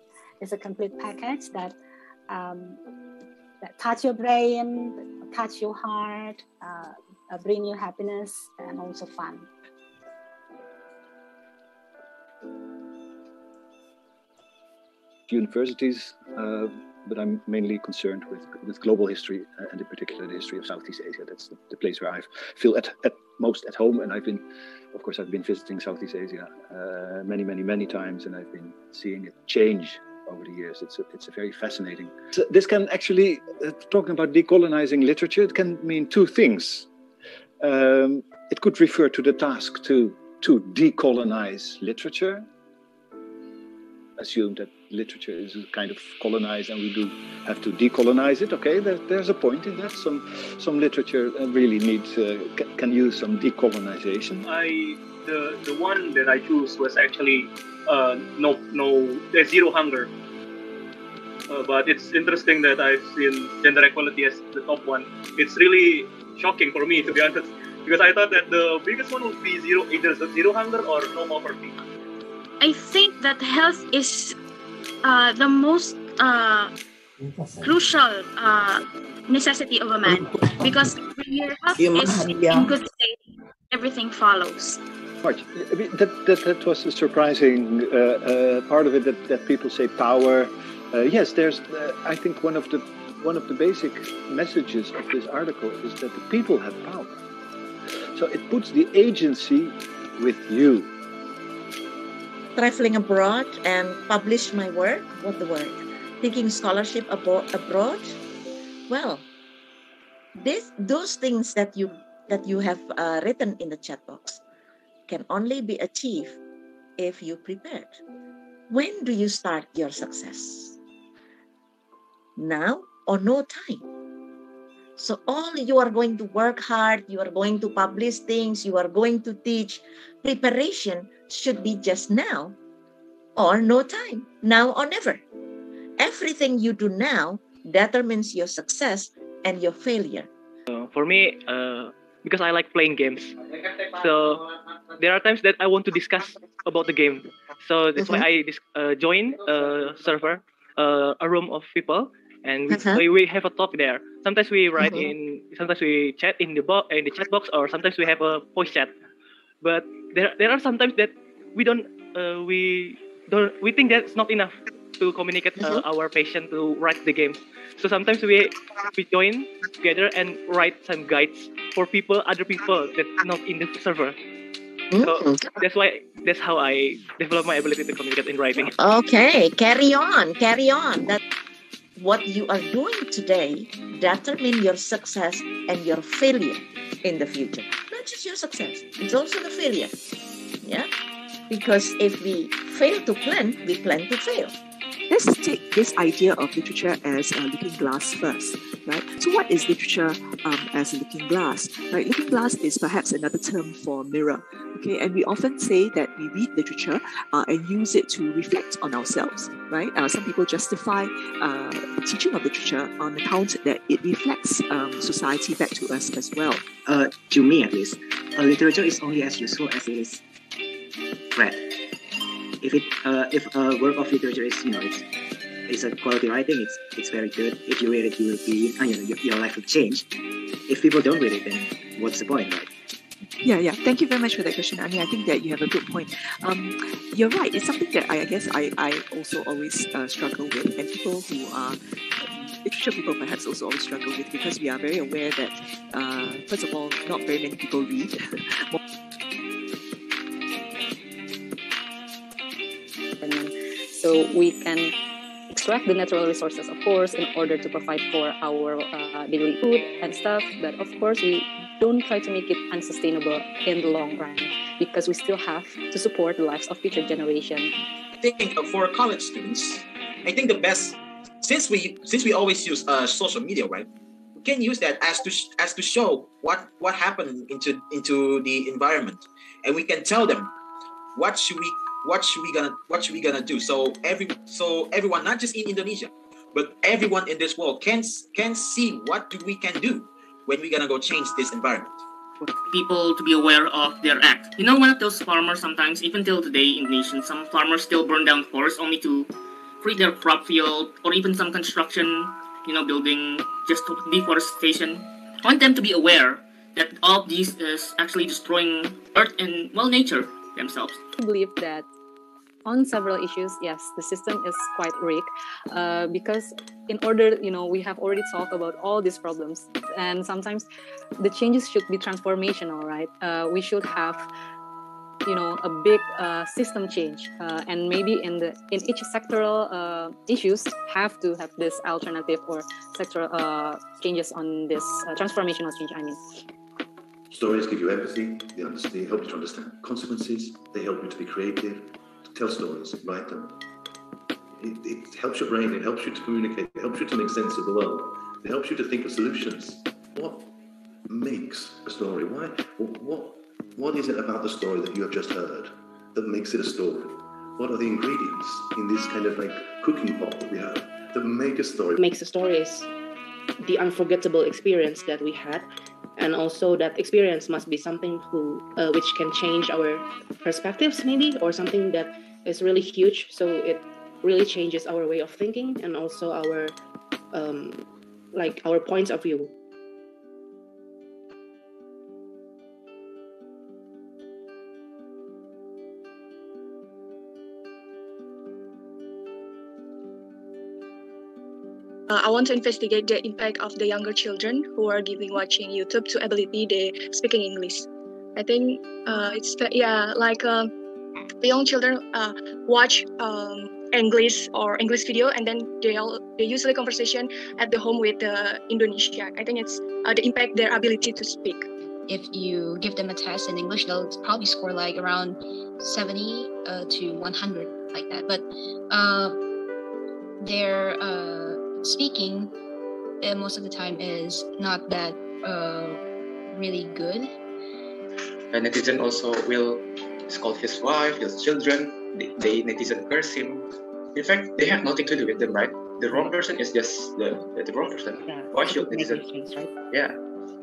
a complete package that that touch your brain, touch your heart, bring you happiness and also fun. Universities, but I'm mainly concerned with global history and in particular the history of Southeast Asia. That's the place where I feel at most at home, and I've been visiting Southeast Asia many times, and I've been seeing it change over the years. It's a very fascinating. So this can actually, talking about decolonizing literature, it can mean two things. It could refer to the task to decolonize literature. Assume that literature is kind of colonized and we do have to decolonize it. Okay, there's a point in that. Some literature really needs can use some decolonization. The one that I chose was actually Zero Hunger. But it's interesting that I've seen gender equality as the top one. It's really shocking for me, to be honest, because I thought that the biggest one would be either Zero Hunger or No Poverty. I think that health is the most crucial necessity of a man, because when your health is in good state, everything follows. March, that was a surprising part of it. That people say power. Yes, there's. I think one of the basic messages of this article is that the people have power. So it puts the agency with you. Traveling abroad and publish my work. What the word? Taking scholarship abroad. Well, those things that you have written in the chat box can only be achieved if you prepared. When do you start your success? Now or no time? So all you are going to work hard, you are going to publish things, you are going to teach. Preparation should be just now or no time, now or never. Everything you do now determines your success and your failure. For me, because I like playing games, so there are times that I want to discuss about the game. So that's why I join a server, a room of people, and we have a talk there. Sometimes we write sometimes we chat in the chat box, or sometimes we have a voice chat. But there are sometimes that we think that's not enough to communicate our passion to write the game. So sometimes we join together and write some guides for other people that's not in the server. So that's how I develop my ability to communicate in writing. Okay, carry on. That what you are doing today determine your success and your failure in the future. Not just your success, it's also the failure. Yeah, because if we fail to plan, we plan to fail. Let's take this idea of literature as a looking glass first, right? So what is literature as a looking glass, right? Looking glass is perhaps another term for mirror, okay? And we often say that we read literature and use it to reflect on ourselves, right? Some people justify the teaching of literature on account that it reflects society back to us as well. To me at least, literature is only as useful as it is read. If a work of literature is it's a quality writing, it's very good. If you read it, you will be your life will change. If people don't read it, then what's the point, right? Yeah. Thank you very much for that question, Ani. I think that you have a good point. You're right. It's something that I guess I also always struggle with, and people who are literature people perhaps also always struggle with, because we are very aware that first of all, not very many people read. So we can extract the natural resources, of course, in order to provide for our daily food and stuff. But of course, we don't try to make it unsustainable in the long run, because we still have to support the lives of future generation. I think for college students, I think the best, since we always use social media, right? We can use that as to show what happened into the environment, and we can tell them what should we gonna do. So everyone, not just in Indonesia, but everyone in this world can see what we can do when we're gonna go change this environment. For people to be aware of their act. One of those farmers sometimes, even till today in Indonesia, some farmers still burn down forests only to free their crop field, or even some construction, building just deforestation. I want them to be aware that all of these is actually destroying earth and, nature themselves. I believe that on several issues, yes, the system is quite rigged, because in order, we have already talked about all these problems, and sometimes the changes should be transformational, right? We should have, a big system change, and maybe in each sectoral issues have to have this alternative or sectoral changes on this transformational change. Stories give you empathy, they help you to understand consequences, they help you to be creative, to tell stories, write them. It helps your brain, it helps you to communicate, it helps you to make sense of the world, it helps you to think of solutions. What makes a story? What is it about the story that you have just heard that makes it a story? What are the ingredients in this kind of like cooking pot that we have that make a story? Makes a story is the unforgettable experience that we had. And also that experience must be something which can change our perspectives maybe, or something that is really huge. So it really changes our way of thinking and also our our points of view. I want to investigate the impact of the younger children who are watching YouTube to ability they speaking English. I think the young children watch English or English video, and then they usually conversation at the home with Indonesia. I think it's the impact their ability to speak. If you give them a test in English, they'll probably score like around 70 to 100, like that. But their speaking most of the time is not that really good. A netizen also will scold his wife, his children. They netizen curse him. In fact, they have nothing to do with them, right? The wrong person is just the wrong person. Why should netizen? Right? Yeah,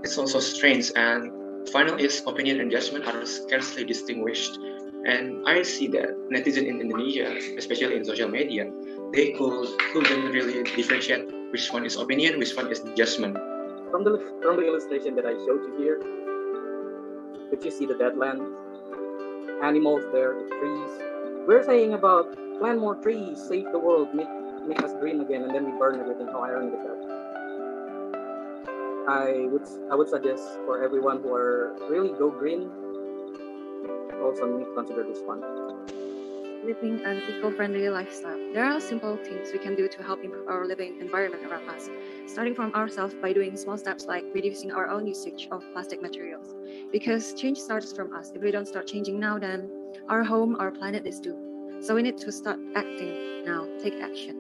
it's also strange. And final is opinion and judgment are scarcely distinguished. And I see that netizen in Indonesia, especially in social media, they couldn't really differentiate which one is opinion, which one is judgment. From the illustration that I showed you here, could you see the deadlands, animals there, the trees? We're saying about plant more trees, save the world, make us green again, and then we burn everything. How ironic is that? I would suggest for everyone who are really go green, also need to consider this one. Living an eco-friendly lifestyle. There are simple things we can do to help improve our living environment around us, starting from ourselves by doing small steps like reducing our own usage of plastic materials. Because change starts from us. If we don't start changing now, then our home, our planet is doomed. So we need to start acting now, take action.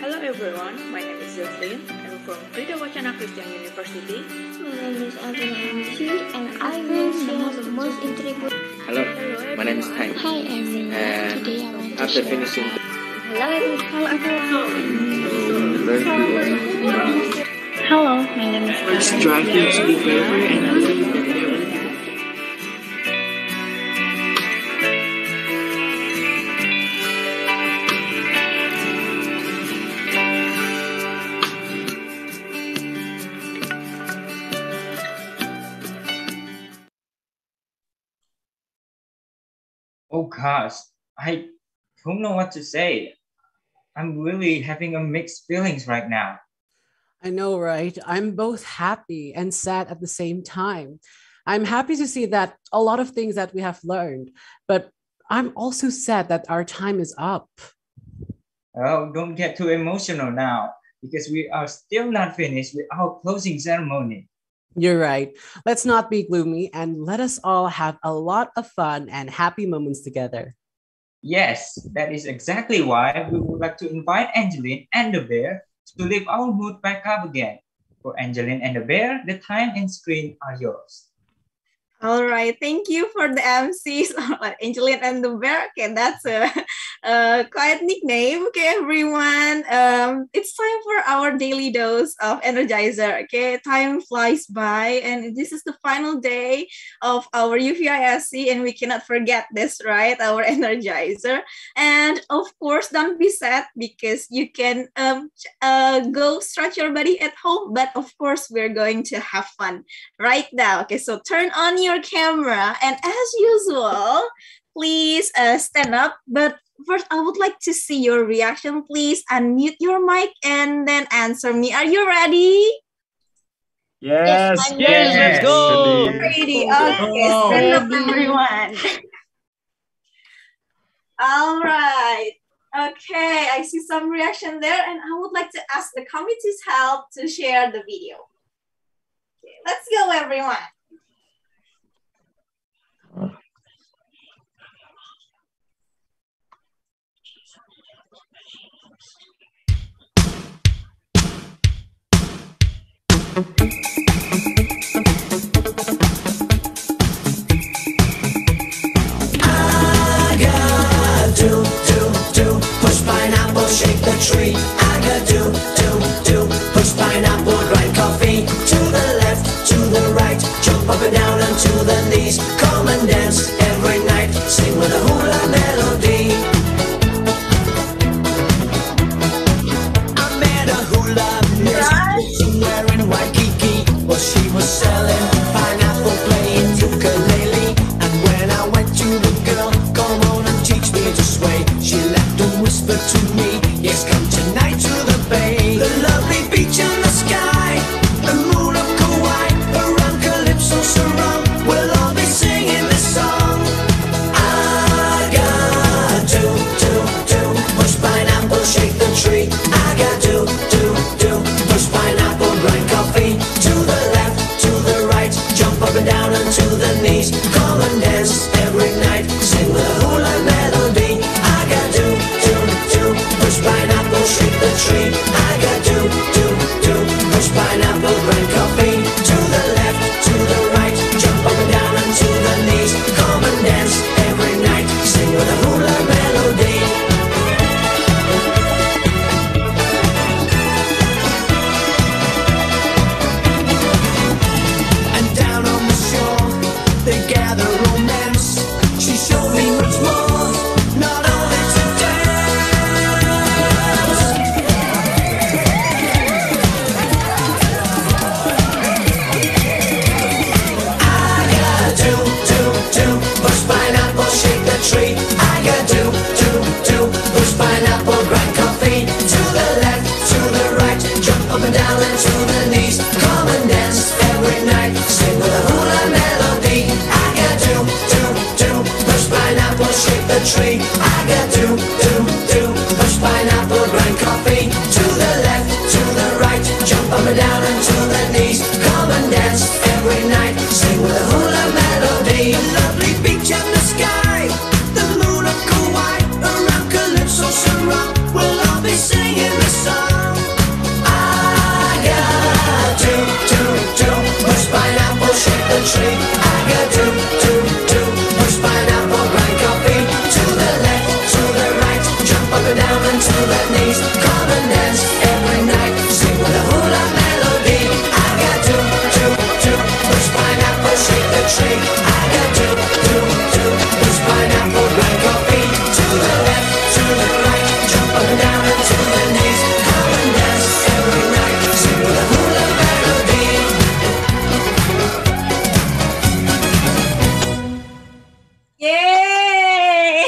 Hello everyone, my name is Jocelyn. I'm from Frida Wacana Christian University. My name is Adriana and I will share the most intriguing. Hello, my name is Time. Hi everyone. And Today I want to after share. finishing, Hello, my name is. let's strive to be braver and believe that there will be. Oh gosh, I don't know what to say. I'm really having a mixed feelings right now. I know, right? I'm both happy and sad at the same time. I'm happy to see that a lot of things that we have learned, but I'm also sad that our time is up. Oh, don't get too emotional now, because we are still not finished with our closing ceremony. You're right. Let's not be gloomy and let us all have a lot of fun and happy moments together. Yes, that is exactly why we would like to invite Angeline and the bear to lift our mood back up again. For Angeline and the bear, the time and screen are yours. All right, thank you for the MCs, Angeline and the Bear. Okay, that's a quiet nickname. Okay, everyone. It's time for our daily dose of Energizer. Okay, time flies by, and this is the final day of our UVISC, and we cannot forget this, right? Our Energizer. And of course, don't be sad because you can go stretch your body at home, but of course, we're going to have fun right now. Okay, so turn on your camera, and as usual, please stand up. But first, I would like to see your reaction. Please unmute your mic and then answer me. Are you ready? Yes, Yes, let's go. Ready? Okay, stand up, everyone. All right. Okay, I see some reaction there, and I would like to ask the committee's help to share the video. Okay, let's go, everyone. Push pineapple, shake the tree. I got do. Push pineapple, grind coffee. To the left, to the right, jump up and down onto the knees. Come and dance every night, sing with a hula melody. I met a hula miss somewhere in Waikiki. Well, she was selling pineapple, playing ukulele. And when I went to the girl, come on and teach me to sway, she laughed and whispered to me, yes, come tonight coffee. To the left, to the right, jump up and down onto the knees. Come and dance every night, sing with a hula melody. A lovely beach and the sky, the moon will go white. Around Calypso surround, we'll all be singing the song. I got to push pineapple, shake the tree. I got to push pineapple, grind coffee. To the left, to the right, jump up and down onto the knees. Come and dance every night, sing with a hula melody. I got to push pineapple, shake the tree. I got to push pineapple, grind coffee. To the left, to the right, jump up and down onto the knees. Come and dance every night, sing with a hula melody. Yay!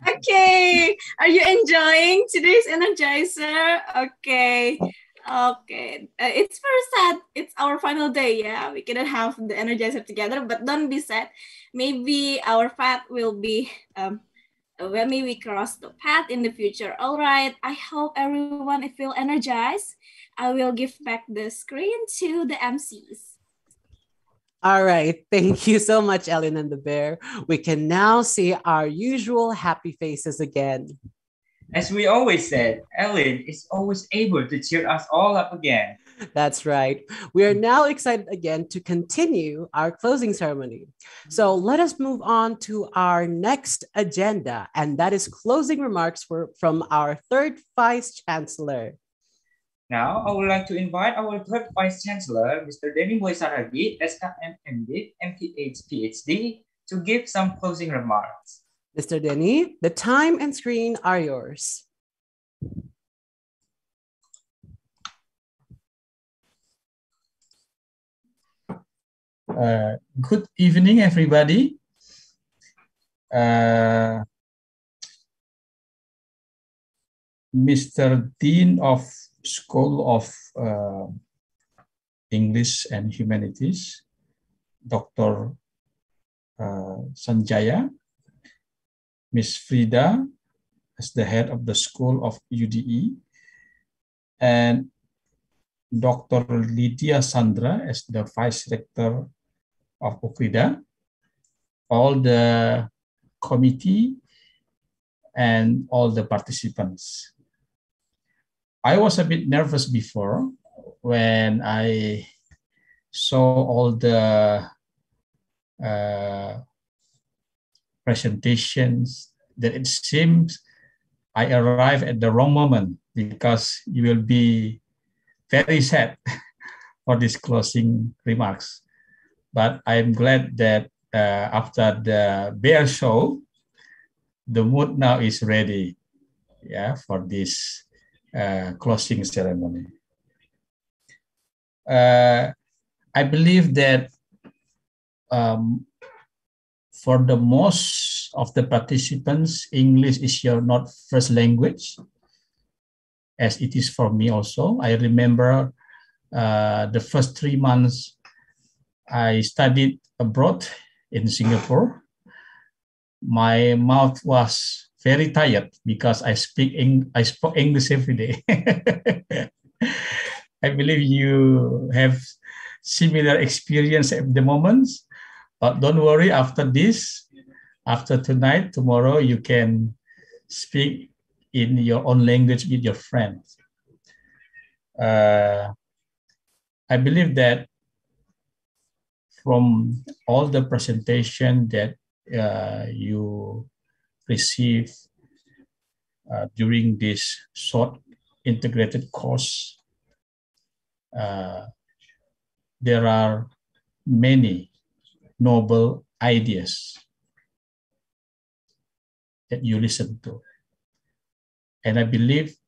Okay, are you enjoying today's Energizer? Okay. Okay, it's very sad. It's our final day, yeah. We cannot have the Energizer together, but don't be sad. Maybe our path will be when we cross the path in the future. All right, I hope everyone feel energized. I will give back the screen to the MCs. All right. Thank you so much, Ellen and the Bear. We can now see our usual happy faces again. As we always said, Ellen is always able to cheer us all up again. That's right. We are now excited again to continue our closing ceremony. So let us move on to our next agenda, and that is closing remarks from our third Vice Chancellor. Now, I would like to invite our third Vice Chancellor, Mr. Denny Boysaragi, SKM MD, MPH, PhD, to give some closing remarks. Mr. Denny, the time and screen are yours. Good evening, everybody. Mr. Dean of School of English and Humanities, Dr. Sanjaya, Miss Frida as the head of the School of UDE, and Dr. Lydia Sandra as the Vice Rector of UKRIDA, all the committee, and all the participants. I was a bit nervous before when I saw all the presentations that it seems I arrived at the wrong moment because you will be very sad for these closing remarks. But I'm glad that after the bear show, the mood now is ready, yeah, for this closing ceremony. I believe that for the most of the participants, English is your not first language, as it is for me also. I remember the first 3 months I studied abroad in Singapore. My mouth was very tired because I spoke English every day. I believe you have similar experience at the moment, but don't worry, after this, after tonight, tomorrow, you can speak in your own language with your friends. I believe that from all the presentation that you receive during this short integrated course, there are many noble ideas that you listen to. And I believe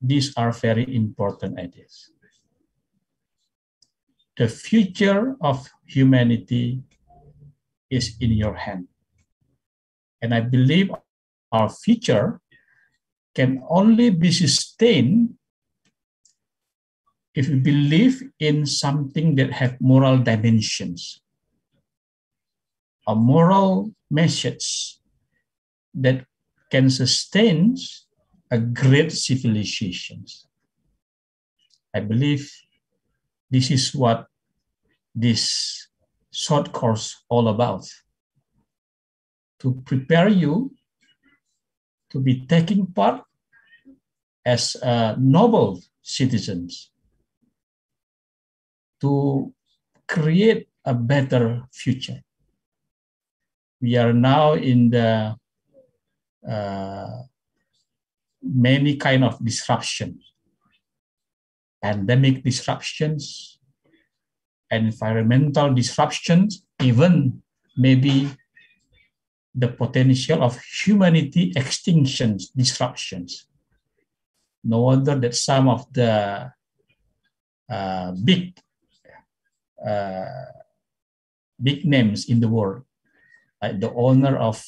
these are very important ideas. The future of humanity is in your hand. And I believe our future can only be sustained if we believe in something that have moral dimensions, a moral message that can sustain a great civilization. I believe this is what this short course all about. To prepare you to be taking part as noble citizens, to create a better future. We are now in the many kind of disruption, pandemic disruptions, environmental disruptions, even maybe the potential of humanity extinction disruptions. No wonder that some of the big names in the world, like the owner of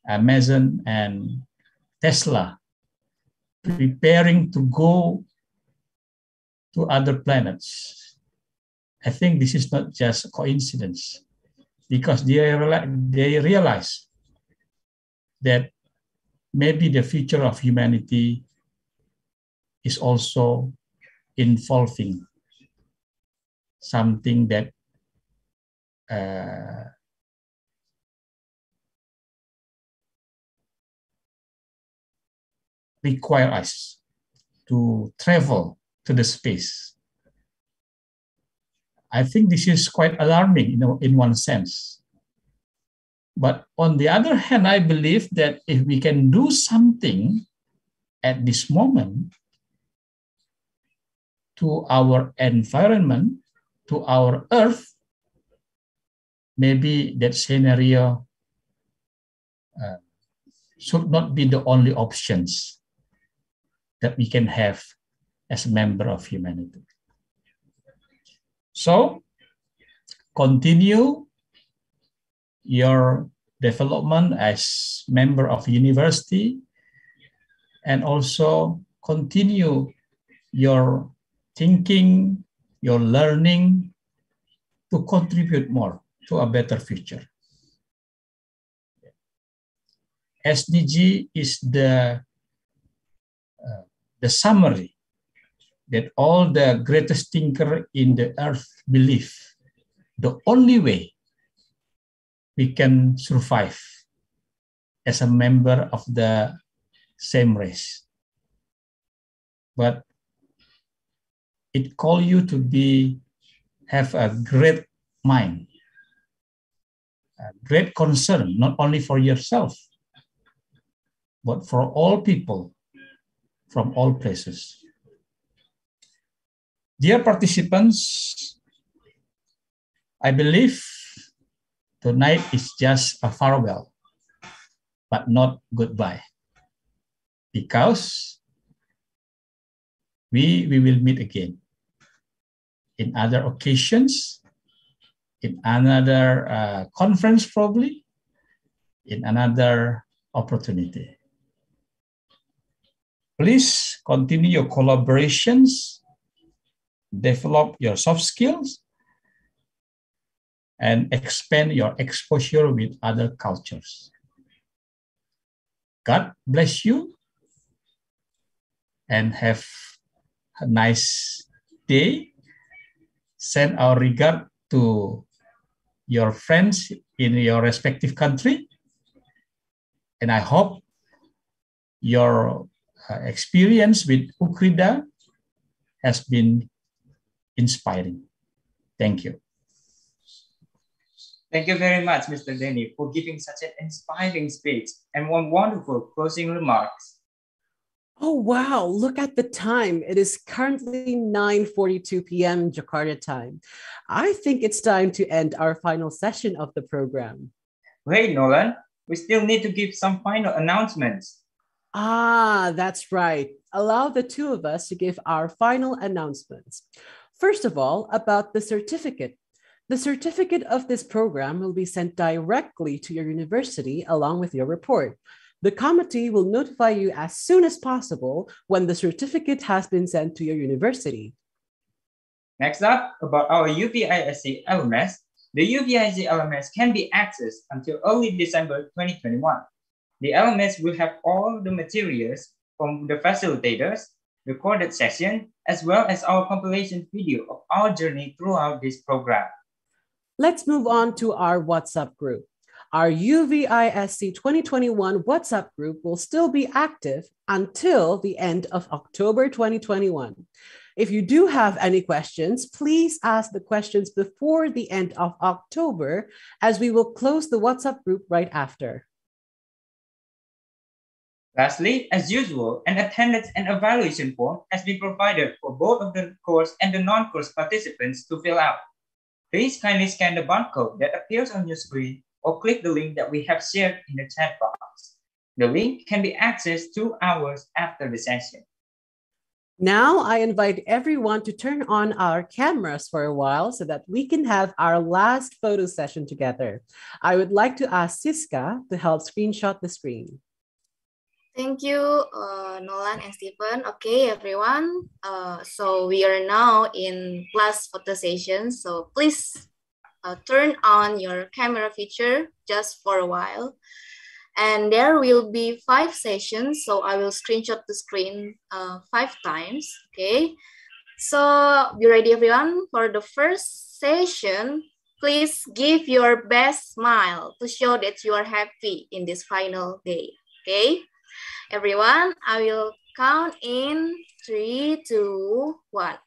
Amazon and Tesla, preparing to go to other planets. I think this is not just a coincidence, because they realize that maybe the future of humanity is also involving something that require us to travel to the space. I think this is quite alarming, you know, in one sense. But on the other hand, I believe that if we can do something at this moment to our environment, to our Earth, maybe that scenario should not be the only options that we can have as a member of humanity. So, continue your development as member of university, and also continue your thinking, your learning to contribute more to a better future. SDG is the summary that all the greatest thinker in the earth believe. The only way we can survive as a member of the same race. But it calls you to have a great mind, a great concern, not only for yourself, but for all people from all places. Dear participants, I believe tonight is just a farewell, but not goodbye, because we will meet again in other occasions, in another conference probably, in another opportunity. Please continue your collaborations, develop your soft skills, and expand your exposure with other cultures. God bless you, and have a nice day. Send our regard to your friends in your respective country. And I hope your experience with UKRIDA has been inspiring. Thank you. Thank you very much, Mr. Denny, for giving such an inspiring speech and one wonderful closing remarks. Oh, wow. Look at the time. It is currently 9:42 p.m. Jakarta time. I think it's time to end our final session of the program. Wait, Nolan, we still need to give some final announcements. Ah, that's right. Allow the two of us to give our final announcements. First of all, about the certificate. The certificate of this program will be sent directly to your university along with your report. The committee will notify you as soon as possible when the certificate has been sent to your university. Next up, about our UVISC LMS. The UVISC LMS can be accessed until early December 2021. The LMS will have all the materials from the facilitators, recorded session, as well as our compilation video of our journey throughout this program. Let's move on to our WhatsApp group. Our UVISC 2021 WhatsApp group will still be active until the end of October 2021. If you do have any questions, please ask the questions before the end of October, as we will close the WhatsApp group right after. Lastly, as usual, an attendance and evaluation form has been provided for both of the course and the non-course participants to fill out. Please kindly scan the barcode that appears on your screen or click the link that we have shared in the chat box. The link can be accessed 2 hours after the session. Now, I invite everyone to turn on our cameras for a while so that we can have our last photo session together. I would like to ask Siska to help screenshot the screen. Thank you, Nolan and Stephen. Okay, everyone. So we are now in class photo session. So please turn on your camera feature just for a while. And there will be 5 sessions. So I will screenshot the screen 5 times. Okay. So be ready, everyone. For the first session, please give your best smile to show that you are happy in this final day. Okay. Everyone, I will count in 3, 2, 1.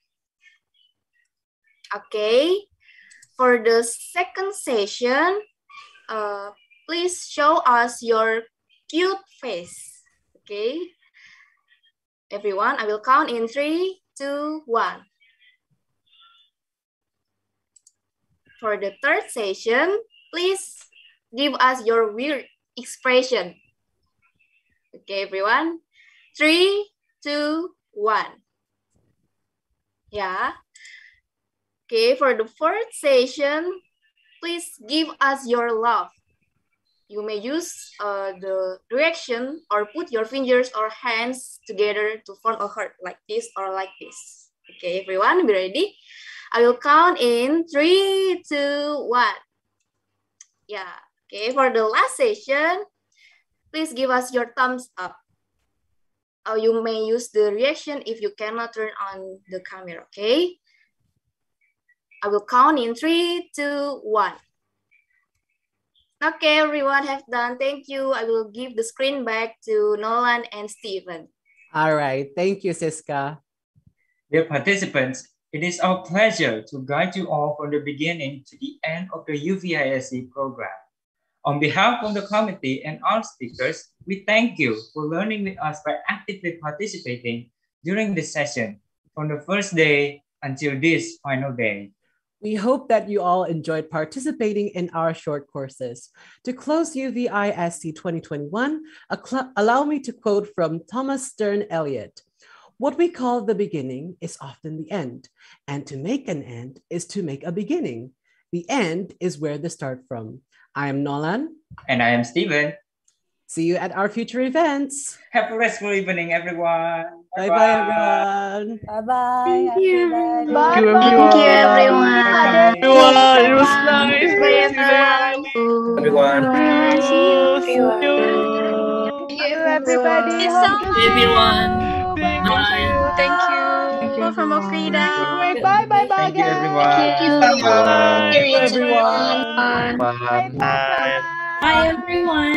Okay. For the second session, please show us your cute face. Okay. Everyone, I will count in 3, 2, 1. For the third session, please give us your weird expression. Okay, everyone. 3, 2, 1. Yeah. Okay, for the fourth session, please give us your love. You may use the reaction or put your fingers or hands together to form a heart like this or like this. Okay, everyone, be ready? I will count in 3, 2, 1. Yeah. Okay, for the last session, please give us your thumbs up. You may use the reaction if you cannot turn on the camera, okay? I will count in 3, 2, 1. Okay, everyone have done. Thank you. I will give the screen back to Nolan and Stephen. All right. Thank you, Siska. Dear participants, it is our pleasure to guide you all from the beginning to the end of the UVISC program. On behalf of the committee and our speakers, we thank you for learning with us by actively participating during this session from the first day until this final day. We hope that you all enjoyed participating in our short courses. To close UVISC 2021, allow me to quote from Thomas Stern Eliot. What we call the beginning is often the end, and to make an end is to make a beginning. The end is where the start from. I am Nolan. And I am Stephen. See you at our future events. Have a restful evening, everyone. Bye-bye, everyone. Bye-bye. Thank you. Bye. Thank you, everyone. Everyone, it was nice. Bye, everyone. Everyone. See you, everyone. See you, everybody. Hope to see everyone. you. Bye. Thank you. From Frida. Bye, bye, bye, Thank you, guys. everyone. Thank you. Bye, everyone. Bye, bye. Bye, everyone.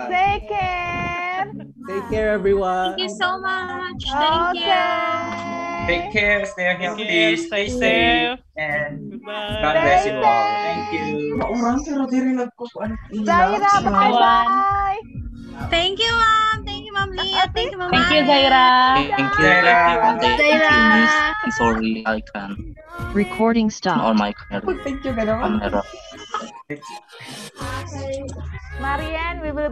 Take care. Take care, everyone. Thank you so much. Thank you. Take care, stay healthy, stay safe, and God bless you all. Thank you. Zaira, bye-bye. Thank you, Mom. Thank you, Mom Leah. Thank you, Mom. Thank you, Zaira. Thank you. Zaira. Sorry, I can. Recording stop. On my camera. Marianne, we will